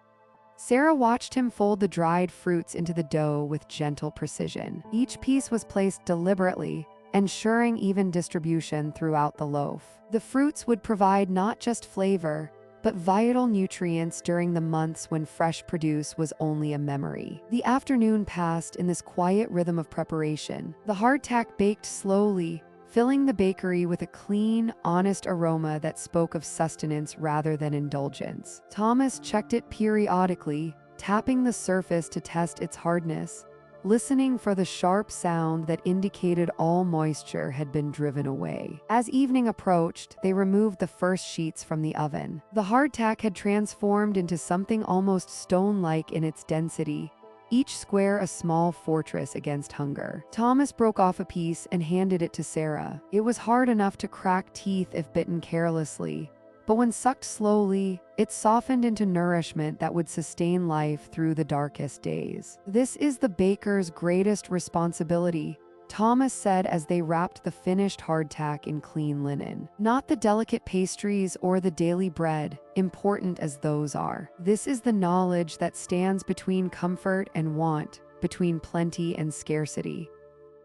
Sarah watched him fold the dried fruits into the dough with gentle precision. Each piece was placed deliberately, ensuring even distribution throughout the loaf. The fruits would provide not just flavor, but vital nutrients during the months when fresh produce was only a memory. The afternoon passed in this quiet rhythm of preparation. The hardtack baked slowly, filling the bakery with a clean, honest aroma that spoke of sustenance rather than indulgence. Thomas checked it periodically, tapping the surface to test its hardness, listening for the sharp sound that indicated all moisture had been driven away. As evening approached, they removed the first sheets from the oven. The hardtack had transformed into something almost stone-like in its density, each square a small fortress against hunger. Thomas broke off a piece and handed it to Sarah. It was hard enough to crack teeth if bitten carelessly, but when sucked slowly, it softened into nourishment that would sustain life through the darkest days. "This is the baker's greatest responsibility," Thomas said as they wrapped the finished hardtack in clean linen. "Not the delicate pastries or the daily bread, important as those are. This is the knowledge that stands between comfort and want, between plenty and scarcity.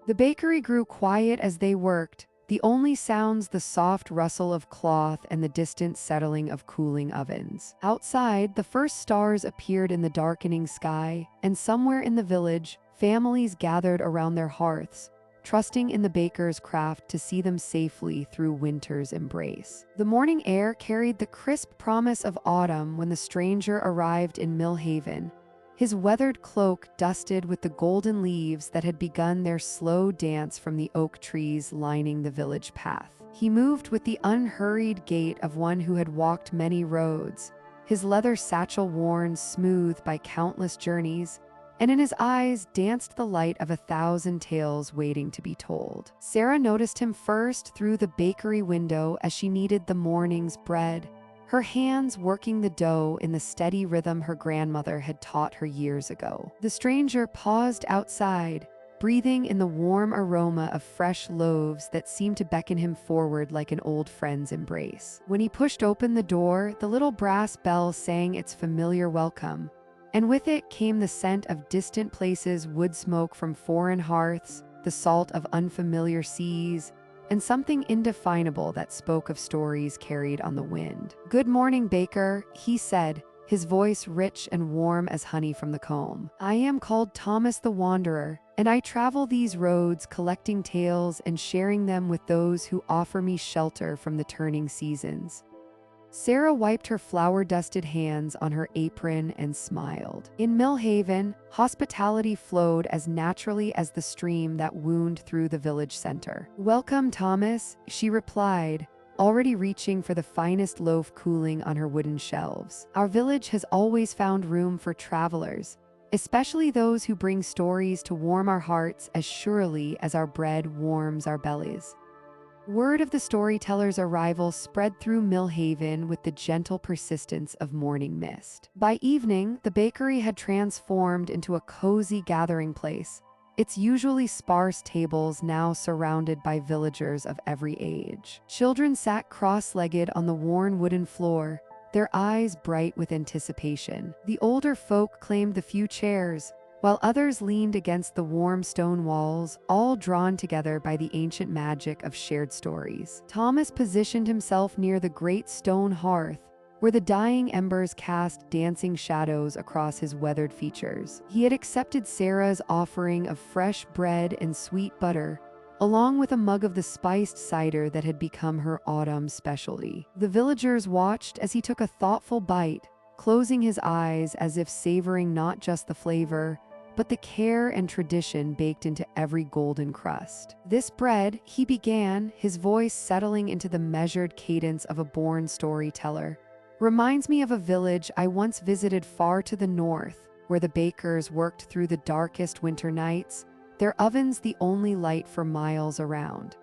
The bakery grew quiet as they worked, the only sounds the soft rustle of cloth and the distant settling of cooling ovens. Outside, the first stars appeared in the darkening sky, and somewhere in the village, families gathered around their hearths, trusting in the baker's craft to see them safely through winter's embrace. The morning air carried the crisp promise of autumn when the stranger arrived in Millhaven, his weathered cloak dusted with the golden leaves that had begun their slow dance from the oak trees lining the village path. He moved with the unhurried gait of one who had walked many roads, his leather satchel worn smooth by countless journeys, and in his eyes danced the light of 1,000 tales waiting to be told. Sarah noticed him first through the bakery window as she kneaded the morning's bread, her hands working the dough in the steady rhythm her grandmother had taught her years ago. The stranger paused outside, breathing in the warm aroma of fresh loaves that seemed to beckon him forward like an old friend's embrace. When he pushed open the door, the little brass bell sang its familiar welcome, and with it came the scent of distant places, wood smoke from foreign hearths, the salt of unfamiliar seas, and something indefinable that spoke of stories carried on the wind. "Good morning, baker," he said, his voice rich and warm as honey from the comb. "I am called Thomas the Wanderer, and I travel these roads collecting tales and sharing them with those who offer me shelter from the turning seasons." Sarah wiped her flour-dusted hands on her apron and smiled. In Millhaven, hospitality flowed as naturally as the stream that wound through the village center. "Welcome, Thomas," she replied, already reaching for the finest loaf cooling on her wooden shelves. "Our village has always found room for travelers, especially those who bring stories to warm our hearts as surely as our bread warms our bellies." Word of the storyteller's arrival spread through Millhaven with the gentle persistence of morning mist. By evening, the bakery had transformed into a cozy gathering place, its usually sparse tables now surrounded by villagers of every age. Children sat cross-legged on the worn wooden floor, their eyes bright with anticipation. The older folk claimed the few chairs, while others leaned against the warm stone walls, all drawn together by the ancient magic of shared stories. Thomas positioned himself near the great stone hearth, where the dying embers cast dancing shadows across his weathered features. He had accepted Sarah's offering of fresh bread and sweet butter, along with a mug of the spiced cider that had become her autumn specialty. The villagers watched as he took a thoughtful bite, closing his eyes as if savoring not just the flavor, but the care and tradition baked into every golden crust. "This bread," he began, his voice settling into the measured cadence of a born storyteller, "reminds me of a village I once visited far to the north, where the bakers worked through the darkest winter nights, their ovens the only light for miles around."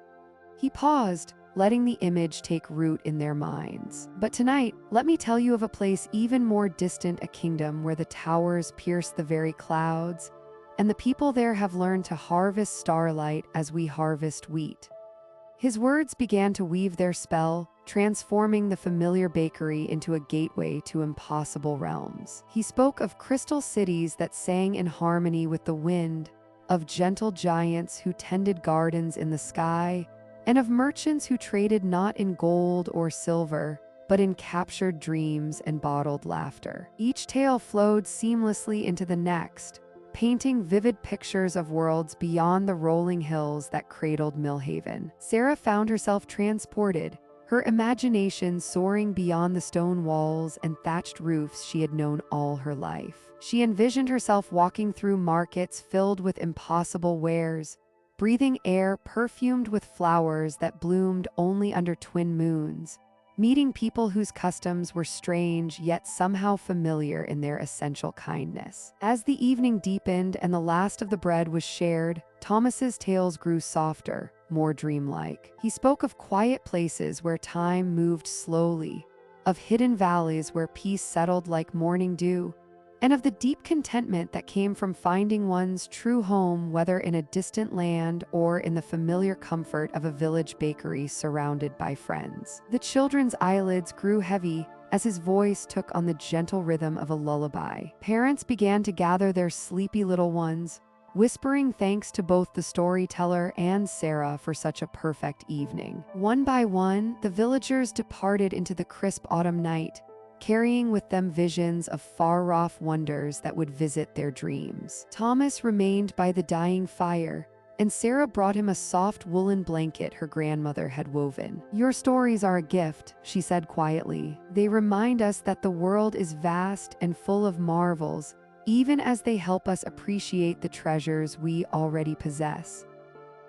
He paused, letting the image take root in their minds. "But tonight, let me tell you of a place even more distant, a kingdom where the towers pierce the very clouds, and the people there have learned to harvest starlight as we harvest wheat." His words began to weave their spell, transforming the familiar bakery into a gateway to impossible realms. He spoke of crystal cities that sang in harmony with the wind, of gentle giants who tended gardens in the sky, and of merchants who traded not in gold or silver, but in captured dreams and bottled laughter. Each tale flowed seamlessly into the next, painting vivid pictures of worlds beyond the rolling hills that cradled Millhaven. Sarah found herself transported, her imagination soaring beyond the stone walls and thatched roofs she had known all her life. She envisioned herself walking through markets filled with impossible wares, breathing air perfumed with flowers that bloomed only under twin moons, meeting people whose customs were strange yet somehow familiar in their essential kindness. As the evening deepened and the last of the bread was shared, Thomas's tales grew softer, more dreamlike. He spoke of quiet places where time moved slowly, of hidden valleys where peace settled like morning dew, and of the deep contentment that came from finding one's true home, whether in a distant land or in the familiar comfort of a village bakery surrounded by friends. The children's eyelids grew heavy as his voice took on the gentle rhythm of a lullaby. Parents began to gather their sleepy little ones, whispering thanks to both the storyteller and Sarah for such a perfect evening. One by one, the villagers departed into the crisp autumn night, carrying with them visions of far-off wonders that would visit their dreams. Thomas remained by the dying fire, and Sarah brought him a soft woolen blanket her grandmother had woven. "Your stories are a gift," she said quietly. "They remind us that the world is vast and full of marvels, even as they help us appreciate the treasures we already possess."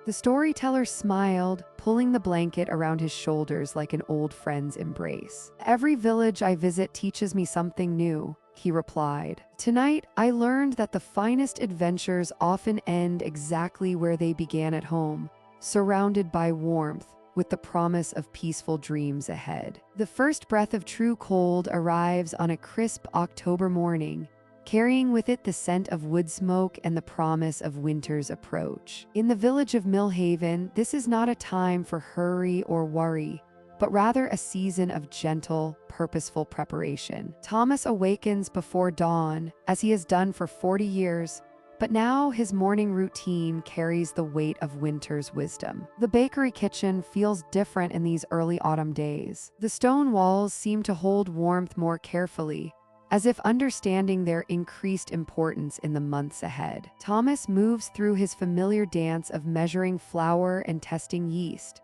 The storyteller smiled, pulling the blanket around his shoulders like an old friend's embrace. "Every village I visit teaches me something new," he replied. "Tonight, I learned that the finest adventures often end exactly where they began at home, surrounded by warmth, with the promise of peaceful dreams ahead." The first breath of true cold arrives on a crisp October morning, carrying with it the scent of wood smoke and the promise of winter's approach. In the village of Millhaven, this is not a time for hurry or worry, but rather a season of gentle, purposeful preparation. Thomas awakens before dawn, as he has done for 40 years, but now his morning routine carries the weight of winter's wisdom. The bakery kitchen feels different in these early autumn days. The stone walls seem to hold warmth more carefully, as if understanding their increased importance in the months ahead. Thomas moves through his familiar dance of measuring flour and testing yeast,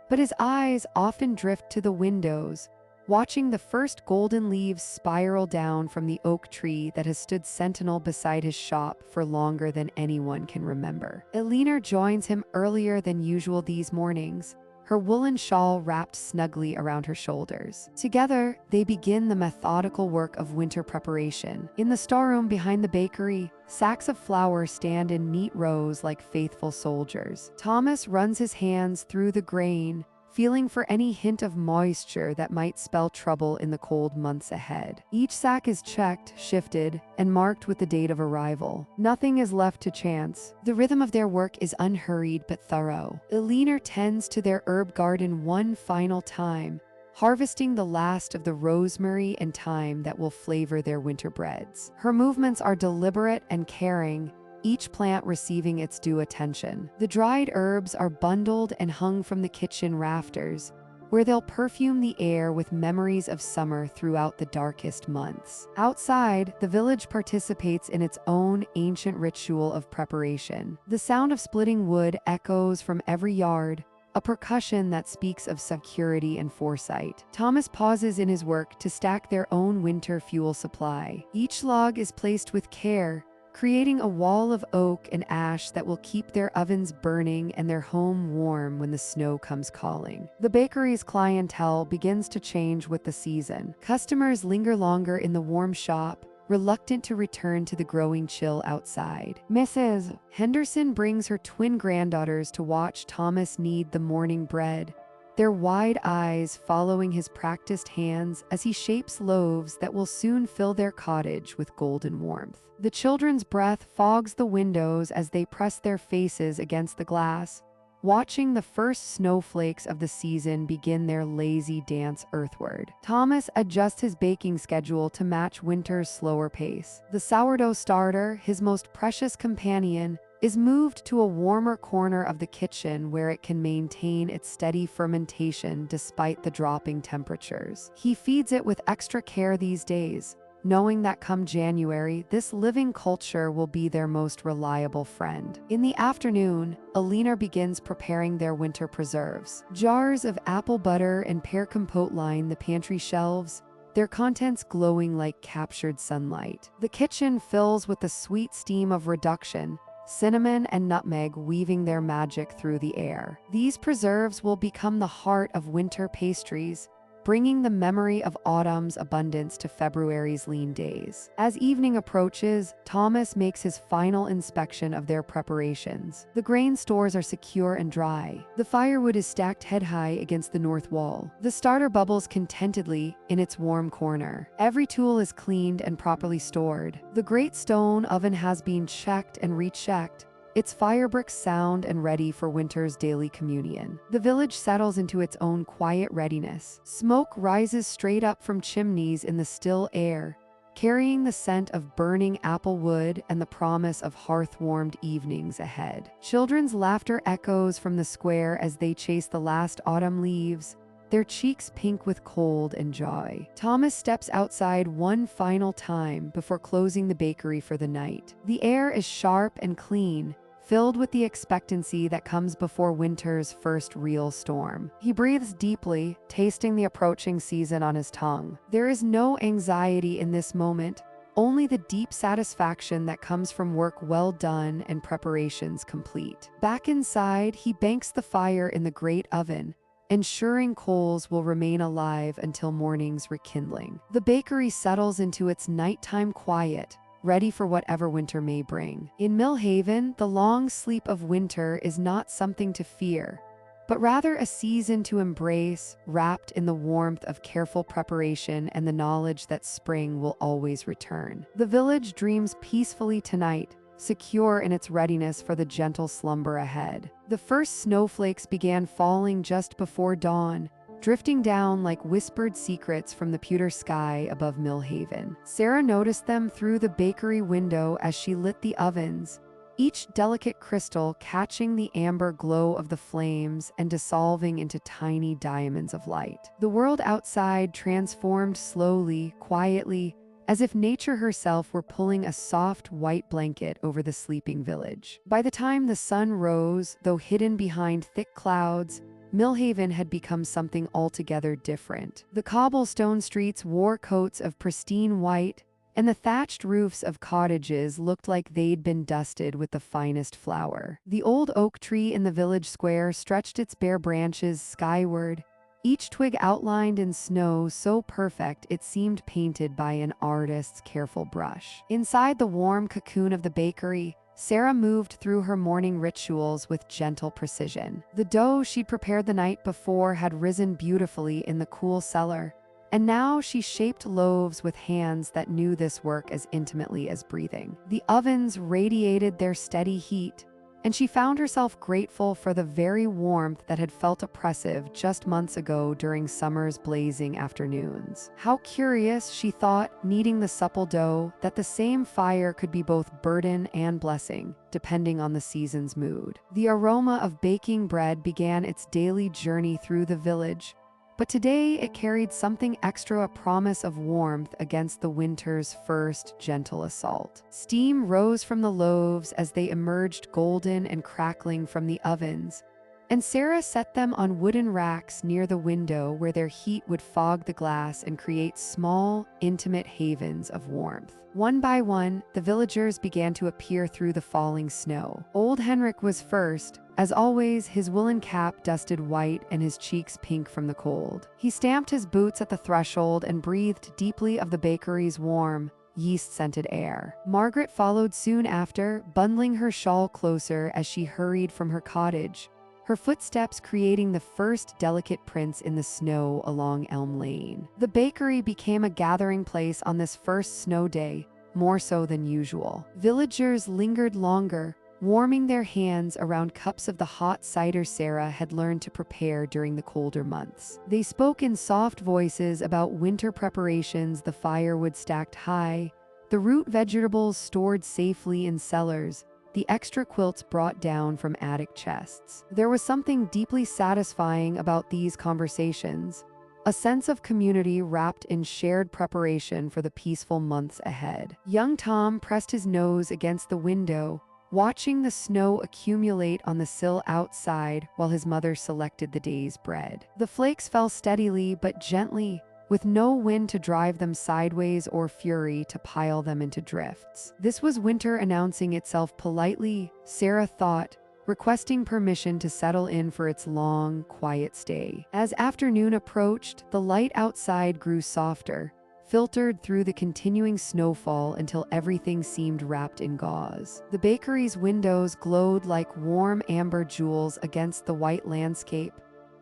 but his eyes often drift to the windows, watching the first golden leaves spiral down from the oak tree that has stood sentinel beside his shop for longer than anyone can remember. Eleanor joins him earlier than usual these mornings, her woolen shawl wrapped snugly around her shoulders. Together, they begin the methodical work of winter preparation. In the storeroom behind the bakery, sacks of flour stand in neat rows like faithful soldiers. Thomas runs his hands through the grain, feeling for any hint of moisture that might spell trouble in the cold months ahead. Each sack is checked, shifted, and marked with the date of arrival. Nothing is left to chance. The rhythm of their work is unhurried but thorough. Eleanor tends to their herb garden one final time, harvesting the last of the rosemary and thyme that will flavor their winter breads. Her movements are deliberate and caring, each plant receiving its due attention. The dried herbs are bundled and hung from the kitchen rafters, where they'll perfume the air with memories of summer throughout the darkest months. Outside, the village participates in its own ancient ritual of preparation. The sound of splitting wood echoes from every yard, a percussion that speaks of security and foresight. Thomas pauses in his work to stack their own winter fuel supply. Each log is placed with care, creating a wall of oak and ash that will keep their ovens burning and their home warm when the snow comes calling. The bakery's clientele begins to change with the season. Customers linger longer in the warm shop, reluctant to return to the growing chill outside. Mrs. Henderson brings her twin granddaughters to watch Thomas knead the morning bread, their wide eyes following his practiced hands as he shapes loaves that will soon fill their cottage with golden warmth. The children's breath fogs the windows as they press their faces against the glass, watching the first snowflakes of the season begin their lazy dance earthward. Thomas adjusts his baking schedule to match winter's slower pace. The sourdough starter, his most precious companion, is moved to a warmer corner of the kitchen where it can maintain its steady fermentation despite the dropping temperatures. He feeds it with extra care these days, knowing that come January, this living culture will be their most reliable friend. In the afternoon, Eleanor begins preparing their winter preserves. Jars of apple butter and pear compote line the pantry shelves, their contents glowing like captured sunlight. The kitchen fills with the sweet steam of reduction, cinnamon and nutmeg weaving their magic through the air. These preserves will become the heart of winter pastries, bringing the memory of autumn's abundance to February's lean days. As evening approaches, Thomas makes his final inspection of their preparations. The grain stores are secure and dry. The firewood is stacked head-high against the north wall. The starter bubbles contentedly in its warm corner. Every tool is cleaned and properly stored. The great stone oven has been checked and rechecked, its firebricks sound and ready for winter's daily communion. The village settles into its own quiet readiness. Smoke rises straight up from chimneys in the still air, carrying the scent of burning apple wood and the promise of hearth-warmed evenings ahead. Children's laughter echoes from the square as they chase the last autumn leaves, their cheeks pink with cold and joy. Thomas steps outside one final time before closing the bakery for the night. The air is sharp and clean, filled with the expectancy that comes before winter's first real storm. He breathes deeply, tasting the approaching season on his tongue. There is no anxiety in this moment, only the deep satisfaction that comes from work well done and preparations complete. Back inside, he banks the fire in the great oven, ensuring coals will remain alive until morning's rekindling. The bakery settles into its nighttime quiet, ready for whatever winter may bring. In Millhaven, the long sleep of winter is not something to fear, but rather a season to embrace, wrapped in the warmth of careful preparation and the knowledge that spring will always return. The village dreams peacefully tonight, secure in its readiness for the gentle slumber ahead. The first snowflakes began falling just before dawn, drifting down like whispered secrets from the pewter sky above Millhaven. Sarah noticed them through the bakery window as she lit the ovens, each delicate crystal catching the amber glow of the flames and dissolving into tiny diamonds of light. The world outside transformed slowly, quietly, as if nature herself were pulling a soft white blanket over the sleeping village. By the time the sun rose, though hidden behind thick clouds, Millhaven had become something altogether different. The cobblestone streets wore coats of pristine white, and the thatched roofs of cottages looked like they'd been dusted with the finest flour. The old oak tree in the village square stretched its bare branches skyward, each twig outlined in snow so perfect it seemed painted by an artist's careful brush. Inside the warm cocoon of the bakery, Sarah moved through her morning rituals with gentle precision. The dough she'd prepared the night before had risen beautifully in the cool cellar, and now she shaped loaves with hands that knew this work as intimately as breathing. The ovens radiated their steady heat, and she found herself grateful for the very warmth that had felt oppressive just months ago during summer's blazing afternoons. How curious, she thought, kneading the supple dough, that the same fire could be both burden and blessing, depending on the season's mood. The aroma of baking bread began its daily journey through the village, but today it carried something extra, a promise of warmth against the winter's first gentle assault. Steam rose from the loaves as they emerged golden and crackling from the ovens, and Sarah set them on wooden racks near the window where their heat would fog the glass and create small, intimate havens of warmth. One by one, the villagers began to appear through the falling snow. Old Henrik was first, as always, his woolen cap dusted white and his cheeks pink from the cold. He stamped his boots at the threshold and breathed deeply of the bakery's warm, yeast-scented air. Margaret followed soon after, bundling her shawl closer as she hurried from her cottage, her footsteps creating the first delicate prints in the snow along Elm Lane. The bakery became a gathering place on this first snow day, more so than usual. Villagers lingered longer, warming their hands around cups of the hot cider Sarah had learned to prepare during the colder months. They spoke in soft voices about winter preparations, the firewood stacked high, the root vegetables stored safely in cellars, the extra quilts brought down from attic chests. There was something deeply satisfying about these conversations, a sense of community wrapped in shared preparation for the peaceful months ahead. Young Tom pressed his nose against the window, watching the snow accumulate on the sill outside while his mother selected the day's bread. The flakes fell steadily but gently, with no wind to drive them sideways or fury to pile them into drifts. This was winter announcing itself politely, Sarah thought, requesting permission to settle in for its long, quiet stay. As afternoon approached, the light outside grew softer, filtered through the continuing snowfall until everything seemed wrapped in gauze. The bakery's windows glowed like warm amber jewels against the white landscape,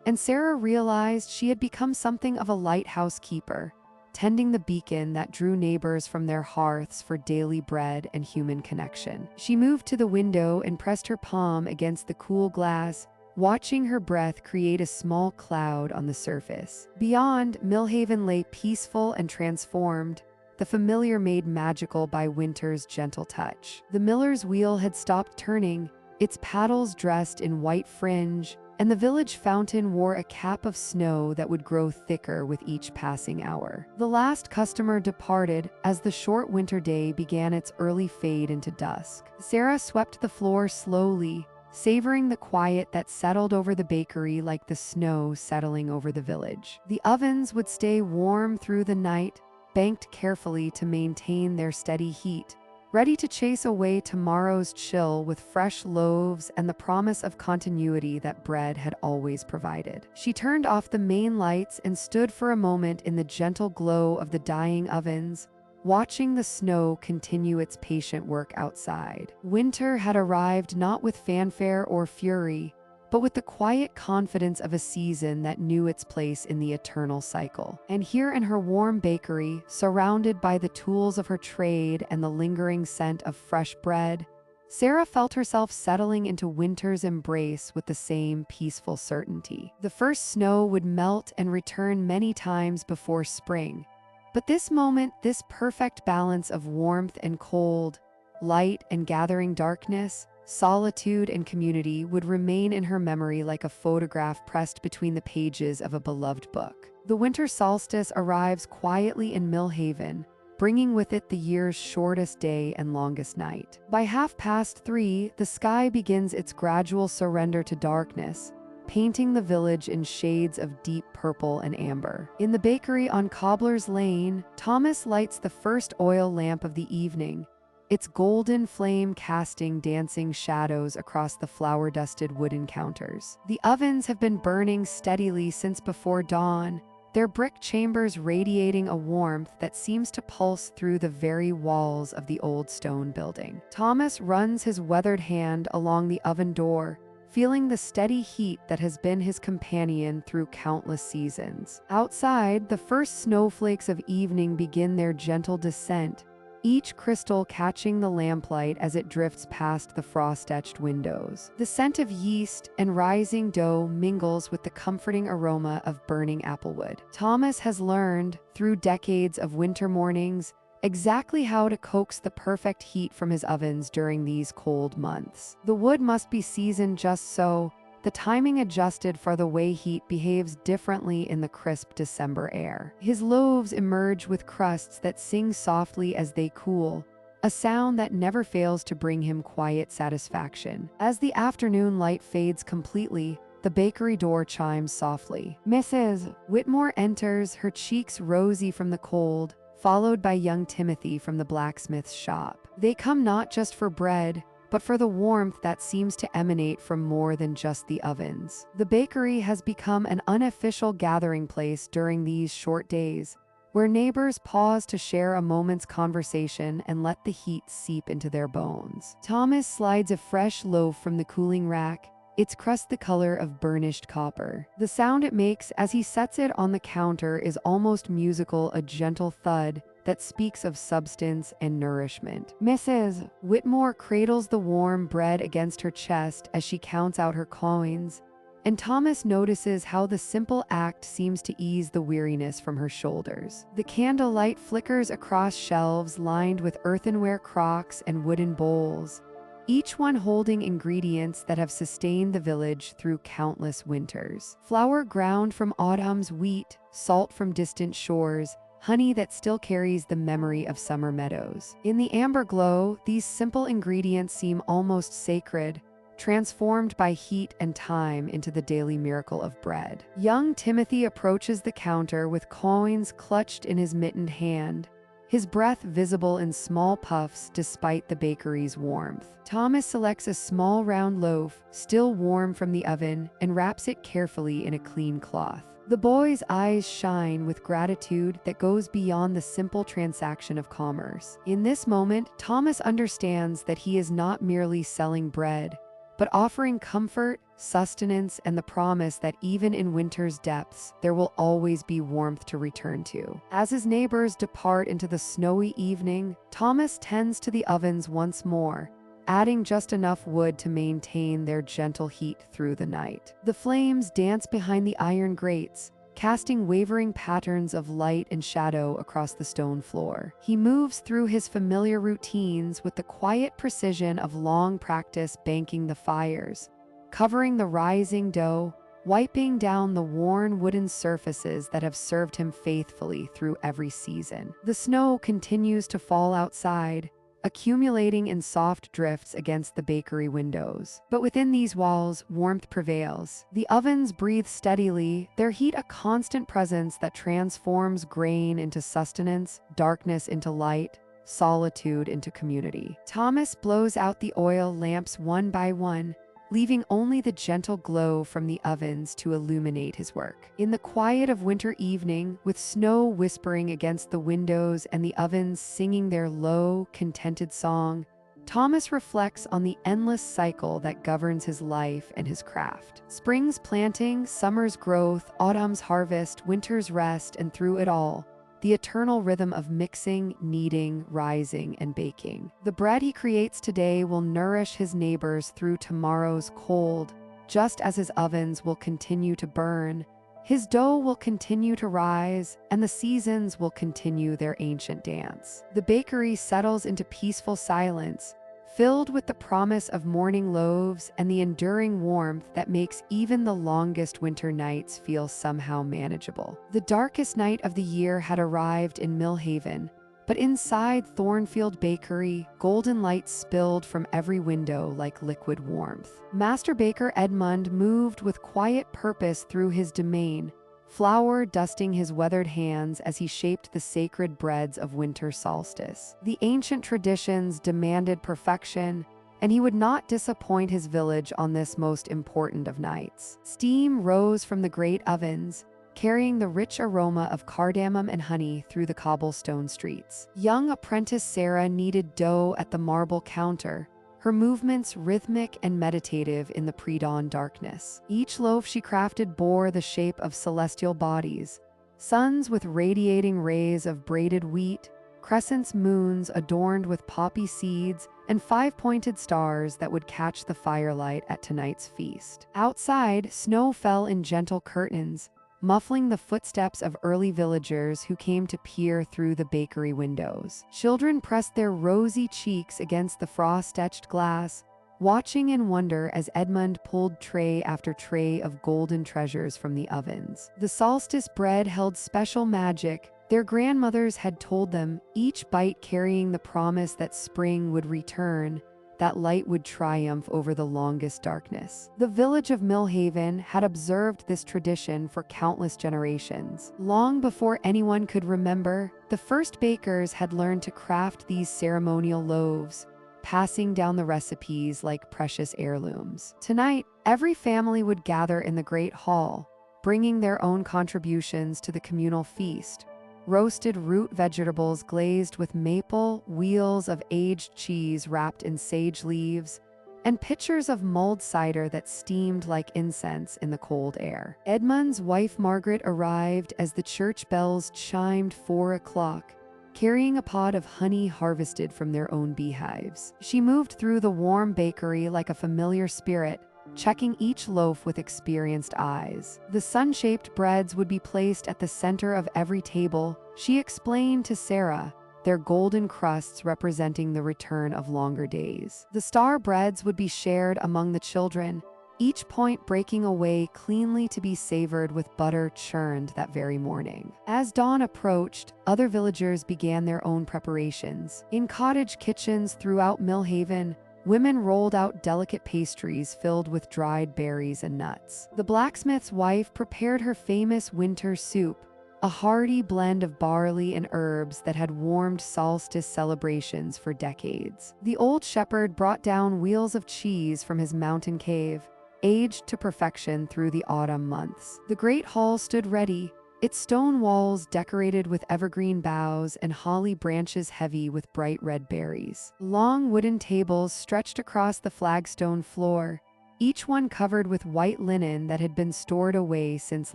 and Sarah realized she had become something of a lighthouse keeper, tending the beacon that drew neighbors from their hearths for daily bread and human connection. She moved to the window and pressed her palm against the cool glass, watching her breath create a small cloud on the surface. Beyond, Millhaven lay peaceful and transformed, the familiar made magical by winter's gentle touch. The miller's wheel had stopped turning, its paddles dressed in white fringe, and the village fountain wore a cap of snow that would grow thicker with each passing hour. The last customer departed as the short winter day began its early fade into dusk. Sarah swept the floor slowly, savoring the quiet that settled over the bakery like the snow settling over the village. The ovens would stay warm through the night, banked carefully to maintain their steady heat, ready to chase away tomorrow's chill with fresh loaves and the promise of continuity that bread had always provided. She turned off the main lights and stood for a moment in the gentle glow of the dying ovens, watching the snow continue its patient work outside. Winter had arrived not with fanfare or fury, but with the quiet confidence of a season that knew its place in the eternal cycle. And here in her warm bakery, surrounded by the tools of her trade and the lingering scent of fresh bread, Sarah felt herself settling into winter's embrace with the same peaceful certainty. The first snow would melt and return many times before spring, but this moment, this perfect balance of warmth and cold, light and gathering darkness, solitude and community would remain in her memory like a photograph pressed between the pages of a beloved book. The winter solstice arrives quietly in Millhaven, bringing with it the year's shortest day and longest night. By 3:30, the sky begins its gradual surrender to darkness, painting the village in shades of deep purple and amber. In the bakery on Cobbler's Lane, Thomas lights the first oil lamp of the evening, its golden flame casting dancing shadows across the flour-dusted wooden counters. The ovens have been burning steadily since before dawn, their brick chambers radiating a warmth that seems to pulse through the very walls of the old stone building. Thomas runs his weathered hand along the oven door, feeling the steady heat that has been his companion through countless seasons. Outside, the first snowflakes of evening begin their gentle descent, each crystal catching the lamplight as it drifts past the frost-etched windows. The scent of yeast and rising dough mingles with the comforting aroma of burning applewood. Thomas has learned, through decades of winter mornings, exactly how to coax the perfect heat from his ovens during these cold months. The wood must be seasoned just so, the timing adjusted for the way heat behaves differently in the crisp December air. His loaves emerge with crusts that sing softly as they cool, a sound that never fails to bring him quiet satisfaction. As the afternoon light fades completely, the bakery door chimes softly. Mrs. Whitmore enters, her cheeks rosy from the cold, followed by young Timothy from the blacksmith's shop. They come not just for bread, but for the warmth that seems to emanate from more than just the ovens. The bakery has become an unofficial gathering place during these short days, where neighbors pause to share a moment's conversation and let the heat seep into their bones. Thomas slides a fresh loaf from the cooling rack, its crust the color of burnished copper. The sound it makes as he sets it on the counter is almost musical, a gentle thud that speaks of substance and nourishment. Mrs. Whitmore cradles the warm bread against her chest as she counts out her coins, and Thomas notices how the simple act seems to ease the weariness from her shoulders. The candlelight flickers across shelves lined with earthenware crocks and wooden bowls, each one holding ingredients that have sustained the village through countless winters. Flour ground from autumn's wheat, salt from distant shores, honey that still carries the memory of summer meadows. In the amber glow, these simple ingredients seem almost sacred, transformed by heat and time into the daily miracle of bread. Young Timothy approaches the counter with coins clutched in his mittened hand, his breath visible in small puffs despite the bakery's warmth. Thomas selects a small round loaf, still warm from the oven, and wraps it carefully in a clean cloth. The boy's eyes shine with gratitude that goes beyond the simple transaction of commerce. In this moment, Thomas understands that he is not merely selling bread, but offering comfort, sustenance, and the promise that even in winter's depths, there will always be warmth to return to. As his neighbors depart into the snowy evening, Thomas tends to the ovens once more, adding just enough wood to maintain their gentle heat through the night. The flames dance behind the iron grates, casting wavering patterns of light and shadow across the stone floor. He moves through his familiar routines with the quiet precision of long practice banking the fires, covering the rising dough, wiping down the worn wooden surfaces that have served him faithfully through every season. The snow continues to fall outside, accumulating in soft drifts against the bakery windows. But within these walls, warmth prevails. The ovens breathe steadily, their heat a constant presence that transforms grain into sustenance, darkness into light, solitude into community. Thomas blows out the oil lamps one by one, leaving only the gentle glow from the ovens to illuminate his work. In the quiet of winter evening, with snow whispering against the windows and the ovens singing their low, contented song, Thomas reflects on the endless cycle that governs his life and his craft. Spring's planting, summer's growth, autumn's harvest, winter's rest, and through it all, the eternal rhythm of mixing, kneading, rising, and baking. The bread he creates today will nourish his neighbors through tomorrow's cold, just as his ovens will continue to burn, his dough will continue to rise, and the seasons will continue their ancient dance. The bakery settles into peaceful silence, filled with the promise of morning loaves and the enduring warmth that makes even the longest winter nights feel somehow manageable. The darkest night of the year had arrived in Millhaven, but inside Thornfield Bakery, golden light spilled from every window like liquid warmth. Master Baker Edmund moved with quiet purpose through his domain, flour dusting his weathered hands as he shaped the sacred breads of winter solstice. The ancient traditions demanded perfection, and he would not disappoint his village on this most important of nights. Steam rose from the great ovens, carrying the rich aroma of cardamom and honey through the cobblestone streets. Young apprentice Sarah kneaded dough at the marble counter, her movements rhythmic and meditative in the pre-dawn darkness. Each loaf she crafted bore the shape of celestial bodies, suns with radiating rays of braided wheat, crescent moons adorned with poppy seeds, and five-pointed stars that would catch the firelight at tonight's feast. Outside, snow fell in gentle curtains, muffling the footsteps of early villagers who came to peer through the bakery windows. Children pressed their rosy cheeks against the frost-etched glass, watching in wonder as Edmund pulled tray after tray of golden treasures from the ovens. The solstice bread held special magic. Their grandmothers had told them, each bite carrying the promise that spring would return, that light would triumph over the longest darkness. The village of Millhaven had observed this tradition for countless generations. Long before anyone could remember, the first bakers had learned to craft these ceremonial loaves, passing down the recipes like precious heirlooms. Tonight, every family would gather in the great hall, bringing their own contributions to the communal feast. Roasted root vegetables glazed with maple, wheels of aged cheese wrapped in sage leaves, and pitchers of mulled cider that steamed like incense in the cold air. Edmund's wife Margaret arrived as the church bells chimed 4 o'clock, carrying a pod of honey harvested from their own beehives. She moved through the warm bakery like a familiar spirit, checking each loaf with experienced eyes. The sun-shaped breads would be placed at the center of every table, she explained to Sarah, their golden crusts representing the return of longer days. The star breads would be shared among the children, each point breaking away cleanly to be savored with butter churned that very morning. As dawn approached, other villagers began their own preparations. In cottage kitchens throughout Millhaven, women rolled out delicate pastries filled with dried berries and nuts. The blacksmith's wife prepared her famous winter soup, a hearty blend of barley and herbs that had warmed solstice celebrations for decades. The old shepherd brought down wheels of cheese from his mountain cave, aged to perfection through the autumn months. The great hall stood ready, its stone walls decorated with evergreen boughs and holly branches heavy with bright red berries. Long wooden tables stretched across the flagstone floor, each one covered with white linen that had been stored away since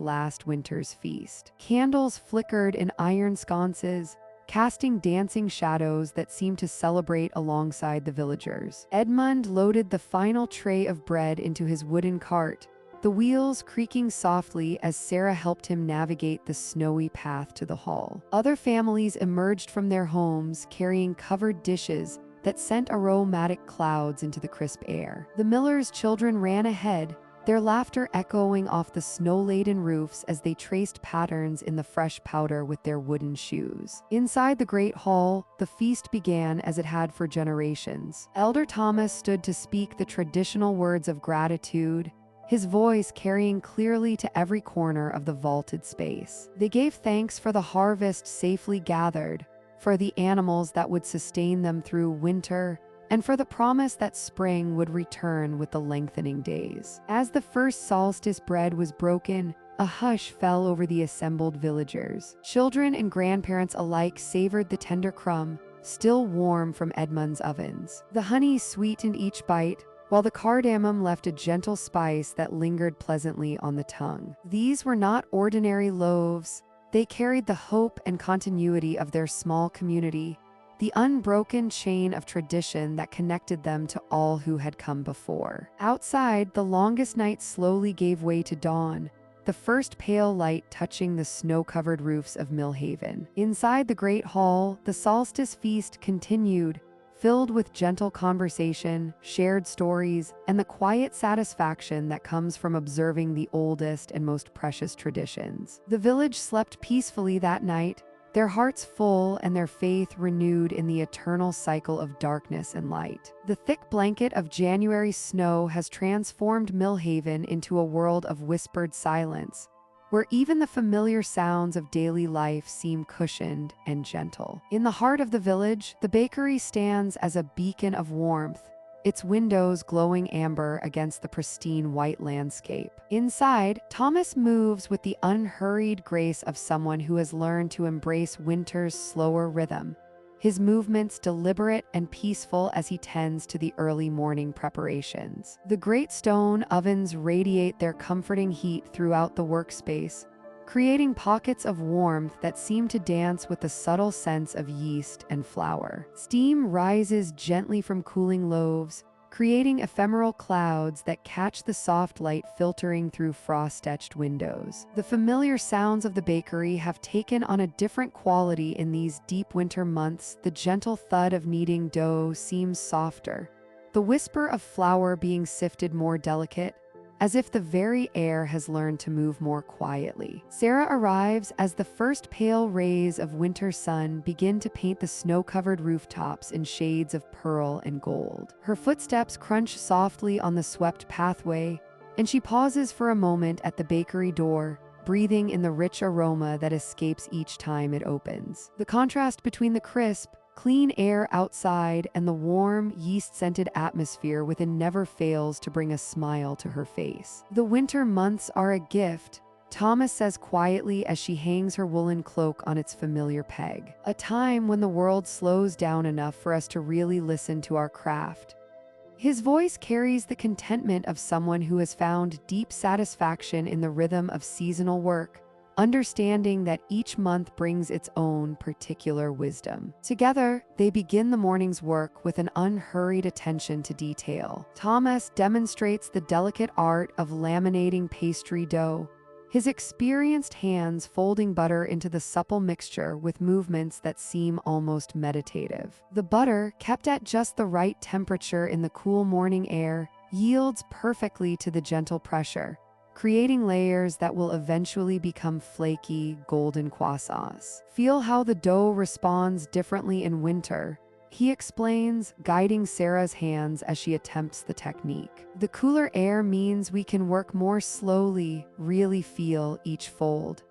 last winter's feast. Candles flickered in iron sconces, casting dancing shadows that seemed to celebrate alongside the villagers. Edmund loaded the final tray of bread into his wooden cart, the wheels creaking softly as Sarah helped him navigate the snowy path to the hall. Other families emerged from their homes carrying covered dishes that sent aromatic clouds into the crisp air. The Millers' children ran ahead, their laughter echoing off the snow-laden roofs as they traced patterns in the fresh powder with their wooden shoes. Inside the great hall, the feast began as it had for generations. Elder Thomas stood to speak the traditional words of gratitude, his voice carrying clearly to every corner of the vaulted space. They gave thanks for the harvest safely gathered, for the animals that would sustain them through winter, and for the promise that spring would return with the lengthening days. As the first solstice bread was broken, a hush fell over the assembled villagers. Children and grandparents alike savored the tender crumb, still warm from Edmund's ovens. The honey sweetened each bite, while the cardamom left a gentle spice that lingered pleasantly on the tongue. These were not ordinary loaves. They carried the hope and continuity of their small community, the unbroken chain of tradition that connected them to all who had come before. Outside, the longest night slowly gave way to dawn, the first pale light touching the snow-covered roofs of Millhaven. Inside the great hall, the solstice feast continued, filled with gentle conversation, shared stories, and the quiet satisfaction that comes from observing the oldest and most precious traditions. The village slept peacefully that night, their hearts full and their faith renewed in the eternal cycle of darkness and light. The thick blanket of January snow has transformed Millhaven into a world of whispered silence, where even the familiar sounds of daily life seem cushioned and gentle. In the heart of the village, the bakery stands as a beacon of warmth, its windows glowing amber against the pristine white landscape. Inside, Thomas moves with the unhurried grace of someone who has learned to embrace winter's slower rhythm, his movements deliberate and peaceful as he tends to the early morning preparations. The great stone ovens radiate their comforting heat throughout the workspace, creating pockets of warmth that seem to dance with the subtle scents of yeast and flour. Steam rises gently from cooling loaves, creating ephemeral clouds that catch the soft light filtering through frost-etched windows. The familiar sounds of the bakery have taken on a different quality in these deep winter months. The gentle thud of kneading dough seems softer, the whisper of flour being sifted more delicate, as if the very air has learned to move more quietly. Sarah arrives as the first pale rays of winter sun begin to paint the snow-covered rooftops in shades of pearl and gold. Her footsteps crunch softly on the swept pathway, and she pauses for a moment at the bakery door, breathing in the rich aroma that escapes each time it opens. The contrast between the crisp, clean air outside and the warm, yeast-scented atmosphere within never fails to bring a smile to her face. The winter months are a gift, Thomas says quietly as she hangs her woolen cloak on its familiar peg. A time when the world slows down enough for us to really listen to our craft. His voice carries the contentment of someone who has found deep satisfaction in the rhythm of seasonal work, understanding that each month brings its own particular wisdom. Together, they begin the morning's work with an unhurried attention to detail. Thomas demonstrates the delicate art of laminating pastry dough, his experienced hands folding butter into the supple mixture with movements that seem almost meditative. The butter, kept at just the right temperature in the cool morning air, yields perfectly to the gentle pressure, creating layers that will eventually become flaky, golden croissants. Feel how the dough responds differently in winter, he explains, guiding Sarah's hands as she attempts the technique. The cooler air means we can work more slowly, really feel each fold.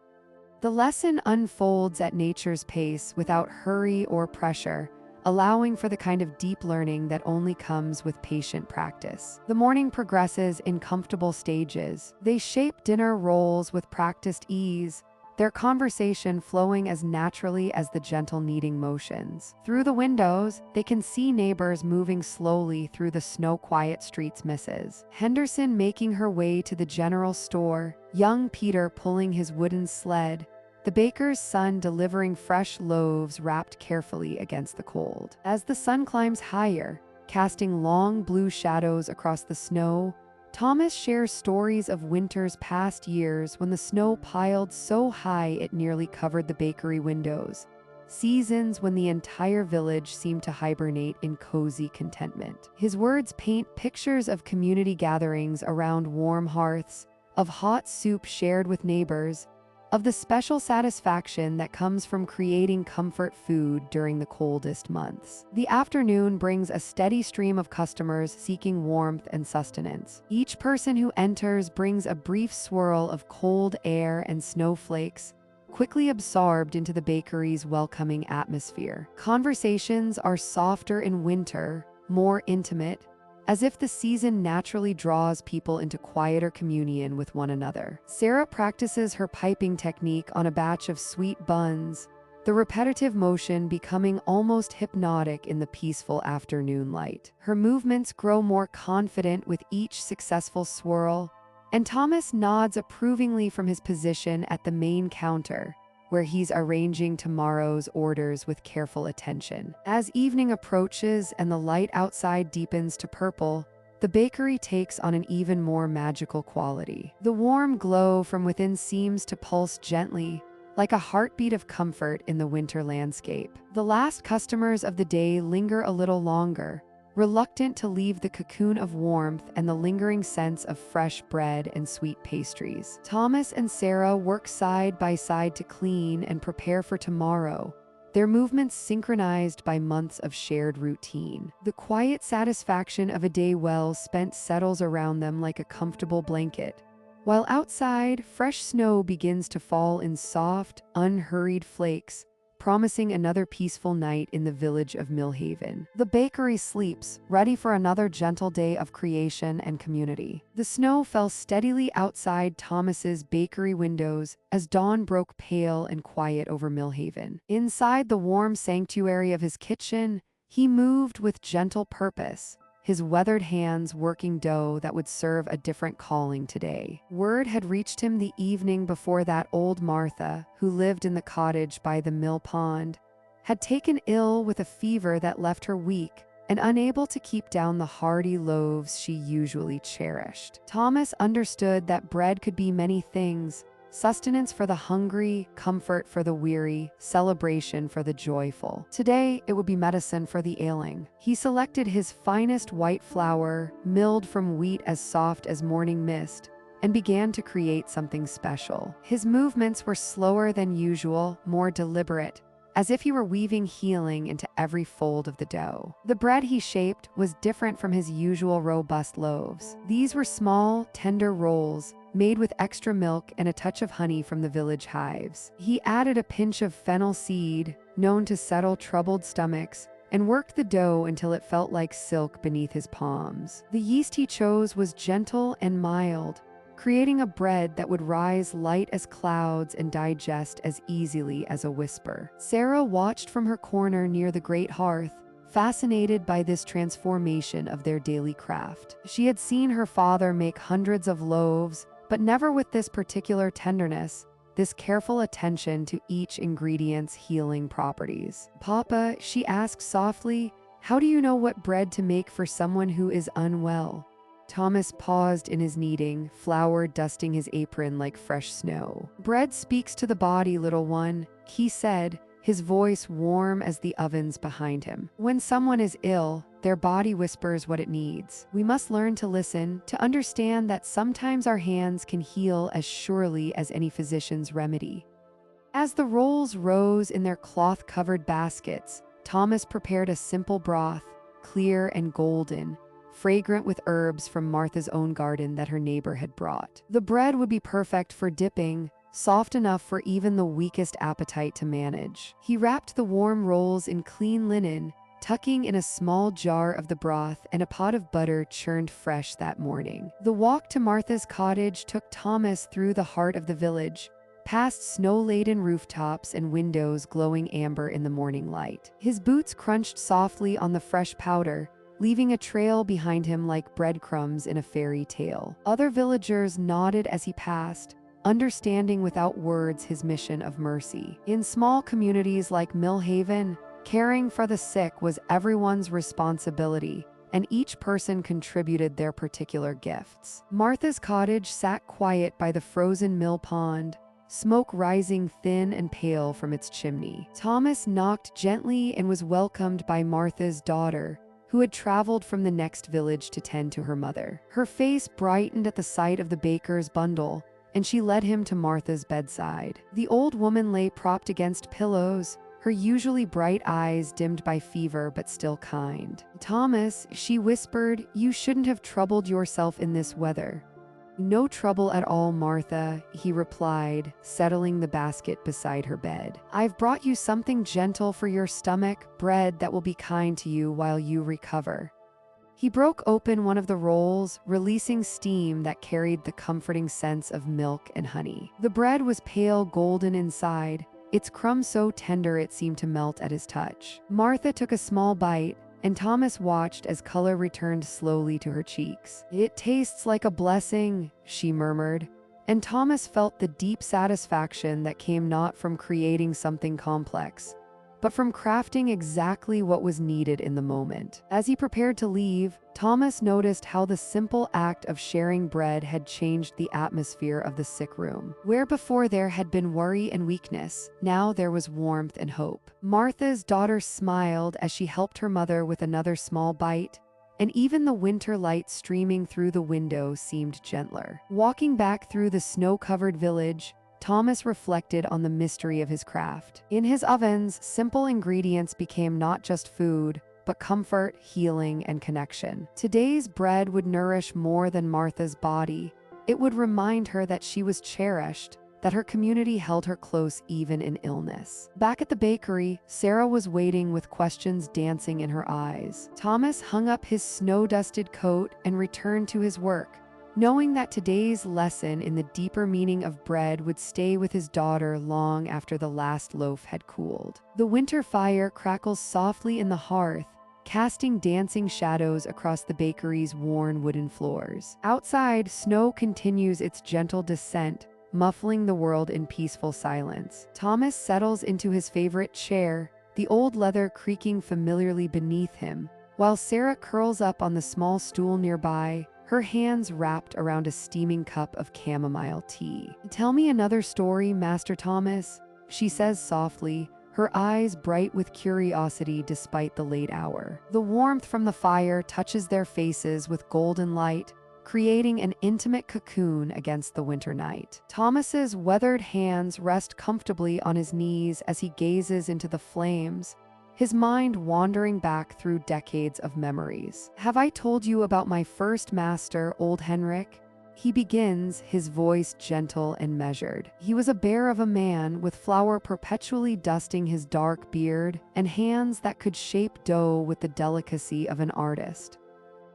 The lesson unfolds at nature's pace without hurry or pressure, allowing for the kind of deep learning that only comes with patient practice. The morning progresses in comfortable stages. They shape dinner rolls with practiced ease, their conversation flowing as naturally as the gentle kneading motions. Through the windows, they can see neighbors moving slowly through the snow-quiet streets. Mrs. Henderson making her way to the general store, young Peter pulling his wooden sled, the baker's son delivering fresh loaves wrapped carefully against the cold. As the sun climbs higher, casting long blue shadows across the snow, Thomas shares stories of winters past years when the snow piled so high it nearly covered the bakery windows. Seasons when the entire village seemed to hibernate in cozy contentment. His words paint pictures of community gatherings around warm hearths, of hot soup shared with neighbors, of the special satisfaction that comes from creating comfort food during the coldest months. The afternoon brings a steady stream of customers seeking warmth and sustenance. Each person who enters brings a brief swirl of cold air and snowflakes, quickly absorbed into the bakery's welcoming atmosphere. Conversations are softer in winter, more intimate, as if the season naturally draws people into quieter communion with one another. Sarah practices her piping technique on a batch of sweet buns, the repetitive motion becoming almost hypnotic in the peaceful afternoon light. Her movements grow more confident with each successful swirl, and Thomas nods approvingly from his position at the main counter, where he's arranging tomorrow's orders with careful attention. As evening approaches and the light outside deepens to purple, the bakery takes on an even more magical quality. The warm glow from within seems to pulse gently, like a heartbeat of comfort in the winter landscape. The last customers of the day linger a little longer, reluctant to leave the cocoon of warmth and the lingering sense of fresh bread and sweet pastries. Thomas and Sarah work side by side to clean and prepare for tomorrow, their movements synchronized by months of shared routine. The quiet satisfaction of a day well spent settles around them like a comfortable blanket, while outside, fresh snow begins to fall in soft, unhurried flakes, promising another peaceful night in the village of Millhaven. The bakery sleeps, ready for another gentle day of creation and community. The snow fell steadily outside Thomas's bakery windows as dawn broke pale and quiet over Millhaven. Inside the warm sanctuary of his kitchen, he moved with gentle purpose, his weathered hands working dough that would serve a different calling today. Word had reached him the evening before that old Martha, who lived in the cottage by the mill pond, had taken ill with a fever that left her weak and unable to keep down the hearty loaves she usually cherished. Thomas understood that bread could be many things: sustenance for the hungry, comfort for the weary, celebration for the joyful. Today, it would be medicine for the ailing. He selected his finest white flour, milled from wheat as soft as morning mist, and began to create something special. His movements were slower than usual, more deliberate, as if he were weaving healing into every fold of the dough. The bread he shaped was different from his usual robust loaves. These were small, tender rolls, made with extra milk and a touch of honey from the village hives. He added a pinch of fennel seed, known to settle troubled stomachs, and worked the dough until it felt like silk beneath his palms. The yeast he chose was gentle and mild, creating a bread that would rise light as clouds and digest as easily as a whisper. Sarah watched from her corner near the great hearth, fascinated by this transformation of their daily craft. She had seen her father make hundreds of loaves, but never with this particular tenderness, this careful attention to each ingredient's healing properties. "Papa," she asked softly, "how do you know what bread to make for someone who is unwell?" Thomas paused in his kneading, flour dusting his apron like fresh snow. "Bread speaks to the body, little one," he said, his voice warm as the ovens behind him. "When someone is ill, their body whispers what it needs. We must learn to listen, to understand that sometimes our hands can heal as surely as any physician's remedy." As the rolls rose in their cloth-covered baskets, Thomas prepared a simple broth, clear and golden, fragrant with herbs from Martha's own garden that her neighbor had brought. The bread would be perfect for dipping, soft enough for even the weakest appetite to manage. He wrapped the warm rolls in clean linen, tucking in a small jar of the broth and a pot of butter churned fresh that morning. The walk to Martha's cottage took Thomas through the heart of the village, past snow-laden rooftops and windows glowing amber in the morning light. His boots crunched softly on the fresh powder, leaving a trail behind him like breadcrumbs in a fairy tale. Other villagers nodded as he passed, understanding without words his mission of mercy. In small communities like Millhaven, caring for the sick was everyone's responsibility, and each person contributed their particular gifts. Martha's cottage sat quiet by the frozen mill pond, smoke rising thin and pale from its chimney. Thomas knocked gently and was welcomed by Martha's daughter, who had traveled from the next village to tend to her mother. Her face brightened at the sight of the baker's bundle, and she led him to Martha's bedside. The old woman lay propped against pillows, her usually bright eyes dimmed by fever but still kind. "Thomas," she whispered, "you shouldn't have troubled yourself in this weather." "No trouble at all, Martha," he replied, settling the basket beside her bed. "I've brought you something gentle for your stomach, bread that will be kind to you while you recover." He broke open one of the rolls, releasing steam that carried the comforting scents of milk and honey. The bread was pale golden inside, its crumbs so tender it seemed to melt at his touch. Martha took a small bite, and Thomas watched as color returned slowly to her cheeks. "It tastes like a blessing," she murmured, and Thomas felt the deep satisfaction that came not from creating something complex, but from crafting exactly what was needed in the moment. As he prepared to leave, Thomas noticed how the simple act of sharing bread had changed the atmosphere of the sick room. Where before there had been worry and weakness, now there was warmth and hope. Martha's daughter smiled as she helped her mother with another small bite, and even the winter light streaming through the window seemed gentler. Walking back through the snow-covered village, Thomas reflected on the mystery of his craft. In his ovens, simple ingredients became not just food, but comfort, healing, and connection. Today's bread would nourish more than Martha's body. It would remind her that she was cherished, that her community held her close even in illness. Back at the bakery, Sarah was waiting with questions dancing in her eyes. Thomas hung up his snow-dusted coat and returned to his work, knowing that today's lesson in the deeper meaning of bread would stay with his daughter long after the last loaf had cooled. The winter fire crackles softly in the hearth, casting dancing shadows across the bakery's worn wooden floors. Outside, snow continues its gentle descent, muffling the world in peaceful silence. Thomas settles into his favorite chair, the old leather creaking familiarly beneath him, while Sarah curls up on the small stool nearby, her hands wrapped around a steaming cup of chamomile tea. "Tell me another story, Master Thomas," she says softly, her eyes bright with curiosity despite the late hour. The warmth from the fire touches their faces with golden light, creating an intimate cocoon against the winter night. Thomas's weathered hands rest comfortably on his knees as he gazes into the flames, his mind wandering back through decades of memories. "Have I told you about my first master, old Henrik?" He begins, his voice gentle and measured. "He was a bear of a man, with flour perpetually dusting his dark beard, and hands that could shape dough with the delicacy of an artist."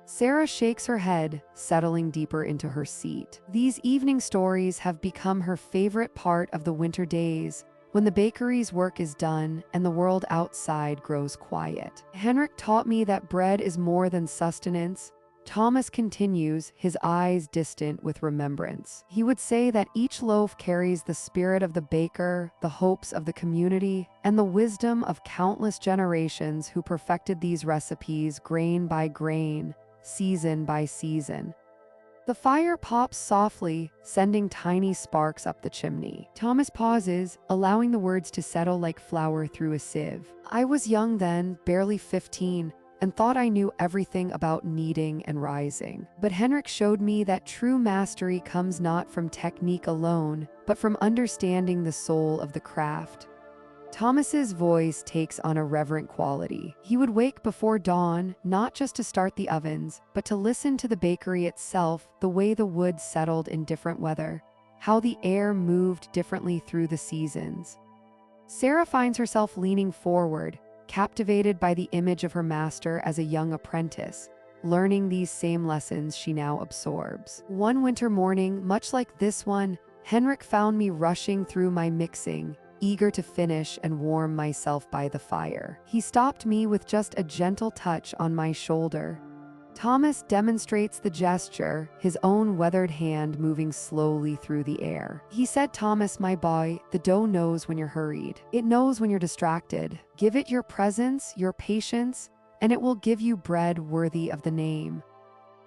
Sarah shakes her head, settling deeper into her seat. These evening stories have become her favorite part of the winter days, when the bakery's work is done and the world outside grows quiet. "Henrik taught me that bread is more than sustenance," Thomas continues, his eyes distant with remembrance. "He would say that each loaf carries the spirit of the baker, the hopes of the community, and the wisdom of countless generations who perfected these recipes grain by grain, season by season." The fire pops softly, sending tiny sparks up the chimney. Thomas pauses, allowing the words to settle like flour through a sieve. "I was young then, barely 15, and thought I knew everything about kneading and rising. But Henrik showed me that true mastery comes not from technique alone, but from understanding the soul of the craft." Thomas's voice takes on a reverent quality. He would wake before dawn, not just to start the ovens, but to listen to the bakery itself, the way the wood settled in different weather, how the air moved differently through the seasons. Sarah finds herself leaning forward, captivated by the image of her master as a young apprentice, learning these same lessons she now absorbs. "One winter morning, much like this one, Henrik found me rushing through my mixing, eager to finish and warm myself by the fire. He stopped me with just a gentle touch on my shoulder." Thomas demonstrates the gesture, his own weathered hand moving slowly through the air. He said, "Thomas, my boy, the dough knows when you're hurried. It knows when you're distracted. Give it your presence, your patience, and it will give you bread worthy of the name.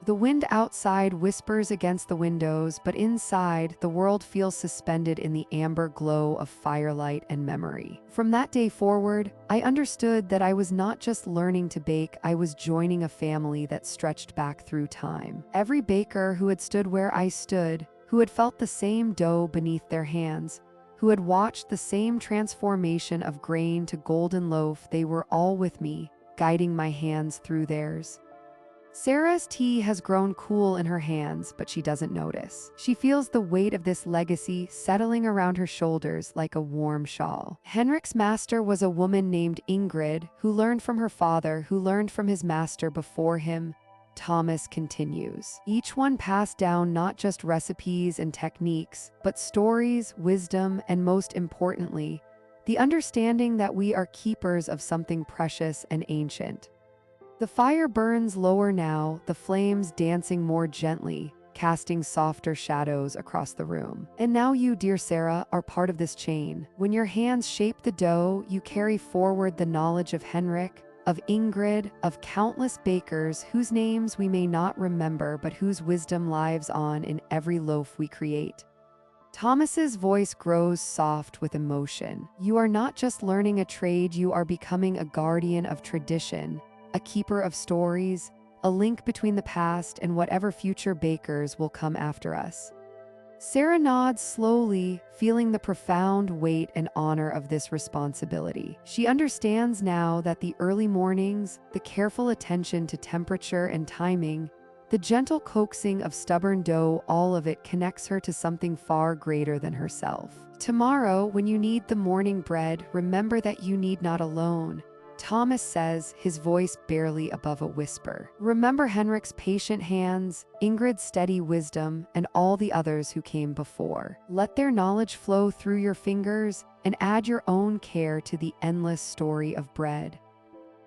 The wind outside whispers against the windows, but inside, the world feels suspended in the amber glow of firelight and memory. From that day forward, I understood that I was not just learning to bake, I was joining a family that stretched back through time. Every baker who had stood where I stood, who had felt the same dough beneath their hands, who had watched the same transformation of grain to golden loaf, they were all with me, guiding my hands through theirs. Sarah's tea has grown cool in her hands, but she doesn't notice. She feels the weight of this legacy settling around her shoulders like a warm shawl. Henrik's master was a woman named Ingrid, who learned from her father, who learned from his master before him. Thomas continues. Each one passed down not just recipes and techniques, but stories, wisdom, and most importantly, the understanding that we are keepers of something precious and ancient. The fire burns lower now, the flames dancing more gently, casting softer shadows across the room. And now you, dear Sarah, are part of this chain. When your hands shape the dough, you carry forward the knowledge of Henrik, of Ingrid, of countless bakers whose names we may not remember but whose wisdom lives on in every loaf we create. Thomas's voice grows soft with emotion. You are not just learning a trade, you are becoming a guardian of tradition, a keeper of stories, a link between the past and whatever future bakers will come after us. Sarah nods slowly, feeling the profound weight and honor of this responsibility. She understands now that the early mornings, the careful attention to temperature and timing, the gentle coaxing of stubborn dough, all of it connects her to something far greater than herself. Tomorrow, when you need the morning bread, remember that you need not alone. Thomas says, his voice barely above a whisper. Remember Henrik's patient hands, Ingrid's steady wisdom, and all the others who came before. Let their knowledge flow through your fingers and add your own care to the endless story of bread.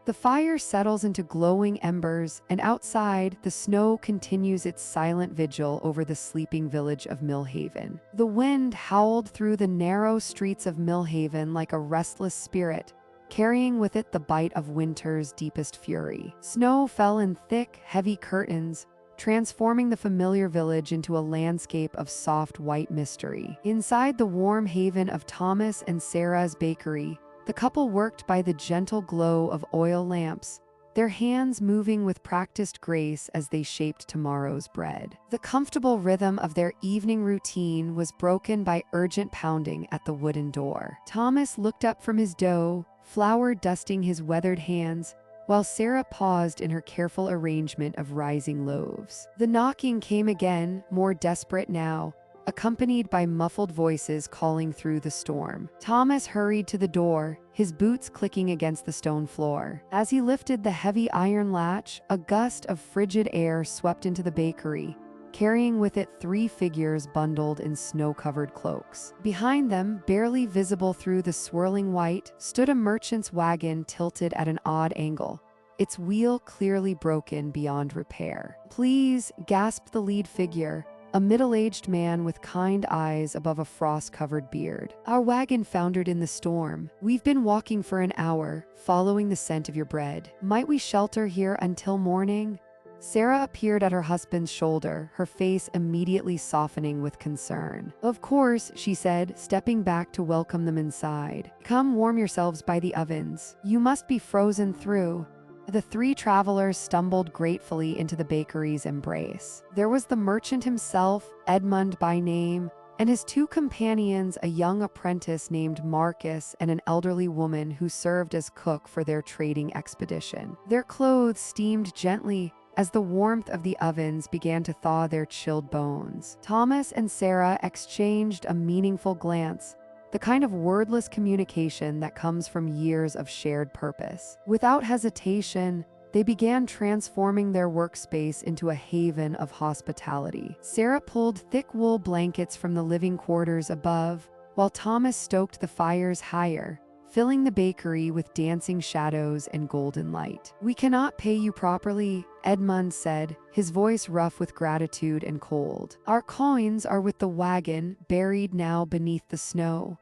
The fire settles into glowing embers, and outside, the snow continues its silent vigil over the sleeping village of Millhaven. The wind howled through the narrow streets of Millhaven like a restless spirit, carrying with it the bite of winter's deepest fury. Snow fell in thick, heavy curtains, transforming the familiar village into a landscape of soft white mystery. Inside the warm haven of Thomas and Sarah's bakery, the couple worked by the gentle glow of oil lamps, their hands moving with practiced grace as they shaped tomorrow's bread. The comfortable rhythm of their evening routine was broken by urgent pounding at the wooden door. Thomas looked up from his dough, flour dusting his weathered hands, while Sarah paused in her careful arrangement of rising loaves. The knocking came again, more desperate now, accompanied by muffled voices calling through the storm. Thomas hurried to the door, his boots clicking against the stone floor. As he lifted the heavy iron latch, a gust of frigid air swept into the bakery, carrying with it 3 figures bundled in snow-covered cloaks. Behind them, barely visible through the swirling white, stood a merchant's wagon tilted at an odd angle, its wheel clearly broken beyond repair. "Please," gasped the lead figure, a middle-aged man with kind eyes above a frost-covered beard. "Our wagon foundered in the storm. We've been walking for an hour, following the scent of your bread. Might we shelter here until morning?" Sarah appeared at her husband's shoulder, her face immediately softening with concern. "Of course," she said, stepping back to welcome them inside. "Come warm yourselves by the ovens. You must be frozen through." The 3 travelers stumbled gratefully into the bakery's embrace. There was the merchant himself, Edmund by name, and his 2 companions, a young apprentice named Marcus and an elderly woman who served as cook for their trading expedition. Their clothes steamed gently as the warmth of the ovens began to thaw their chilled bones. Thomas and Sarah exchanged a meaningful glance, the kind of wordless communication that comes from years of shared purpose. Without hesitation, they began transforming their workspace into a haven of hospitality. Sarah pulled thick wool blankets from the living quarters above, while Thomas stoked the fires higher, filling the bakery with dancing shadows and golden light. "We cannot pay you properly," Edmund said, his voice rough with gratitude and cold. "Our coins are with the wagon, buried now beneath the snow."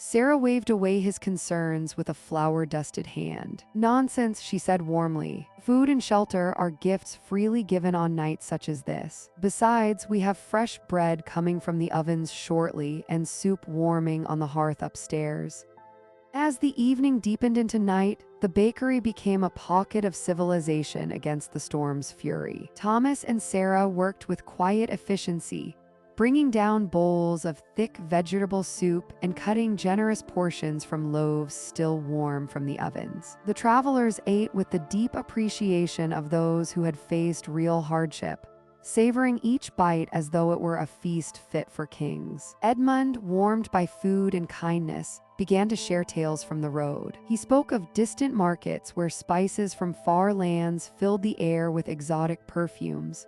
Sarah waved away his concerns with a flour-dusted hand. "Nonsense," she said warmly. "Food and shelter are gifts freely given on nights such as this. Besides, we have fresh bread coming from the ovens shortly and soup warming on the hearth upstairs." As the evening deepened into night, the bakery became a pocket of civilization against the storm's fury. Thomas and Sarah worked with quiet efficiency, bringing down bowls of thick vegetable soup and cutting generous portions from loaves still warm from the ovens. The travelers ate with the deep appreciation of those who had faced real hardship, savoring each bite as though it were a feast fit for kings. Edmund, warmed by food and kindness, began to share tales from the road. He spoke of distant markets where spices from far lands filled the air with exotic perfumes,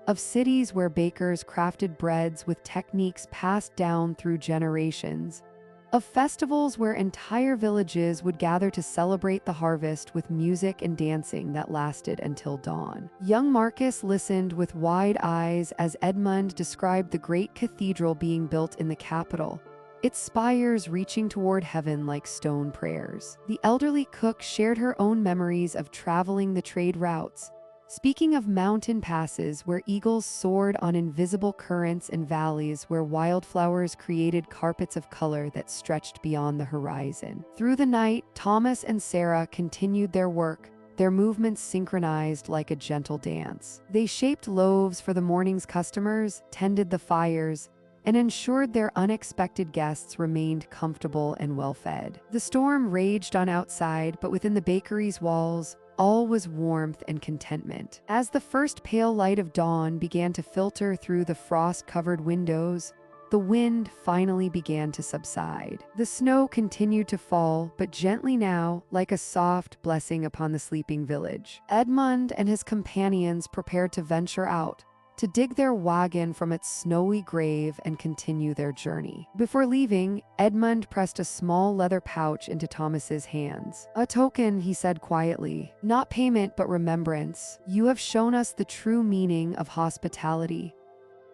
of cities where bakers crafted breads with techniques passed down through generations, of festivals where entire villages would gather to celebrate the harvest with music and dancing that lasted until dawn. Young Marcus listened with wide eyes as Edmund described the great cathedral being built in the capital, its spires reaching toward heaven like stone prayers. The elderly cook shared her own memories of traveling the trade routes, speaking of mountain passes where eagles soared on invisible currents and valleys where wildflowers created carpets of color that stretched beyond the horizon. Through the night, Thomas and Sarah continued their work, their movements synchronized like a gentle dance. They shaped loaves for the morning's customers, tended the fires, and ensured their unexpected guests remained comfortable and well-fed. The storm raged on outside, but within the bakery's walls, all was warmth and contentment. As the first pale light of dawn began to filter through the frost-covered windows, the wind finally began to subside. The snow continued to fall, but gently now, like a soft blessing upon the sleeping village. Edmund and his companions prepared to venture out, to dig their wagon from its snowy grave and continue their journey. Before leaving, Edmund pressed a small leather pouch into Thomas's hands. "A token," he said quietly. "Not payment, but remembrance. You have shown us the true meaning of hospitality."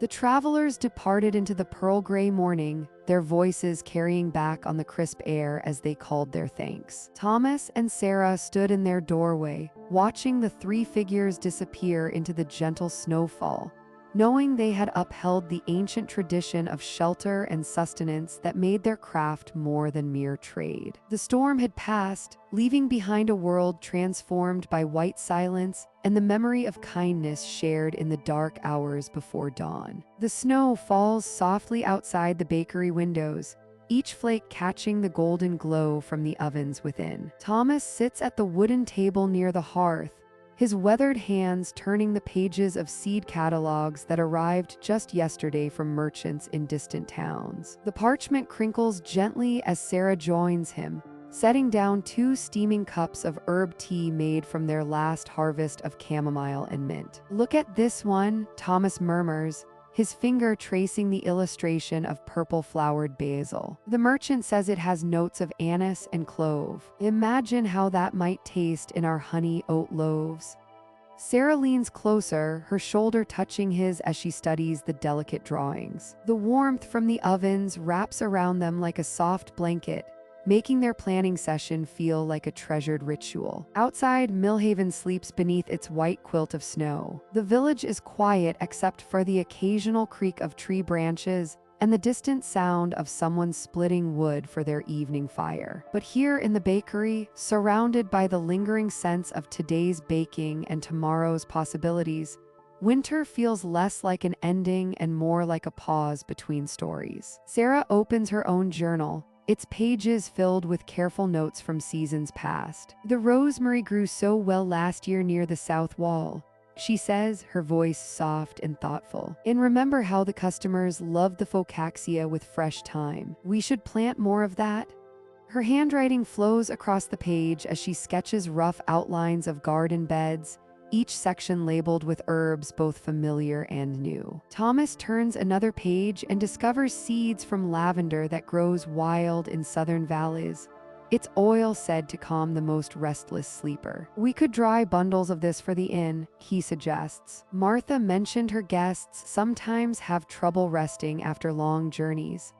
The travelers departed into the pearl-gray morning, their voices carrying back on the crisp air as they called their thanks. Thomas and Sarah stood in their doorway, watching the three figures disappear into the gentle snowfall, knowing they had upheld the ancient tradition of shelter and sustenance that made their craft more than mere trade. The storm had passed, leaving behind a world transformed by white silence and the memory of kindness shared in the dark hours before dawn. The snow falls softly outside the bakery windows, each flake catching the golden glow from the ovens within. Thomas sits at the wooden table near the hearth, his weathered hands turning the pages of seed catalogs that arrived just yesterday from merchants in distant towns. The parchment crinkles gently as Sarah joins him, setting down 2 steaming cups of herb tea made from their last harvest of chamomile and mint. "Look at this one," Thomas murmurs, his finger tracing the illustration of purple-flowered basil. "The merchant says it has notes of anise and clove. Imagine how that might taste in our honey oat loaves." Sarah leans closer, her shoulder touching his as she studies the delicate drawings. The warmth from the ovens wraps around them like a soft blanket, making their planning session feel like a treasured ritual. Outside, Millhaven sleeps beneath its white quilt of snow. The village is quiet except for the occasional creak of tree branches and the distant sound of someone splitting wood for their evening fire. But here in the bakery, surrounded by the lingering sense of today's baking and tomorrow's possibilities, winter feels less like an ending and more like a pause between stories. Sarah opens her own journal, its pages filled with careful notes from seasons past. "The rosemary grew so well last year near the south wall," she says, her voice soft and thoughtful. "And remember how the customers loved the focaccia with fresh thyme. We should plant more of that." Her handwriting flows across the page as she sketches rough outlines of garden beds, each section labeled with herbs both familiar and new. Thomas turns another page and discovers seeds from lavender that grows wild in southern valleys, its oil said to calm the most restless sleeper. "We could dry bundles of this for the inn," he suggests. Martha mentioned her guests sometimes have trouble resting after long journeys.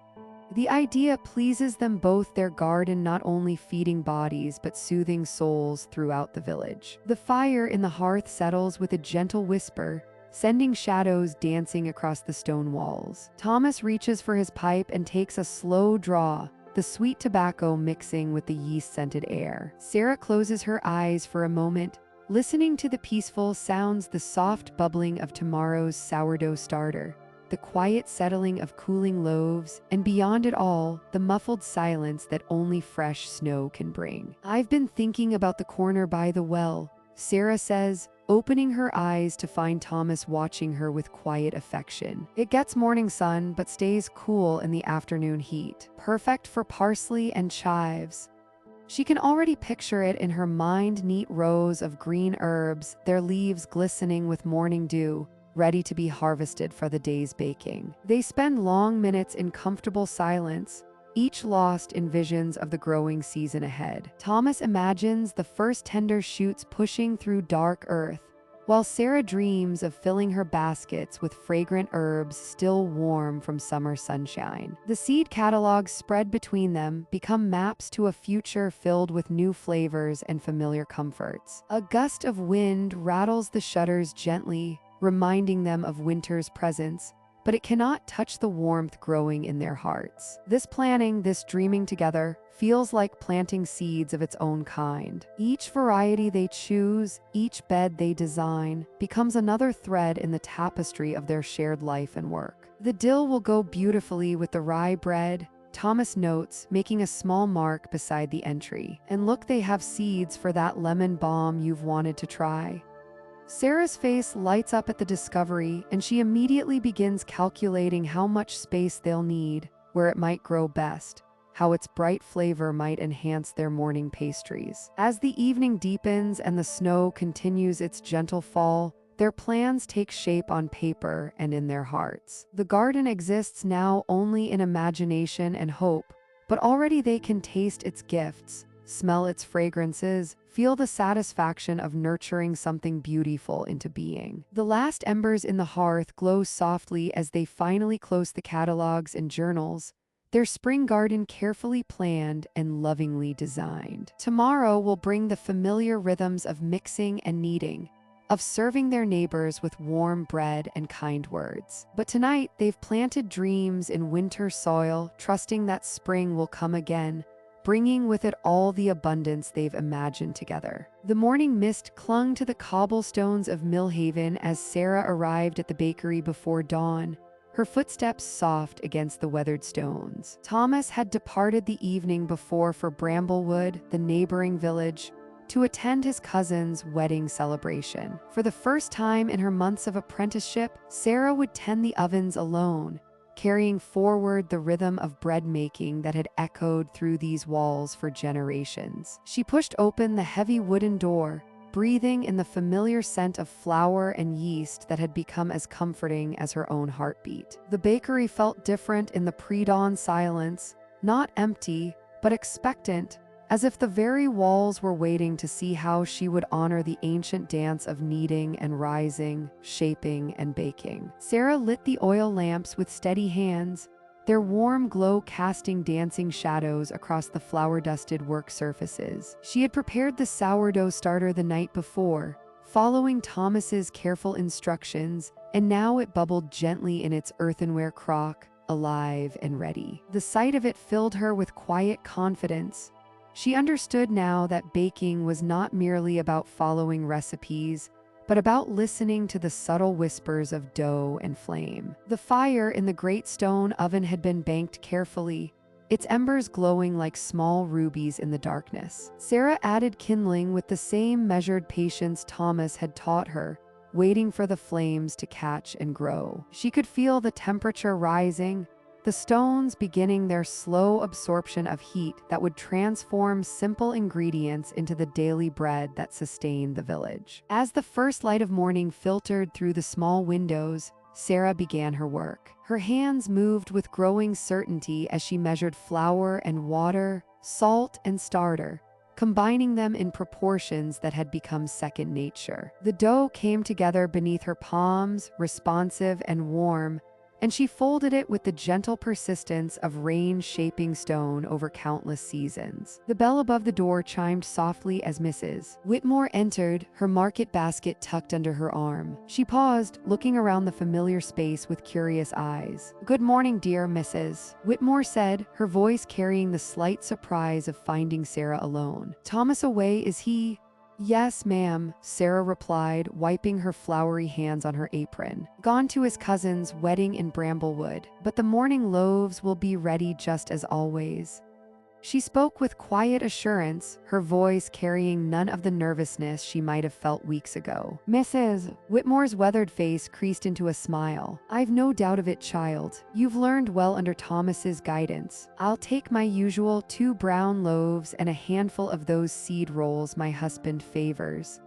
The idea pleases them both, their garden not only feeding bodies but soothing souls throughout the village. The fire in the hearth settles with a gentle whisper, sending shadows dancing across the stone walls. Thomas reaches for his pipe and takes a slow draw, the sweet tobacco mixing with the yeast-scented air. Sarah closes her eyes for a moment, listening to the peaceful sounds, the soft bubbling of tomorrow's sourdough starter, the quiet settling of cooling loaves, and beyond it all, the muffled silence that only fresh snow can bring. "I've been thinking about the corner by the well," Sarah says, opening her eyes to find Thomas watching her with quiet affection. "It gets morning sun but stays cool in the afternoon heat, perfect for parsley and chives." She can already picture it in her mind, neat rows of green herbs, their leaves glistening with morning dew, ready to be harvested for the day's baking. They spend long minutes in comfortable silence, each lost in visions of the growing season ahead. Thomas imagines the first tender shoots pushing through dark earth, while Sarah dreams of filling her baskets with fragrant herbs still warm from summer sunshine. The seed catalogs spread between them become maps to a future filled with new flavors and familiar comforts. A gust of wind rattles the shutters gently, reminding them of winter's presence, but it cannot touch the warmth growing in their hearts. This planning, this dreaming together, feels like planting seeds of its own kind. Each variety they choose, each bed they design, becomes another thread in the tapestry of their shared life and work. "The dill will go beautifully with the rye bread," Thomas notes, making a small mark beside the entry. "And look, they have seeds for that lemon balm you've wanted to try." Sarah's face lights up at the discovery, and she immediately begins calculating how much space they'll need, where it might grow best, how its bright flavor might enhance their morning pastries. As the evening deepens and the snow continues its gentle fall, their plans take shape on paper and in their hearts. The garden exists now only in imagination and hope, but already they can taste its gifts, smell its fragrances, feel the satisfaction of nurturing something beautiful into being. The last embers in the hearth glow softly as they finally close the catalogs and journals, their spring garden carefully planned and lovingly designed. Tomorrow will bring the familiar rhythms of mixing and kneading, of serving their neighbors with warm bread and kind words. But tonight, they've planted dreams in winter soil, trusting that spring will come again, bringing with it all the abundance they've imagined together. The morning mist clung to the cobblestones of Millhaven as Sarah arrived at the bakery before dawn, her footsteps soft against the weathered stones. Thomas had departed the evening before for Bramblewood, the neighboring village, to attend his cousin's wedding celebration. For the first time in her months of apprenticeship, Sarah would tend the ovens alone, carrying forward the rhythm of bread making that had echoed through these walls for generations. She pushed open the heavy wooden door, breathing in the familiar scent of flour and yeast that had become as comforting as her own heartbeat. The bakery felt different in the pre-dawn silence, not empty, but expectant, as if the very walls were waiting to see how she would honor the ancient dance of kneading and rising, shaping and baking. Sarah lit the oil lamps with steady hands, their warm glow casting dancing shadows across the flour-dusted work surfaces. She had prepared the sourdough starter the night before, following Thomas's careful instructions, and now it bubbled gently in its earthenware crock, alive and ready. The sight of it filled her with quiet confidence. She understood now that baking was not merely about following recipes, but about listening to the subtle whispers of dough and flame. The fire in the great stone oven had been banked carefully, its embers glowing like small rubies in the darkness. Sarah added kindling with the same measured patience Thomas had taught her, waiting for the flames to catch and grow. She could feel the temperature rising, the stones beginning their slow absorption of heat that would transform simple ingredients into the daily bread that sustained the village. As the first light of morning filtered through the small windows, Sarah began her work. Her hands moved with growing certainty as she measured flour and water, salt and starter, combining them in proportions that had become second nature. The dough came together beneath her palms, responsive and warm, and she folded it with the gentle persistence of rain shaping stone over countless seasons. The bell above the door chimed softly as Mrs. Whitmore entered, her market basket tucked under her arm. She paused, looking around the familiar space with curious eyes. "Good morning, dear Mrs. Whitmore said, her voice carrying the slight surprise of finding Sarah alone. "Thomas away, is he?" "Yes, ma'am," Sarah replied, wiping her floury hands on her apron. "Gone to his cousin's wedding in Bramblewood, but the morning loaves will be ready just as always." She spoke with quiet assurance, her voice carrying none of the nervousness she might have felt weeks ago. Mrs. Whitmore's weathered face creased into a smile. "I've no doubt of it, child. You've learned well under Thomas's guidance. I'll take my usual 2 brown loaves and a handful of those seed rolls my husband favors."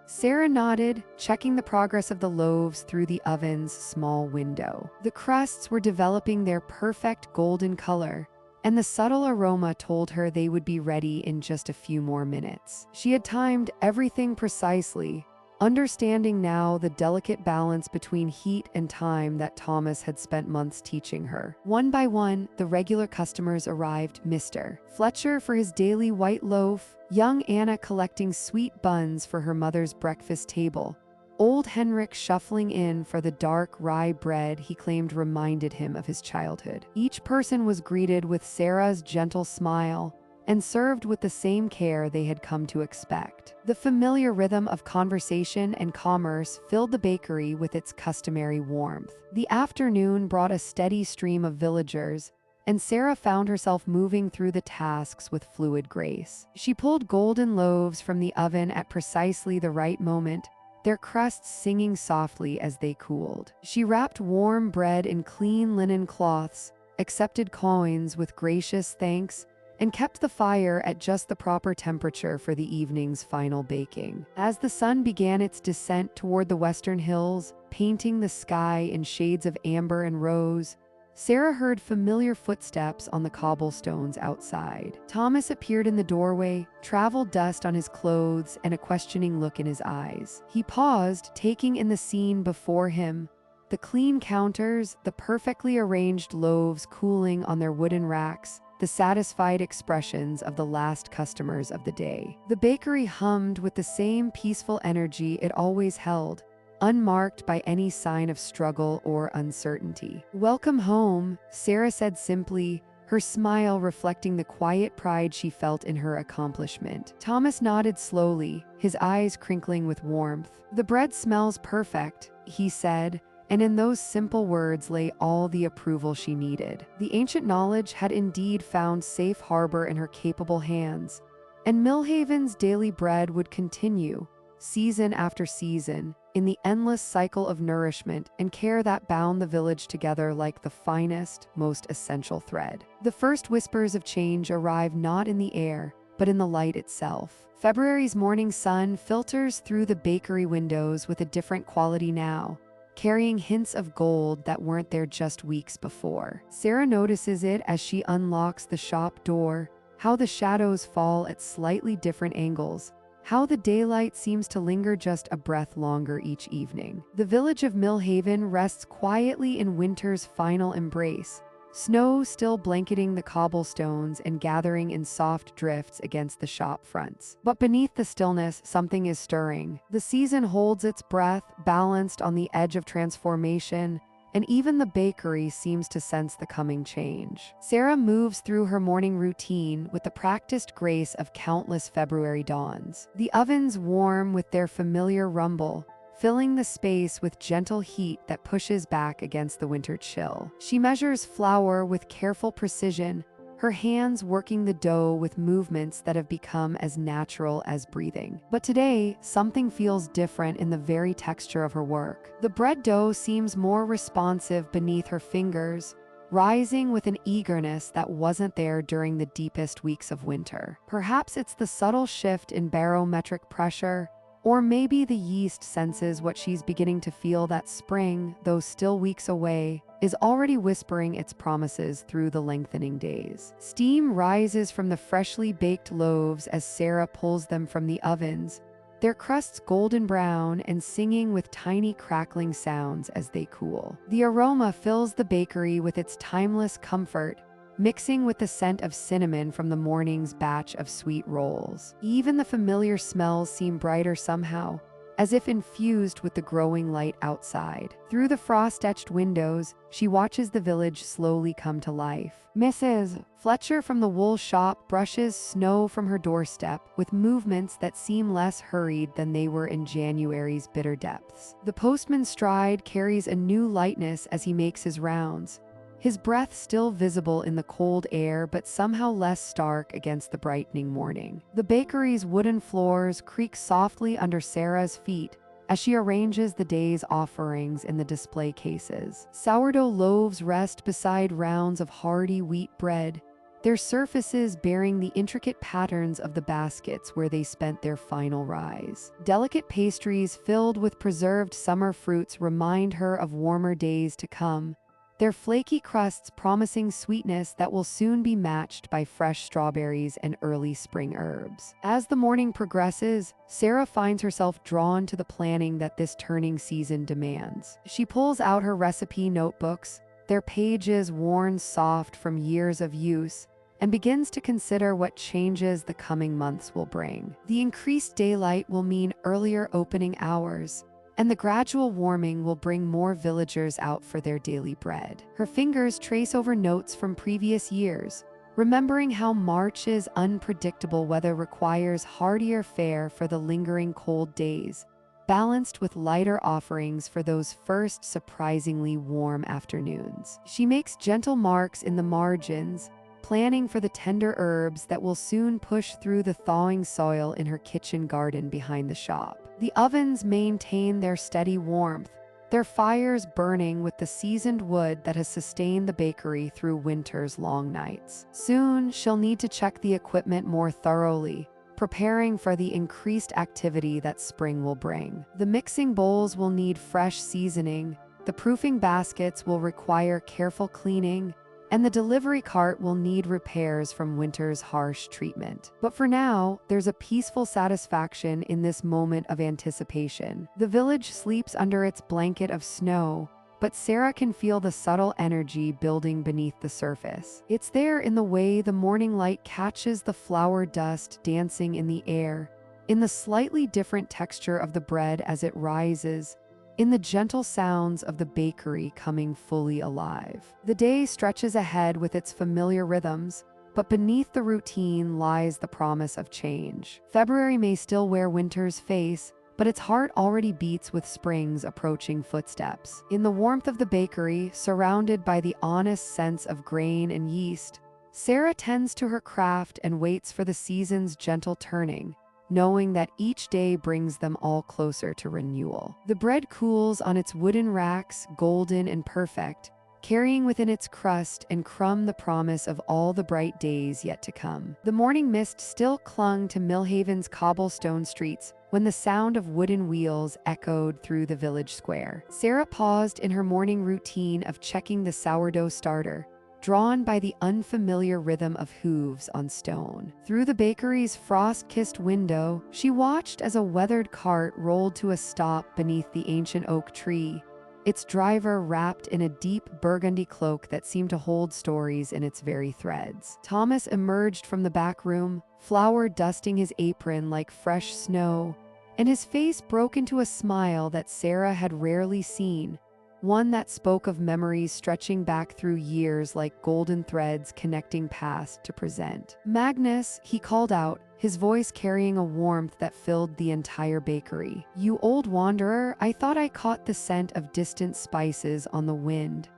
Sarah nodded, checking the progress of the loaves through the oven's small window. The crusts were developing their perfect golden color, and the subtle aroma told her they would be ready in just a few more minutes. She had timed everything precisely, understanding now the delicate balance between heat and time that Thomas had spent months teaching her. One by one, the regular customers arrived: Mr. Fletcher for his daily white loaf, young Anna collecting sweet buns for her mother's breakfast table, old Henrik shuffling in for the dark rye bread he claimed reminded him of his childhood. Each person was greeted with Sarah's gentle smile and served with the same care they had come to expect. The familiar rhythm of conversation and commerce filled the bakery with its customary warmth. The afternoon brought a steady stream of villagers, and Sarah found herself moving through the tasks with fluid grace. She pulled golden loaves from the oven at precisely the right moment, their crusts singing softly as they cooled. She wrapped warm bread in clean linen cloths, accepted coins with gracious thanks, and kept the fire at just the proper temperature for the evening's final baking. As the sun began its descent toward the western hills, painting the sky in shades of amber and rose, Sarah heard familiar footsteps on the cobblestones outside. Thomas appeared in the doorway, travel dust on his clothes and a questioning look in his eyes. He paused, taking in the scene before him: the clean counters, the perfectly arranged loaves cooling on their wooden racks, the satisfied expressions of the last customers of the day. The bakery hummed with the same peaceful energy it always held, unmarked by any sign of struggle or uncertainty. "Welcome home," Sarah said simply, her smile reflecting the quiet pride she felt in her accomplishment. Thomas nodded slowly, his eyes crinkling with warmth. "The bread smells perfect," he said, and in those simple words lay all the approval she needed. The ancient knowledge had indeed found safe harbor in her capable hands, and Millhaven's daily bread would continue, season after season, in the endless cycle of nourishment and care that bound the village together like the finest, most essential thread. The first whispers of change arrive not in the air, but in the light itself. February's morning sun filters through the bakery windows with a different quality now, carrying hints of gold that weren't there just weeks before. Sarah notices it as she unlocks the shop door, how the shadows fall at slightly different angles, how the daylight seems to linger just a breath longer each evening. The village of Millhaven rests quietly in winter's final embrace, snow still blanketing the cobblestones and gathering in soft drifts against the shop fronts. But beneath the stillness, something is stirring. The season holds its breath, balanced on the edge of transformation, and even the bakery seems to sense the coming change. Sarah moves through her morning routine with the practiced grace of countless February dawns. The ovens warm with their familiar rumble, filling the space with gentle heat that pushes back against the winter chill. She measures flour with careful precision, her hands working the dough with movements that have become as natural as breathing. But today, something feels different in the very texture of her work. The bread dough seems more responsive beneath her fingers, rising with an eagerness that wasn't there during the deepest weeks of winter. Perhaps it's the subtle shift in barometric pressure, or maybe the yeast senses what she's beginning to feel, that spring, though still weeks away, is already whispering its promises through the lengthening days. Steam rises from the freshly baked loaves as Sarah pulls them from the ovens, their crusts golden brown and singing with tiny crackling sounds as they cool. The aroma fills the bakery with its timeless comfort, mixing with the scent of cinnamon from the morning's batch of sweet rolls. Even the familiar smells seem brighter somehow, as if infused with the growing light outside. Through the frost-etched windows, she watches the village slowly come to life. Mrs. Fletcher from the wool shop brushes snow from her doorstep with movements that seem less hurried than they were in January's bitter depths. The postman's stride carries a new lightness as he makes his rounds, his breath still visible in the cold air but somehow less stark against the brightening morning. The bakery's wooden floors creak softly under Sarah's feet as she arranges the day's offerings in the display cases. Sourdough loaves rest beside rounds of hearty wheat bread, their surfaces bearing the intricate patterns of the baskets where they spent their final rise. Delicate pastries filled with preserved summer fruits remind her of warmer days to come, their flaky crusts promising sweetness that will soon be matched by fresh strawberries and early spring herbs. As the morning progresses, Sarah finds herself drawn to the planning that this turning season demands. She pulls out her recipe notebooks, their pages worn soft from years of use, and begins to consider what changes the coming months will bring. The increased daylight will mean earlier opening hours, and the gradual warming will bring more villagers out for their daily bread. Her fingers trace over notes from previous years, remembering how March's unpredictable weather requires heartier fare for the lingering cold days, balanced with lighter offerings for those first surprisingly warm afternoons. She makes gentle marks in the margins, planning for the tender herbs that will soon push through the thawing soil in her kitchen garden behind the shop. The ovens maintain their steady warmth, their fires burning with the seasoned wood that has sustained the bakery through winter's long nights. Soon, she'll need to check the equipment more thoroughly, preparing for the increased activity that spring will bring. The mixing bowls will need fresh seasoning, the proofing baskets will require careful cleaning, and the delivery cart will need repairs from winter's harsh treatment. But for now, there's a peaceful satisfaction in this moment of anticipation. The village sleeps under its blanket of snow, but Sarah can feel the subtle energy building beneath the surface. It's there in the way the morning light catches the flour dust dancing in the air, in the slightly different texture of the bread as it rises, in the gentle sounds of the bakery coming fully alive. The day stretches ahead with its familiar rhythms, but beneath the routine lies the promise of change. February may still wear winter's face, but its heart already beats with spring's approaching footsteps. In the warmth of the bakery, surrounded by the honest scents of grain and yeast, Sarah tends to her craft and waits for the season's gentle turning, knowing that each day brings them all closer to renewal. The bread cools on its wooden racks, golden and perfect, carrying within its crust and crumb the promise of all the bright days yet to come. The morning mist still clung to Millhaven's cobblestone streets when the sound of wooden wheels echoed through the village square. Sarah paused in her morning routine of checking the sourdough starter, drawn by the unfamiliar rhythm of hooves on stone. Through the bakery's frost-kissed window, she watched as a weathered cart rolled to a stop beneath the ancient oak tree, its driver wrapped in a deep burgundy cloak that seemed to hold stories in its very threads. Thomas emerged from the back room, flour dusting his apron like fresh snow, and his face broke into a smile that Sarah had rarely seen, one that spoke of memories stretching back through years like golden threads connecting past to present. "Magnus," he called out, his voice carrying a warmth that filled the entire bakery. "You old wanderer, I thought I caught the scent of distant spices on the wind."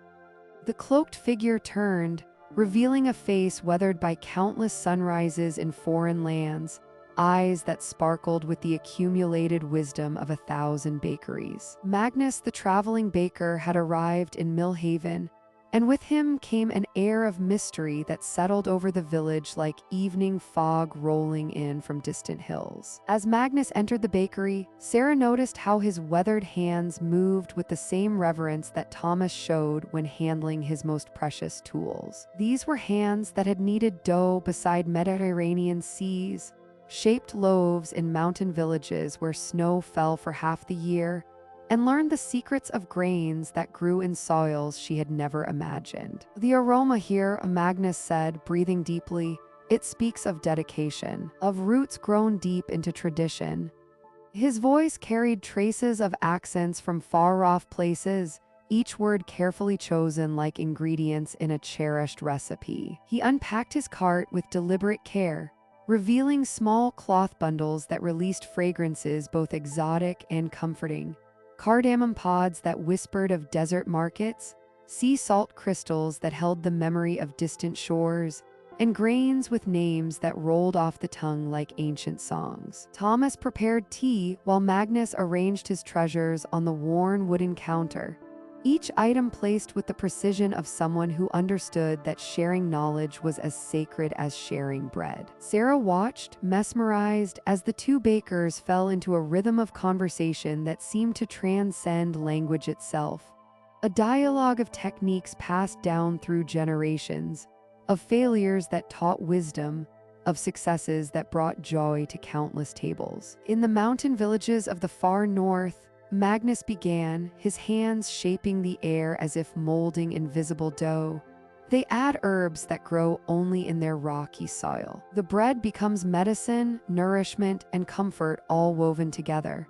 The cloaked figure turned, revealing a face weathered by countless sunrises in foreign lands, eyes that sparkled with the accumulated wisdom of 1,000 bakeries. Magnus, the traveling baker, had arrived in Millhaven, and with him came an air of mystery that settled over the village like evening fog rolling in from distant hills. As Magnus entered the bakery, Sarah noticed how his weathered hands moved with the same reverence that Thomas showed when handling his most precious tools. These were hands that had kneaded dough beside Mediterranean seas, shaped loaves in mountain villages where snow fell for half the year, and learned the secrets of grains that grew in soils she had never imagined. The aroma here, Magnus said, breathing deeply, it speaks of dedication, of roots grown deep into tradition. His voice carried traces of accents from far-off places, each word carefully chosen like ingredients in a cherished recipe. He unpacked his cart with deliberate care, revealing small cloth bundles that released fragrances both exotic and comforting. Cardamom pods that whispered of desert markets, sea salt crystals that held the memory of distant shores, and grains with names that rolled off the tongue like ancient songs. Thomas prepared tea while Magnus arranged his treasures on the worn wooden counter, each item placed with the precision of someone who understood that sharing knowledge was as sacred as sharing bread. Sarah watched, mesmerized, as the two bakers fell into a rhythm of conversation that seemed to transcend language itself, a dialogue of techniques passed down through generations, of failures that taught wisdom, of successes that brought joy to countless tables. In the mountain villages of the far north, Magnus began, his hands shaping the air as if molding invisible dough. They add herbs that grow only in their rocky soil. The bread becomes medicine, nourishment, and comfort all woven together.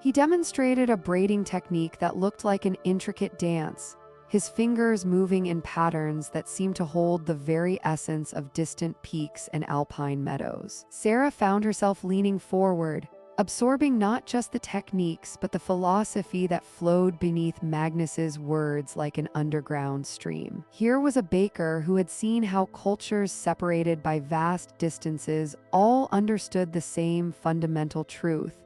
He demonstrated a braiding technique that looked like an intricate dance, his fingers moving in patterns that seemed to hold the very essence of distant peaks and alpine meadows. Sarah found herself leaning forward, absorbing not just the techniques but the philosophy that flowed beneath Magnus's words like an underground stream. Here was a baker who had seen how cultures separated by vast distances all understood the same fundamental truth: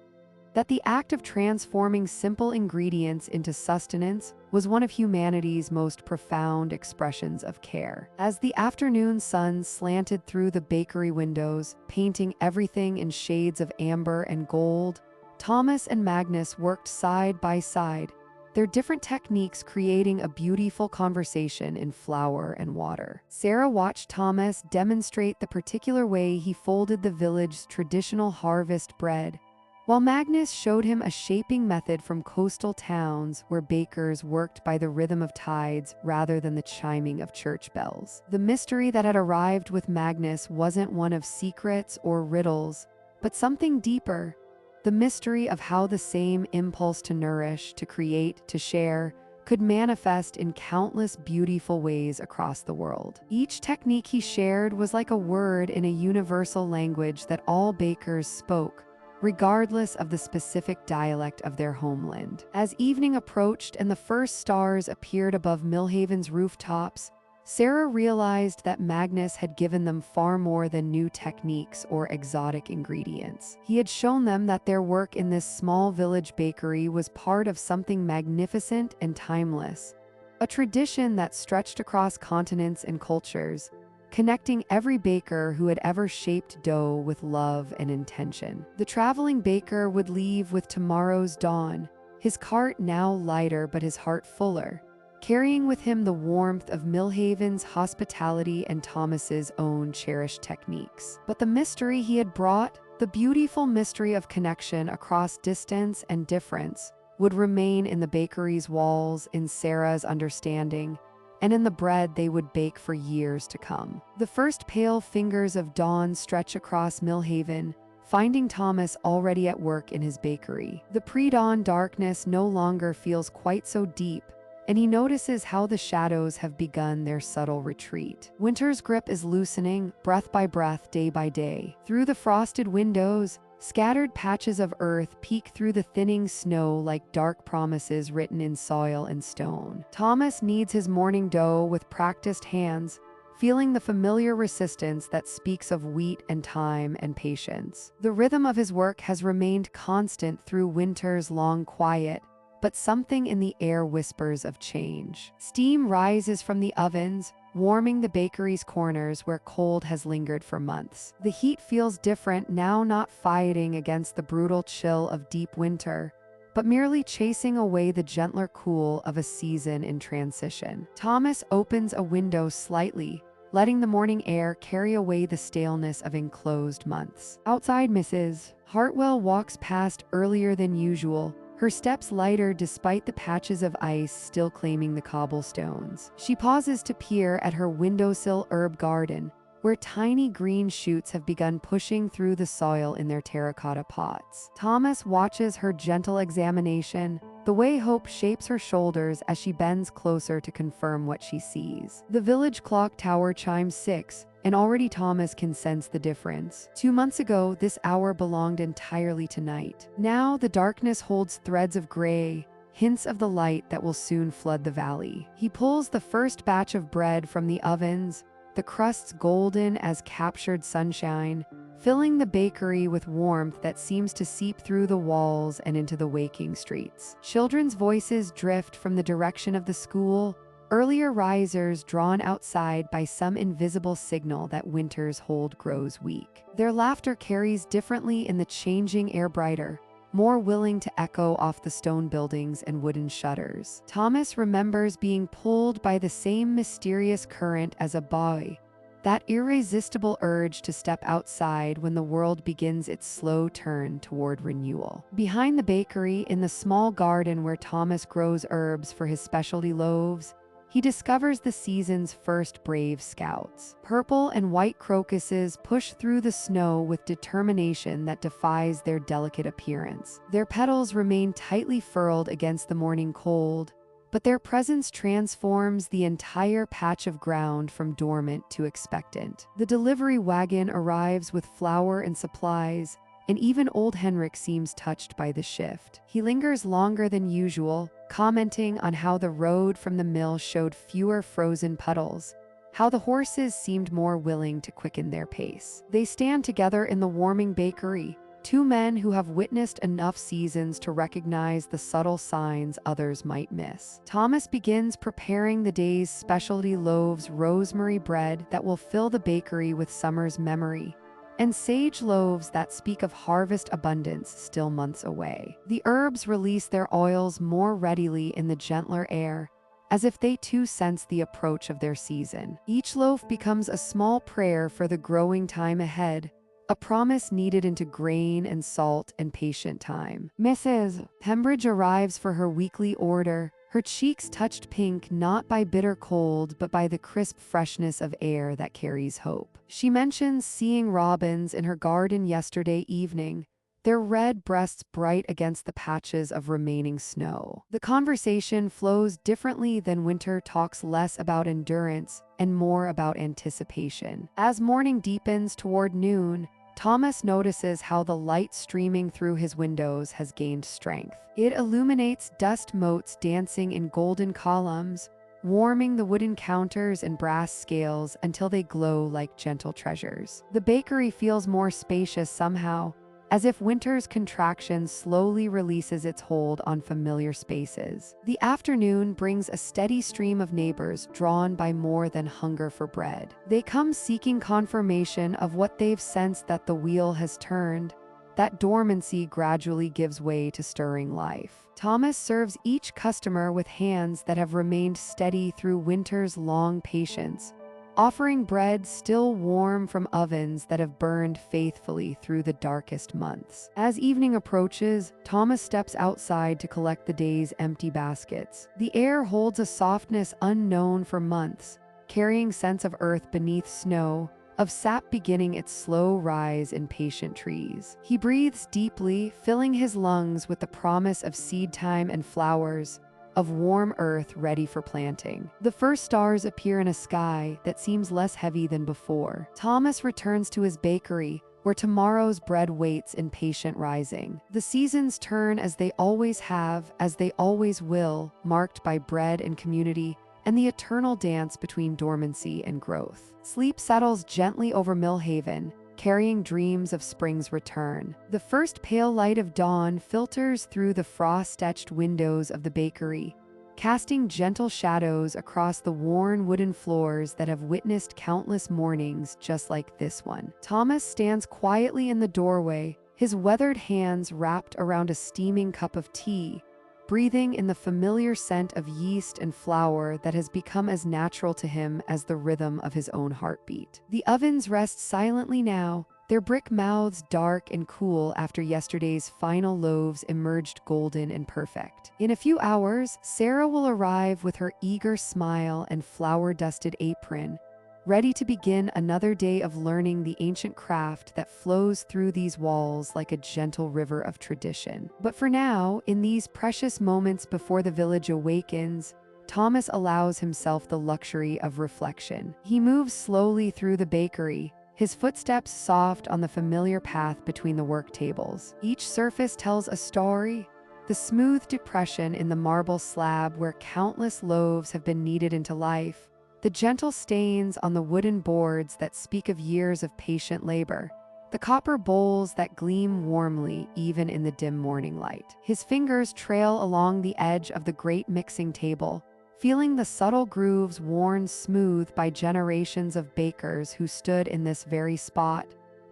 that the act of transforming simple ingredients into sustenance was one of humanity's most profound expressions of care. As the afternoon sun slanted through the bakery windows, painting everything in shades of amber and gold, Thomas and Magnus worked side by side, their different techniques creating a beautiful conversation in flour and water. Sarah watched Thomas demonstrate the particular way he folded the village's traditional harvest bread, while Magnus showed him a shaping method from coastal towns where bakers worked by the rhythm of tides rather than the chiming of church bells. The mystery that had arrived with Magnus wasn't one of secrets or riddles, but something deeper: the mystery of how the same impulse to nourish, to create, to share could manifest in countless beautiful ways across the world. Each technique he shared was like a word in a universal language that all bakers spoke, regardless of the specific dialect of their homeland. As evening approached and the first stars appeared above Millhaven's rooftops, Sarah realized that Magnus had given them far more than new techniques or exotic ingredients. He had shown them that their work in this small village bakery was part of something magnificent and timeless, a tradition that stretched across continents and cultures, connecting every baker who had ever shaped dough with love and intention. The traveling baker would leave with tomorrow's dawn, his cart now lighter but his heart fuller, carrying with him the warmth of Millhaven's hospitality and Thomas's own cherished techniques. But the mystery he had brought, the beautiful mystery of connection across distance and difference, would remain in the bakery's walls, in Sarah's understanding, and in the bread they would bake for years to come. The first pale fingers of dawn stretch across Millhaven, finding Thomas already at work in his bakery. The pre-dawn darkness no longer feels quite so deep, and he notices how the shadows have begun their subtle retreat. Winter's grip is loosening, breath by breath, day by day. Through the frosted windows, scattered patches of earth peek through the thinning snow like dark promises written in soil and stone. Thomas kneads his morning dough with practiced hands, feeling the familiar resistance that speaks of wheat and time and patience. The rhythm of his work has remained constant through winter's long quiet, but something in the air whispers of change. Steam rises from the ovens, warming the bakery's corners where cold has lingered for months. The heat feels different now, not fighting against the brutal chill of deep winter, but merely chasing away the gentler cool of a season in transition. Thomas opens a window slightly, letting the morning air carry away the staleness of enclosed months. Outside, Mrs. Hartwell walks past earlier than usual, her steps lighter despite the patches of ice still claiming the cobblestones. She pauses to peer at her windowsill herb garden, where tiny green shoots have begun pushing through the soil in their terracotta pots. Thomas watches her gentle examination, the way hope shapes her shoulders as she bends closer to confirm what she sees. The village clock tower chimes 6, and already Thomas can sense the difference. 2 months ago, this hour belonged entirely to night. Now, the darkness holds threads of gray, hints of the light that will soon flood the valley. He pulls the first batch of bread from the ovens, the crusts golden as captured sunshine, filling the bakery with warmth that seems to seep through the walls and into the waking streets. Children's voices drift from the direction of the school, earlier risers drawn outside by some invisible signal that winter's hold grows weak. Their laughter carries differently in the changing air, brighter, more willing to echo off the stone buildings and wooden shutters. Thomas remembers being pulled by the same mysterious current as a boy, that irresistible urge to step outside when the world begins its slow turn toward renewal. Behind the bakery, in the small garden where Thomas grows herbs for his specialty loaves, he discovers the season's first brave scouts. Purple and white crocuses push through the snow with determination that defies their delicate appearance. Their petals remain tightly furled against the morning cold, but their presence transforms the entire patch of ground from dormant to expectant. The delivery wagon arrives with flour and supplies, and even old Henrik seems touched by the shift. He lingers longer than usual, commenting on how the road from the mill showed fewer frozen puddles, how the horses seemed more willing to quicken their pace. They stand together in the warming bakery, two men who have witnessed enough seasons to recognize the subtle signs others might miss. Thomas begins preparing the day's specialty loaves, rosemary bread that will fill the bakery with summer's memory, and sage loaves that speak of harvest abundance still months away. The herbs release their oils more readily in the gentler air, as if they too sense the approach of their season. Each loaf becomes a small prayer for the growing time ahead, a promise kneaded into grain and salt and patient time. Mrs. Pembridge arrives for her weekly order, her cheeks touched pink not by bitter cold but by the crisp freshness of air that carries hope. She mentions seeing robins in her garden yesterday evening, their red breasts bright against the patches of remaining snow. The conversation flows differently than winter, talks less about endurance and more about anticipation. As morning deepens toward noon, Thomas notices how the light streaming through his windows has gained strength. It illuminates dust motes dancing in golden columns, warming the wooden counters and brass scales until they glow like gentle treasures. The bakery feels more spacious somehow, as if winter's contraction slowly releases its hold on familiar spaces. The afternoon brings a steady stream of neighbors drawn by more than hunger for bread. They come seeking confirmation of what they've sensed, that the wheel has turned, that dormancy gradually gives way to stirring life. Thomas serves each customer with hands that have remained steady through winter's long patience, offering bread still warm from ovens that have burned faithfully through the darkest months. As evening approaches, Thomas steps outside to collect the day's empty baskets. The air holds a softness unknown for months, carrying scents of earth beneath snow, of sap beginning its slow rise in patient trees. He breathes deeply, filling his lungs with the promise of seed time and flowers, of warm earth ready for planting. The first stars appear in a sky that seems less heavy than before. Thomas returns to his bakery, where tomorrow's bread waits in patient rising. The seasons turn as they always have, as they always will, marked by bread and community, and the eternal dance between dormancy and growth. Sleep settles gently over Millhaven, carrying dreams of spring's return. The first pale light of dawn filters through the frost-etched windows of the bakery, casting gentle shadows across the worn wooden floors that have witnessed countless mornings just like this one. Thomas stands quietly in the doorway, his weathered hands wrapped around a steaming cup of tea, breathing in the familiar scent of yeast and flour that has become as natural to him as the rhythm of his own heartbeat. The ovens rest silently now, their brick mouths dark and cool after yesterday's final loaves emerged golden and perfect. In a few hours, Sarah will arrive with her eager smile and flour-dusted apron, ready to begin another day of learning the ancient craft that flows through these walls like a gentle river of tradition. But for now, in these precious moments before the village awakens, Thomas allows himself the luxury of reflection. He moves slowly through the bakery, his footsteps soft on the familiar path between the work tables. Each surface tells a story. The smooth depression in the marble slab where countless loaves have been kneaded into life, the gentle stains on the wooden boards that speak of years of patient labor, the copper bowls that gleam warmly even in the dim morning light. His fingers trail along the edge of the great mixing table, feeling the subtle grooves worn smooth by generations of bakers who stood in this very spot,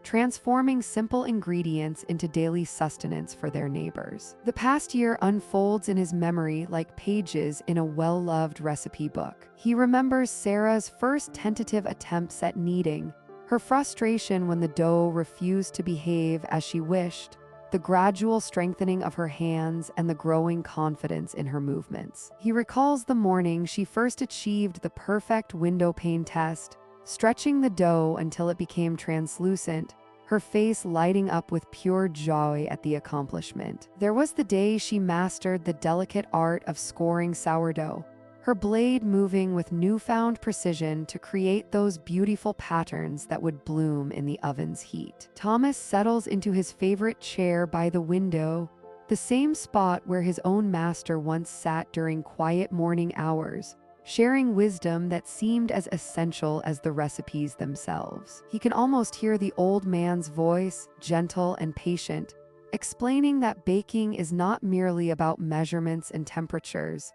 transforming simple ingredients into daily sustenance for their neighbors. The past year unfolds in his memory like pages in a well-loved recipe book. He remembers Sarah's first tentative attempts at kneading, her frustration when the dough refused to behave as she wished, the gradual strengthening of her hands and the growing confidence in her movements. He recalls the morning she first achieved the perfect window pane test, stretching the dough until it became translucent, her face lighting up with pure joy at the accomplishment. There was the day she mastered the delicate art of scoring sourdough, her blade moving with newfound precision to create those beautiful patterns that would bloom in the oven's heat. Thomas settles into his favorite chair by the window, the same spot where his own master once sat during quiet morning hours, sharing wisdom that seemed as essential as the recipes themselves. He can almost hear the old man's voice, gentle and patient, explaining that baking is not merely about measurements and temperatures,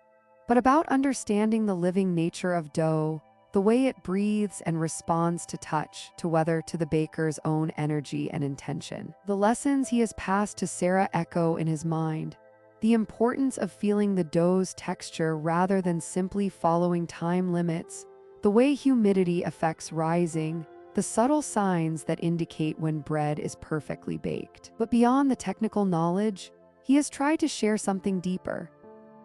but about understanding the living nature of dough, the way it breathes and responds to touch, to weather, to the baker's own energy and intention. The lessons he has passed to Sarah echo in his mind. The importance of feeling the dough's texture rather than simply following time limits, the way humidity affects rising, the subtle signs that indicate when bread is perfectly baked. But beyond the technical knowledge, he has tried to share something deeper.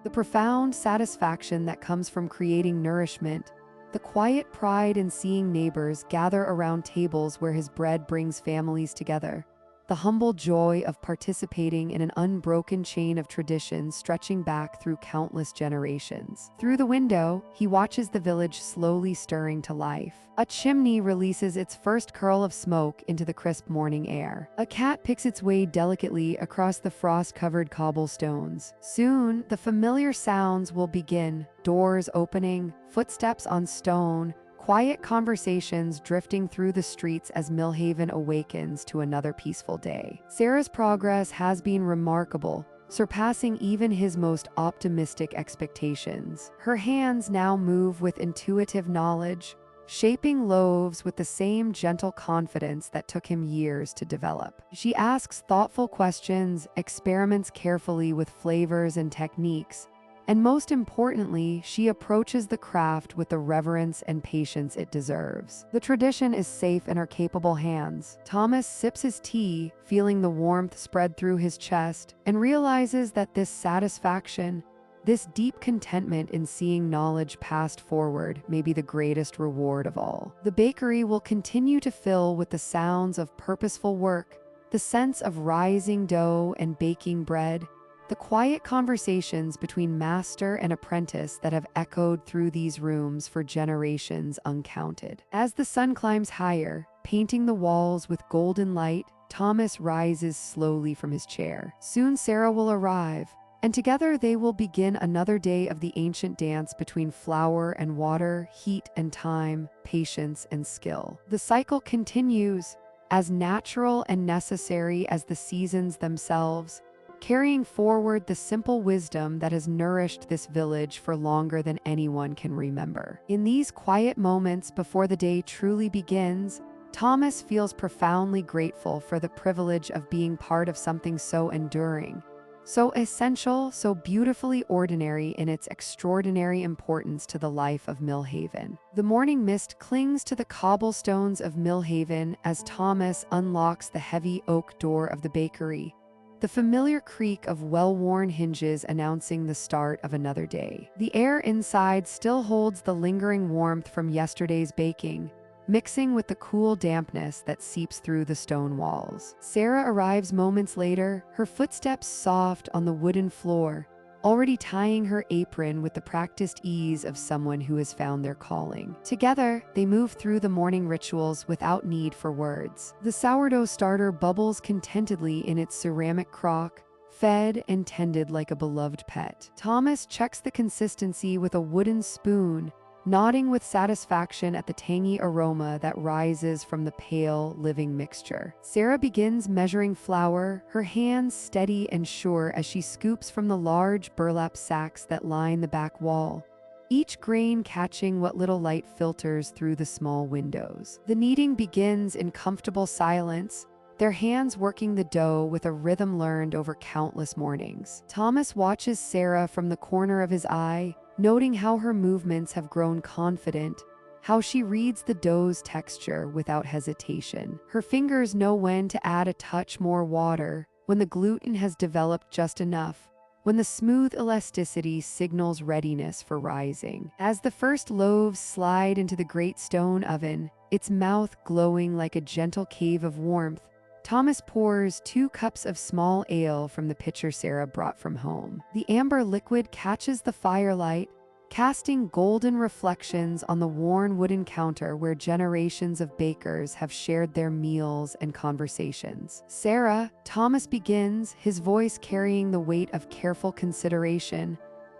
The profound satisfaction that comes from creating nourishment, the quiet pride in seeing neighbors gather around tables where his bread brings families together, the humble joy of participating in an unbroken chain of traditions stretching back through countless generations. Through the window, he watches the village slowly stirring to life. A chimney releases its first curl of smoke into the crisp morning air. A cat picks its way delicately across the frost-covered cobblestones. Soon, the familiar sounds will begin, doors opening, footsteps on stone, quiet conversations drifting through the streets as Millhaven awakens to another peaceful day. Sarah's progress has been remarkable, surpassing even his most optimistic expectations. Her hands now move with intuitive knowledge, shaping loaves with the same gentle confidence that took him years to develop. She asks thoughtful questions, experiments carefully with flavors and techniques, and most importantly, she approaches the craft with the reverence and patience it deserves. The tradition is safe in her capable hands. Thomas sips his tea, feeling the warmth spread through his chest, and realizes that this satisfaction, this deep contentment in seeing knowledge passed forward, may be the greatest reward of all. The bakery will continue to fill with the sounds of purposeful work, the sense of rising dough and baking bread, the quiet conversations between master and apprentice that have echoed through these rooms for generations uncounted. As the sun climbs higher, painting the walls with golden light, Thomas rises slowly from his chair. Soon Sarah will arrive, and together they will begin another day of the ancient dance between flour and water, heat and time, patience and skill. The cycle continues, as natural and necessary as the seasons themselves, carrying forward the simple wisdom that has nourished this village for longer than anyone can remember. In these quiet moments before the day truly begins, Thomas feels profoundly grateful for the privilege of being part of something so enduring, So essential, so beautifully ordinary in its extraordinary importance to the life of Millhaven. The morning mist clings to the cobblestones of Millhaven as Thomas unlocks the heavy oak door of the bakery, the familiar creak of well-worn hinges announcing the start of another day. The air inside still holds the lingering warmth from yesterday's baking, mixing with the cool dampness that seeps through the stone walls. Sarah arrives moments later, her footsteps soft on the wooden floor, already tying her apron with the practiced ease of someone who has found their calling. Together, they move through the morning rituals without need for words. The sourdough starter bubbles contentedly in its ceramic crock, fed and tended like a beloved pet. Thomas checks the consistency with a wooden spoon, nodding with satisfaction at the tangy aroma that rises from the pale, living mixture. Sarah begins measuring flour, her hands steady and sure as she scoops from the large burlap sacks that line the back wall, each grain catching what little light filters through the small windows. The kneading begins in comfortable silence, their hands working the dough with a rhythm learned over countless mornings. Thomas watches Sarah from the corner of his eye, noting how her movements have grown confident, how she reads the dough's texture without hesitation. Her fingers know when to add a touch more water, when the gluten has developed just enough, when the smooth elasticity signals readiness for rising. As the first loaves slide into the great stone oven, its mouth glowing like a gentle cave of warmth, Thomas pours 2 cups of small ale from the pitcher Sarah brought from home. The amber liquid catches the firelight, casting golden reflections on the worn wooden counter where generations of bakers have shared their meals and conversations. Sarah, Thomas begins, his voice carrying the weight of careful consideration.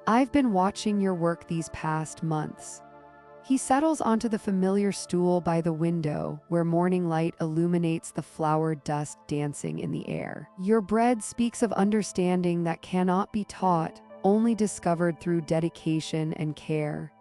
I've been watching your work these past months. He settles onto the familiar stool by the window, where morning light illuminates the flour dust dancing in the air. Your bread speaks of understanding that cannot be taught, only discovered through dedication and care.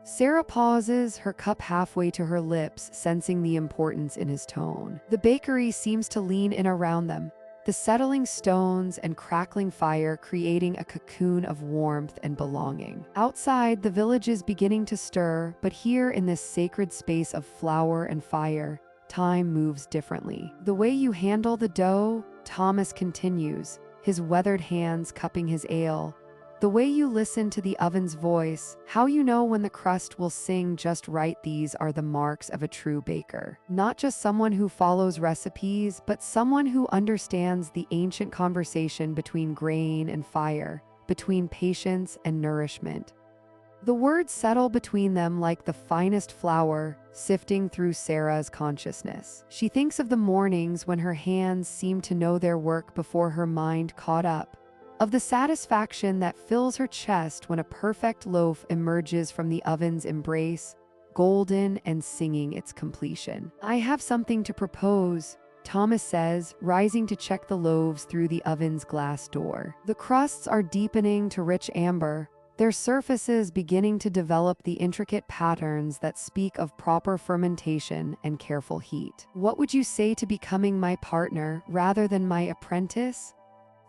Sarah pauses, her cup halfway to her lips, sensing the importance in his tone. The bakery seems to lean in around them, the settling stones and crackling fire creating a cocoon of warmth and belonging. Outside, the village is beginning to stir, but here in this sacred space of flour and fire, time moves differently. The way you handle the dough, Thomas continues, his weathered hands cupping his ale. The way you listen to the oven's voice, how you know when the crust will sing just right, these are the marks of a true baker. Not just someone who follows recipes, but someone who understands the ancient conversation between grain and fire, between patience and nourishment. The words settle between them like the finest flour, sifting through Sarah's consciousness. She thinks of the mornings when her hands seemed to know their work before her mind caught up, of the satisfaction that fills her chest when a perfect loaf emerges from the oven's embrace, golden and singing its completion. I have something to propose, Thomas says, rising to check the loaves through the oven's glass door. The crusts are deepening to rich amber, their surfaces beginning to develop the intricate patterns that speak of proper fermentation and careful heat. What would you say to becoming my partner rather than my apprentice?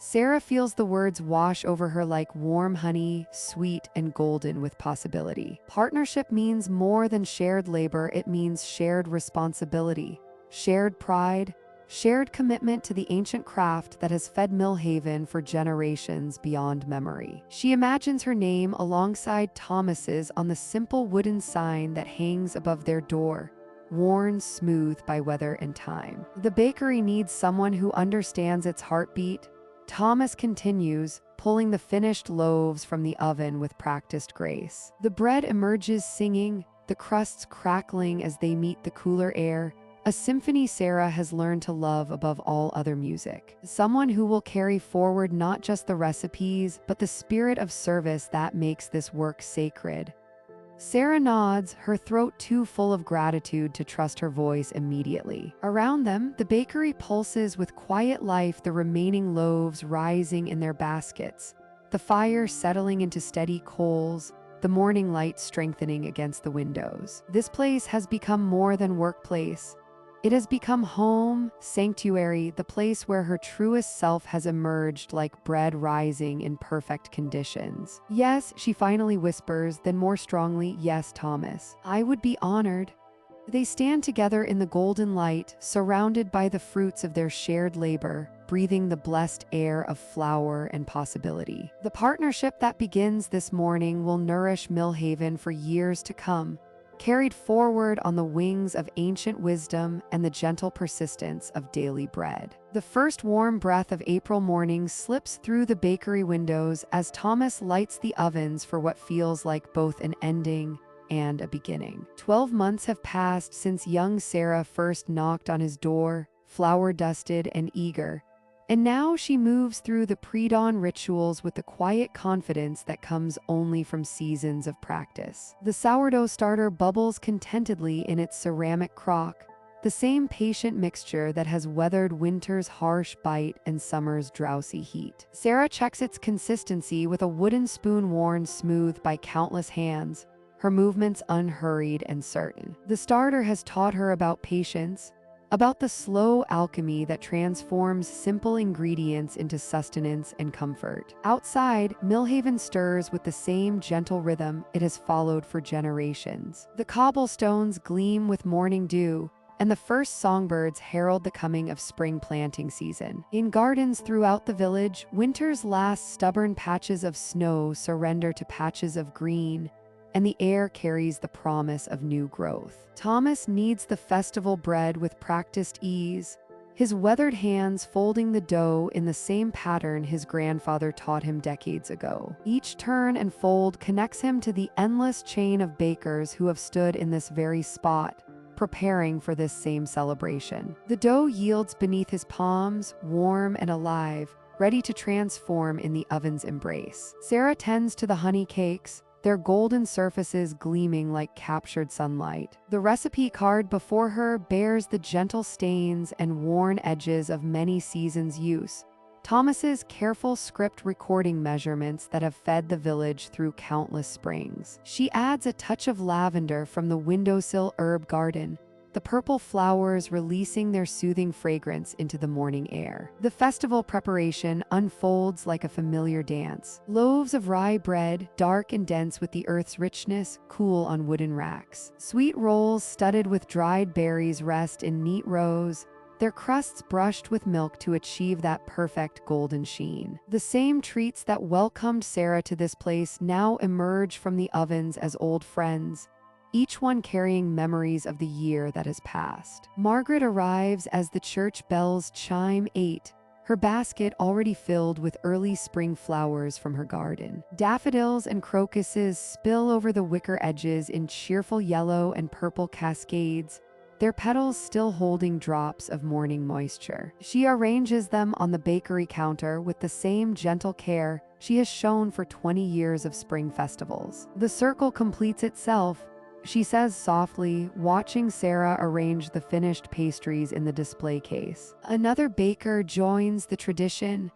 Sarah feels the words wash over her like warm honey, sweet and golden with possibility. Partnership means more than shared labor, it means shared responsibility, shared pride, shared commitment to the ancient craft that has fed Millhaven for generations beyond memory. She imagines her name alongside Thomas's on the simple wooden sign that hangs above their door, worn smooth by weather and time. The bakery needs someone who understands its heartbeat, Thomas continues, pulling the finished loaves from the oven with practiced grace. The bread emerges singing, the crusts crackling as they meet the cooler air, a symphony Sarah has learned to love above all other music. Someone who will carry forward not just the recipes, but the spirit of service that makes this work sacred. Sarah nods, her throat too full of gratitude to trust her voice immediately. Around them, the bakery pulses with quiet life, the remaining loaves rising in their baskets, the fire settling into steady coals, the morning light strengthening against the windows. This place has become more than workplace. It has become home, sanctuary, the place where her truest self has emerged like bread rising in perfect conditions. Yes, she finally whispers, then more strongly, yes, Thomas. I would be honored. They stand together in the golden light, surrounded by the fruits of their shared labor, breathing the blessed air of flower and possibility. The partnership that begins this morning will nourish Millhaven for years to come, carried forward on the wings of ancient wisdom and the gentle persistence of daily bread. The first warm breath of April morning slips through the bakery windows as Thomas lights the ovens for what feels like both an ending and a beginning. 12 months have passed since young Sarah first knocked on his door, flower-dusted and eager, and now she moves through the pre-dawn rituals with the quiet confidence that comes only from seasons of practice. The sourdough starter bubbles contentedly in its ceramic crock, the same patient mixture that has weathered winter's harsh bite and summer's drowsy heat. Sarah checks its consistency with a wooden spoon worn smooth by countless hands, her movements unhurried and certain. The starter has taught her about patience, about the slow alchemy that transforms simple ingredients into sustenance and comfort. Outside, Millhaven stirs with the same gentle rhythm it has followed for generations. The cobblestones gleam with morning dew, and the first songbirds herald the coming of spring planting season. In gardens throughout the village, winter's last stubborn patches of snow surrender to patches of green, and the air carries the promise of new growth. Thomas kneads the festival bread with practiced ease, his weathered hands folding the dough in the same pattern his grandfather taught him decades ago. Each turn and fold connects him to the endless chain of bakers who have stood in this very spot, preparing for this same celebration. The dough yields beneath his palms, warm and alive, ready to transform in the oven's embrace. Sarah tends to the honey cakes, their golden surfaces gleaming like captured sunlight. The recipe card before her bears the gentle stains and worn edges of many seasons' use, Thomas's careful script recording measurements that have fed the village through countless springs. She adds a touch of lavender from the windowsill herb garden, the purple flowers releasing their soothing fragrance into the morning air. The festival preparation unfolds like a familiar dance. Loaves of rye bread, dark and dense with the earth's richness, cool on wooden racks. Sweet rolls studded with dried berries rest in neat rows, their crusts brushed with milk to achieve that perfect golden sheen. The same treats that welcomed Sarah to this place now emerge from the ovens as old friends, each one carrying memories of the year that has passed. Margaret arrives as the church bells chime 8, her basket already filled with early spring flowers from her garden. Daffodils and crocuses spill over the wicker edges in cheerful yellow and purple cascades, their petals still holding drops of morning moisture. She arranges them on the bakery counter with the same gentle care she has shown for 20 years of spring festivals. The circle completes itself, she says softly, watching Sarah arrange the finished pastries in the display case. Another baker joins the tradition.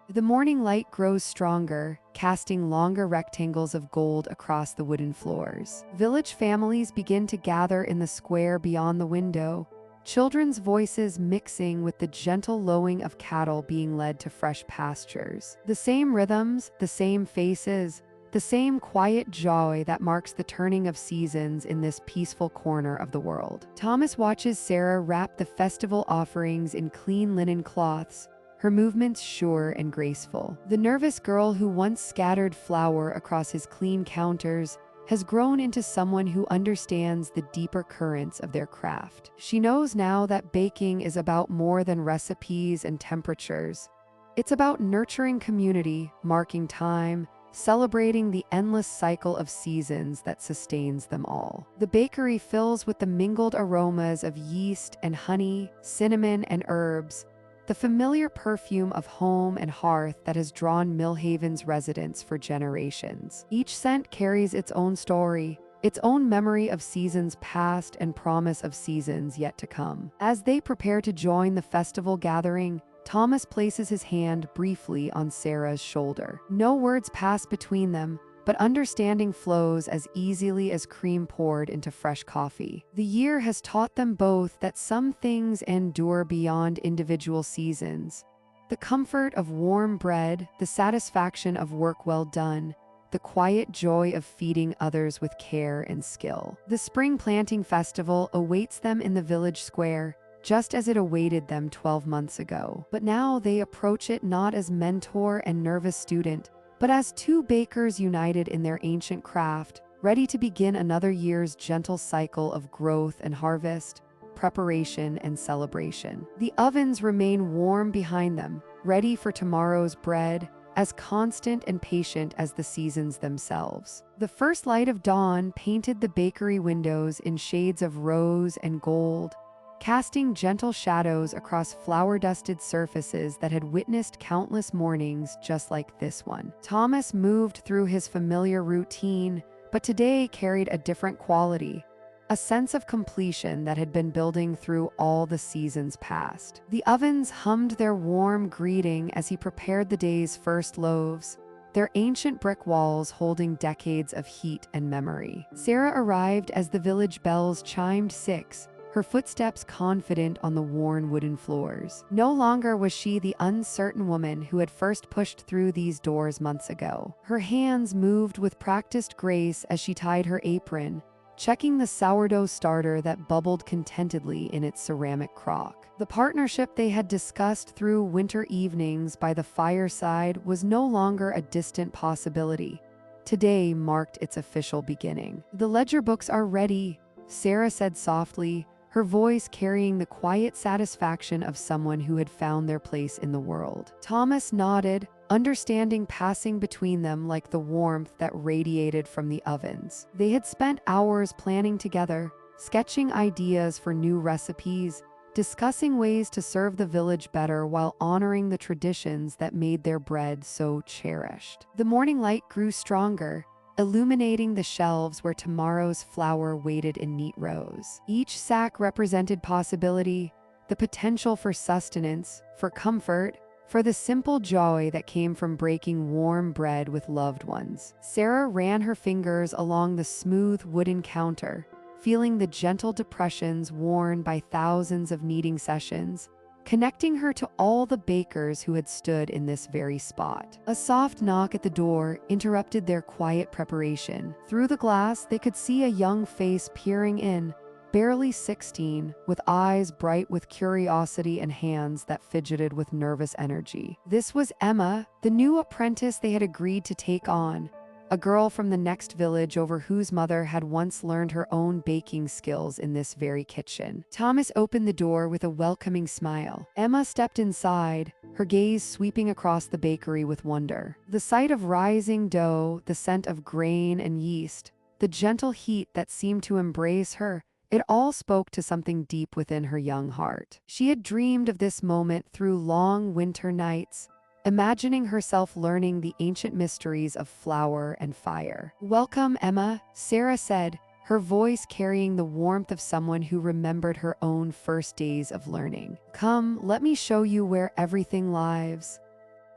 The morning light grows stronger, casting longer rectangles of gold across the wooden floors. Village families begin to gather in the square beyond the window, children's voices mixing with the gentle lowing of cattle being led to fresh pastures. The same rhythms, the same faces, the same quiet joy that marks the turning of seasons in this peaceful corner of the world. Thomas watches Sarah wrap the festival offerings in clean linen cloths, her movements sure and graceful. The nervous girl who once scattered flour across his clean counters has grown into someone who understands the deeper currents of their craft. She knows now that baking is about more than recipes and temperatures. It's about nurturing community, marking time, celebrating the endless cycle of seasons that sustains them all. The bakery fills with the mingled aromas of yeast and honey, cinnamon and herbs, the familiar perfume of home and hearth that has drawn Millhaven's residents for generations. Each scent carries its own story, its own memory of seasons past and promise of seasons yet to come. As they prepare to join the festival gathering, Thomas places his hand briefly on Sarah's shoulder. No words pass between them, but but understanding flows as easily as cream poured into fresh coffee. The year has taught them both that some things endure beyond individual seasons. The comfort of warm bread, the satisfaction of work well done, the quiet joy of feeding others with care and skill. The spring planting festival awaits them in the village square, just as it awaited them 12 months ago. But now they approach it not as mentor and nervous student, but as two bakers united in their ancient craft, ready to begin another year's gentle cycle of growth and harvest, preparation and celebration. The ovens remain warm behind them, ready for tomorrow's bread, as constant and patient as the seasons themselves. The first light of dawn painted the bakery windows in shades of rose and gold, casting gentle shadows across flour-dusted surfaces that had witnessed countless mornings just like this one. Thomas moved through his familiar routine, but today carried a different quality, a sense of completion that had been building through all the seasons past. The ovens hummed their warm greeting as he prepared the day's first loaves, their ancient brick walls holding decades of heat and memory. Sarah arrived as the village bells chimed 6, her footsteps confident on the worn wooden floors. No longer was she the uncertain woman who had first pushed through these doors months ago. Her hands moved with practiced grace as she tied her apron, checking the sourdough starter that bubbled contentedly in its ceramic crock. The partnership they had discussed through winter evenings by the fireside was no longer a distant possibility. Today marked its official beginning. "The ledger books are ready," Sarah said softly, her voice carrying the quiet satisfaction of someone who had found their place in the world. Thomas nodded, understanding passing between them like the warmth that radiated from the ovens. They had spent hours planning together, sketching ideas for new recipes, discussing ways to serve the village better while honoring the traditions that made their bread so cherished. The morning light grew stronger, illuminating the shelves where tomorrow's flour waited in neat rows. Each sack represented possibility, the potential for sustenance, for comfort, for the simple joy that came from breaking warm bread with loved ones. Sarah ran her fingers along the smooth wooden counter, feeling the gentle depressions worn by thousands of kneading sessions, connecting her to all the bakers who had stood in this very spot. A soft knock at the door interrupted their quiet preparation. Through the glass, they could see a young face peering in, barely 16, with eyes bright with curiosity and hands that fidgeted with nervous energy. This was Emma, the new apprentice they had agreed to take on, a girl from the next village over whose mother had once learned her own baking skills in this very kitchen. Thomas opened the door with a welcoming smile. Emma stepped inside, her gaze sweeping across the bakery with wonder. The sight of rising dough, the scent of grain and yeast, the gentle heat that seemed to embrace her, it all spoke to something deep within her young heart. She had dreamed of this moment through long winter nights, imagining herself learning the ancient mysteries of flour and fire. "Welcome, Emma," Sarah said, her voice carrying the warmth of someone who remembered her own first days of learning. "Come, let me show you where everything lives."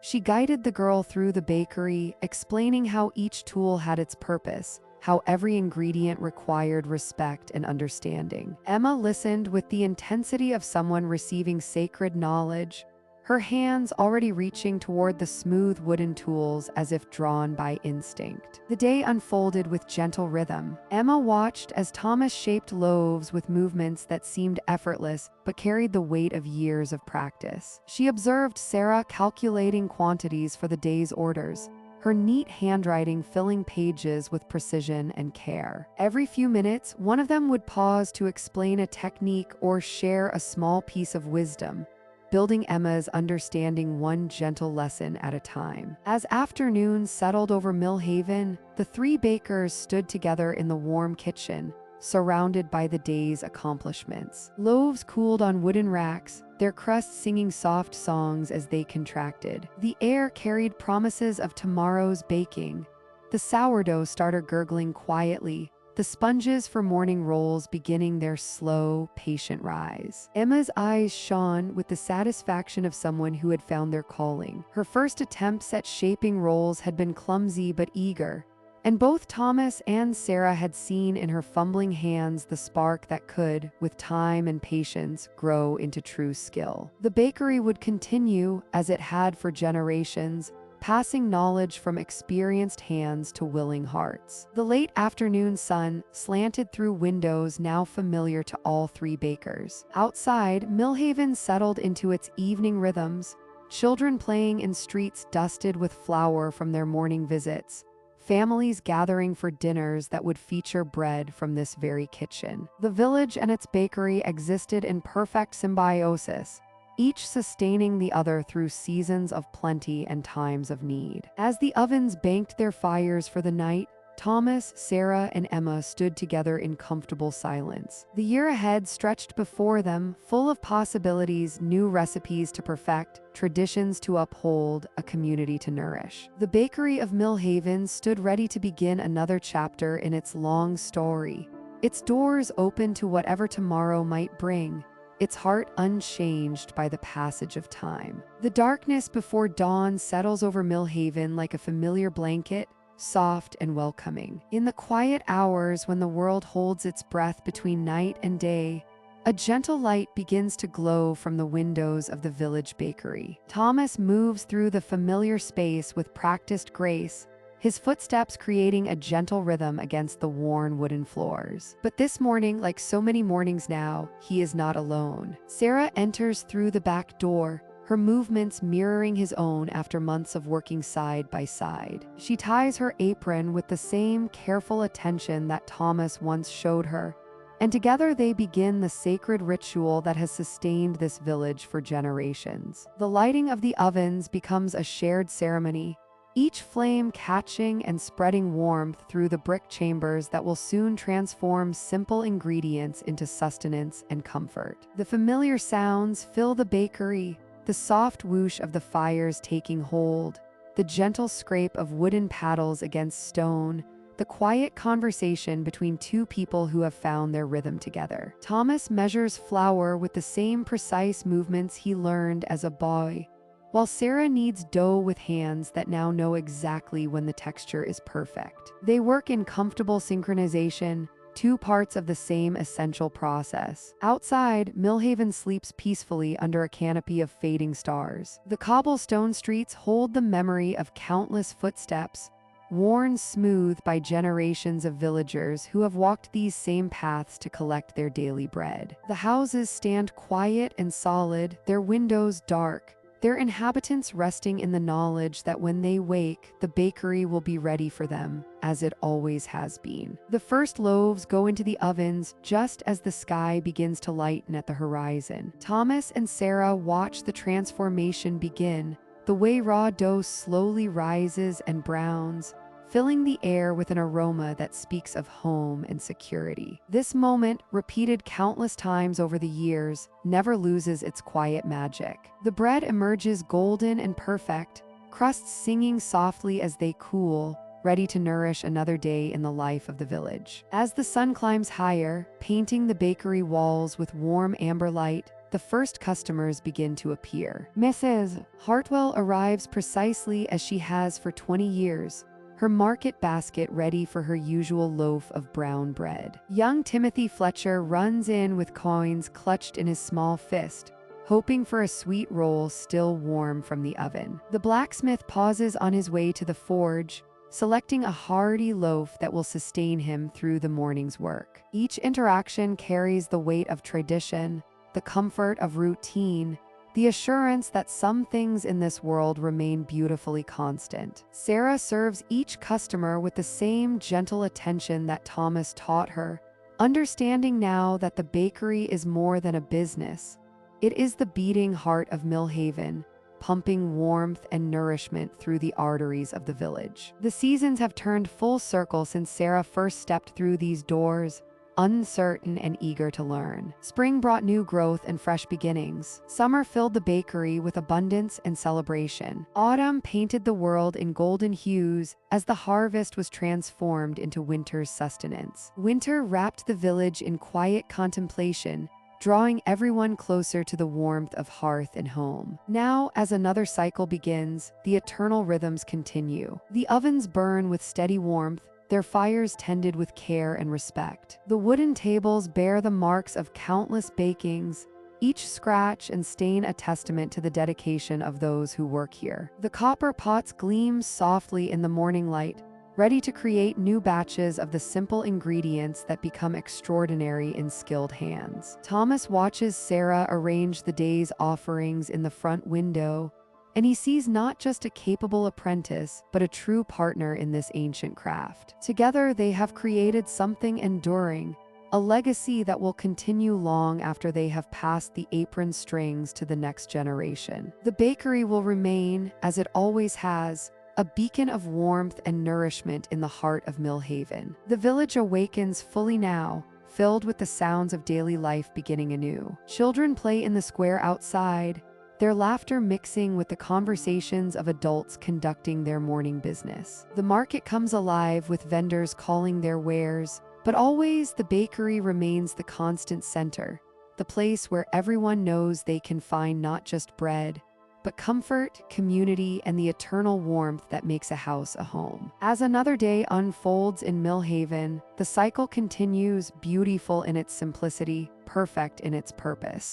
She guided the girl through the bakery, explaining how each tool had its purpose, how every ingredient required respect and understanding. Emma listened with the intensity of someone receiving sacred knowledge, her hands already reaching toward the smooth wooden tools as if drawn by instinct. The day unfolded with gentle rhythm. Emma watched as Thomas shaped loaves with movements that seemed effortless but carried the weight of years of practice. She observed Sarah calculating quantities for the day's orders, her neat handwriting filling pages with precision and care. Every few minutes, one of them would pause to explain a technique or share a small piece of wisdom, building Emma's understanding one gentle lesson at a time. As afternoon settled over Millhaven, the three bakers stood together in the warm kitchen, surrounded by the day's accomplishments. Loaves cooled on wooden racks, their crusts singing soft songs as they contracted. The air carried promises of tomorrow's baking, the sourdough starter gurgling quietly, the sponges for morning rolls beginning their slow, patient rise. Emma's eyes shone with the satisfaction of someone who had found their calling. Her first attempts at shaping rolls had been clumsy but eager, And both Thomas and Sarah had seen in her fumbling hands the spark that could, with time and patience, grow into true skill. The bakery would continue, as it had for generations, passing knowledge from experienced hands to willing hearts. The late afternoon sun slanted through windows now familiar to all three bakers. Outside, Millhaven settled into its evening rhythms, children playing in streets dusted with flour from their morning visits, families gathering for dinners that would feature bread from this very kitchen. The village and its bakery existed in perfect symbiosis, each sustaining the other through seasons of plenty and times of need. As the ovens banked their fires for the night, Thomas, Sarah, and Emma stood together in comfortable silence. The year ahead stretched before them, full of possibilities, new recipes to perfect, traditions to uphold, a community to nourish. The bakery of Millhaven stood ready to begin another chapter in its long story, its doors open to whatever tomorrow might bring, its heart unchanged by the passage of time. The darkness before dawn settles over Millhaven like a familiar blanket, soft and welcoming. In the quiet hours when the world holds its breath between night and day, a gentle light begins to glow from the windows of the village bakery. Thomas moves through the familiar space with practiced grace, his footsteps creating a gentle rhythm against the worn wooden floors. But this morning, like so many mornings now, he is not alone. Sarah enters through the back door, her movements mirroring his own after months of working side by side. She ties her apron with the same careful attention that Thomas once showed her, and together they begin the sacred ritual that has sustained this village for generations. The lighting of the ovens becomes a shared ceremony, each flame catching and spreading warmth through the brick chambers that will soon transform simple ingredients into sustenance and comfort. The familiar sounds fill the bakery, the soft whoosh of the fires taking hold, the gentle scrape of wooden paddles against stone, the quiet conversation between two people who have found their rhythm together. Thomas measures flour with the same precise movements he learned as a boy, while Sarah kneads dough with hands that now know exactly when the texture is perfect. They work in comfortable synchronization, two parts of the same essential process. Outside, Millhaven sleeps peacefully under a canopy of fading stars. The cobblestone streets hold the memory of countless footsteps, worn smooth by generations of villagers who have walked these same paths to collect their daily bread. The houses stand quiet and solid, their windows dark, their inhabitants resting in the knowledge that when they wake, the bakery will be ready for them, as it always has been. The first loaves go into the ovens just as the sky begins to lighten at the horizon. Thomas and Sarah watch the transformation begin, the way raw dough slowly rises and browns, filling the air with an aroma that speaks of home and security. This moment, repeated countless times over the years, never loses its quiet magic. The bread emerges golden and perfect, crusts singing softly as they cool, ready to nourish another day in the life of the village. As the sun climbs higher, painting the bakery walls with warm amber light, the first customers begin to appear. Mrs. Hartwell arrives precisely as she has for 20 years, her market basket ready for her usual loaf of brown bread. Young Timothy Fletcher runs in with coins clutched in his small fist, hoping for a sweet roll still warm from the oven. The blacksmith pauses on his way to the forge, selecting a hearty loaf that will sustain him through the morning's work. Each interaction carries the weight of tradition, the comfort of routine, the assurance that some things in this world remain beautifully constant. Sarah serves each customer with the same gentle attention that Thomas taught her, understanding now that the bakery is more than a business. It is the beating heart of Millhaven, pumping warmth and nourishment through the arteries of the village. The seasons have turned full circle since Sarah first stepped through these doors, uncertain and eager to learn. Spring brought new growth and fresh beginnings. Summer filled the bakery with abundance and celebration. Autumn painted the world in golden hues as the harvest was transformed into winter's sustenance. Winter wrapped the village in quiet contemplation, drawing everyone closer to the warmth of hearth and home. Now, as another cycle begins, the eternal rhythms continue. The ovens burn with steady warmth, their fires tended with care and respect. The wooden tables bear the marks of countless bakings, each scratch and stain a testament to the dedication of those who work here. The copper pots gleam softly in the morning light, ready to create new batches of the simple ingredients that become extraordinary in skilled hands. Thomas watches Sarah arrange the day's offerings in the front window, and he sees not just a capable apprentice, but a true partner in this ancient craft. Together, they have created something enduring, a legacy that will continue long after they have passed the apron strings to the next generation. The bakery will remain, as it always has, a beacon of warmth and nourishment in the heart of Millhaven. The village awakens fully now, filled with the sounds of daily life beginning anew. Children play in the square outside, their laughter mixing with the conversations of adults conducting their morning business. The market comes alive with vendors calling their wares, but always the bakery remains the constant center, the place where everyone knows they can find not just bread, but comfort, community, and the eternal warmth that makes a house a home. As another day unfolds in Millhaven, the cycle continues, beautiful in its simplicity, perfect in its purpose.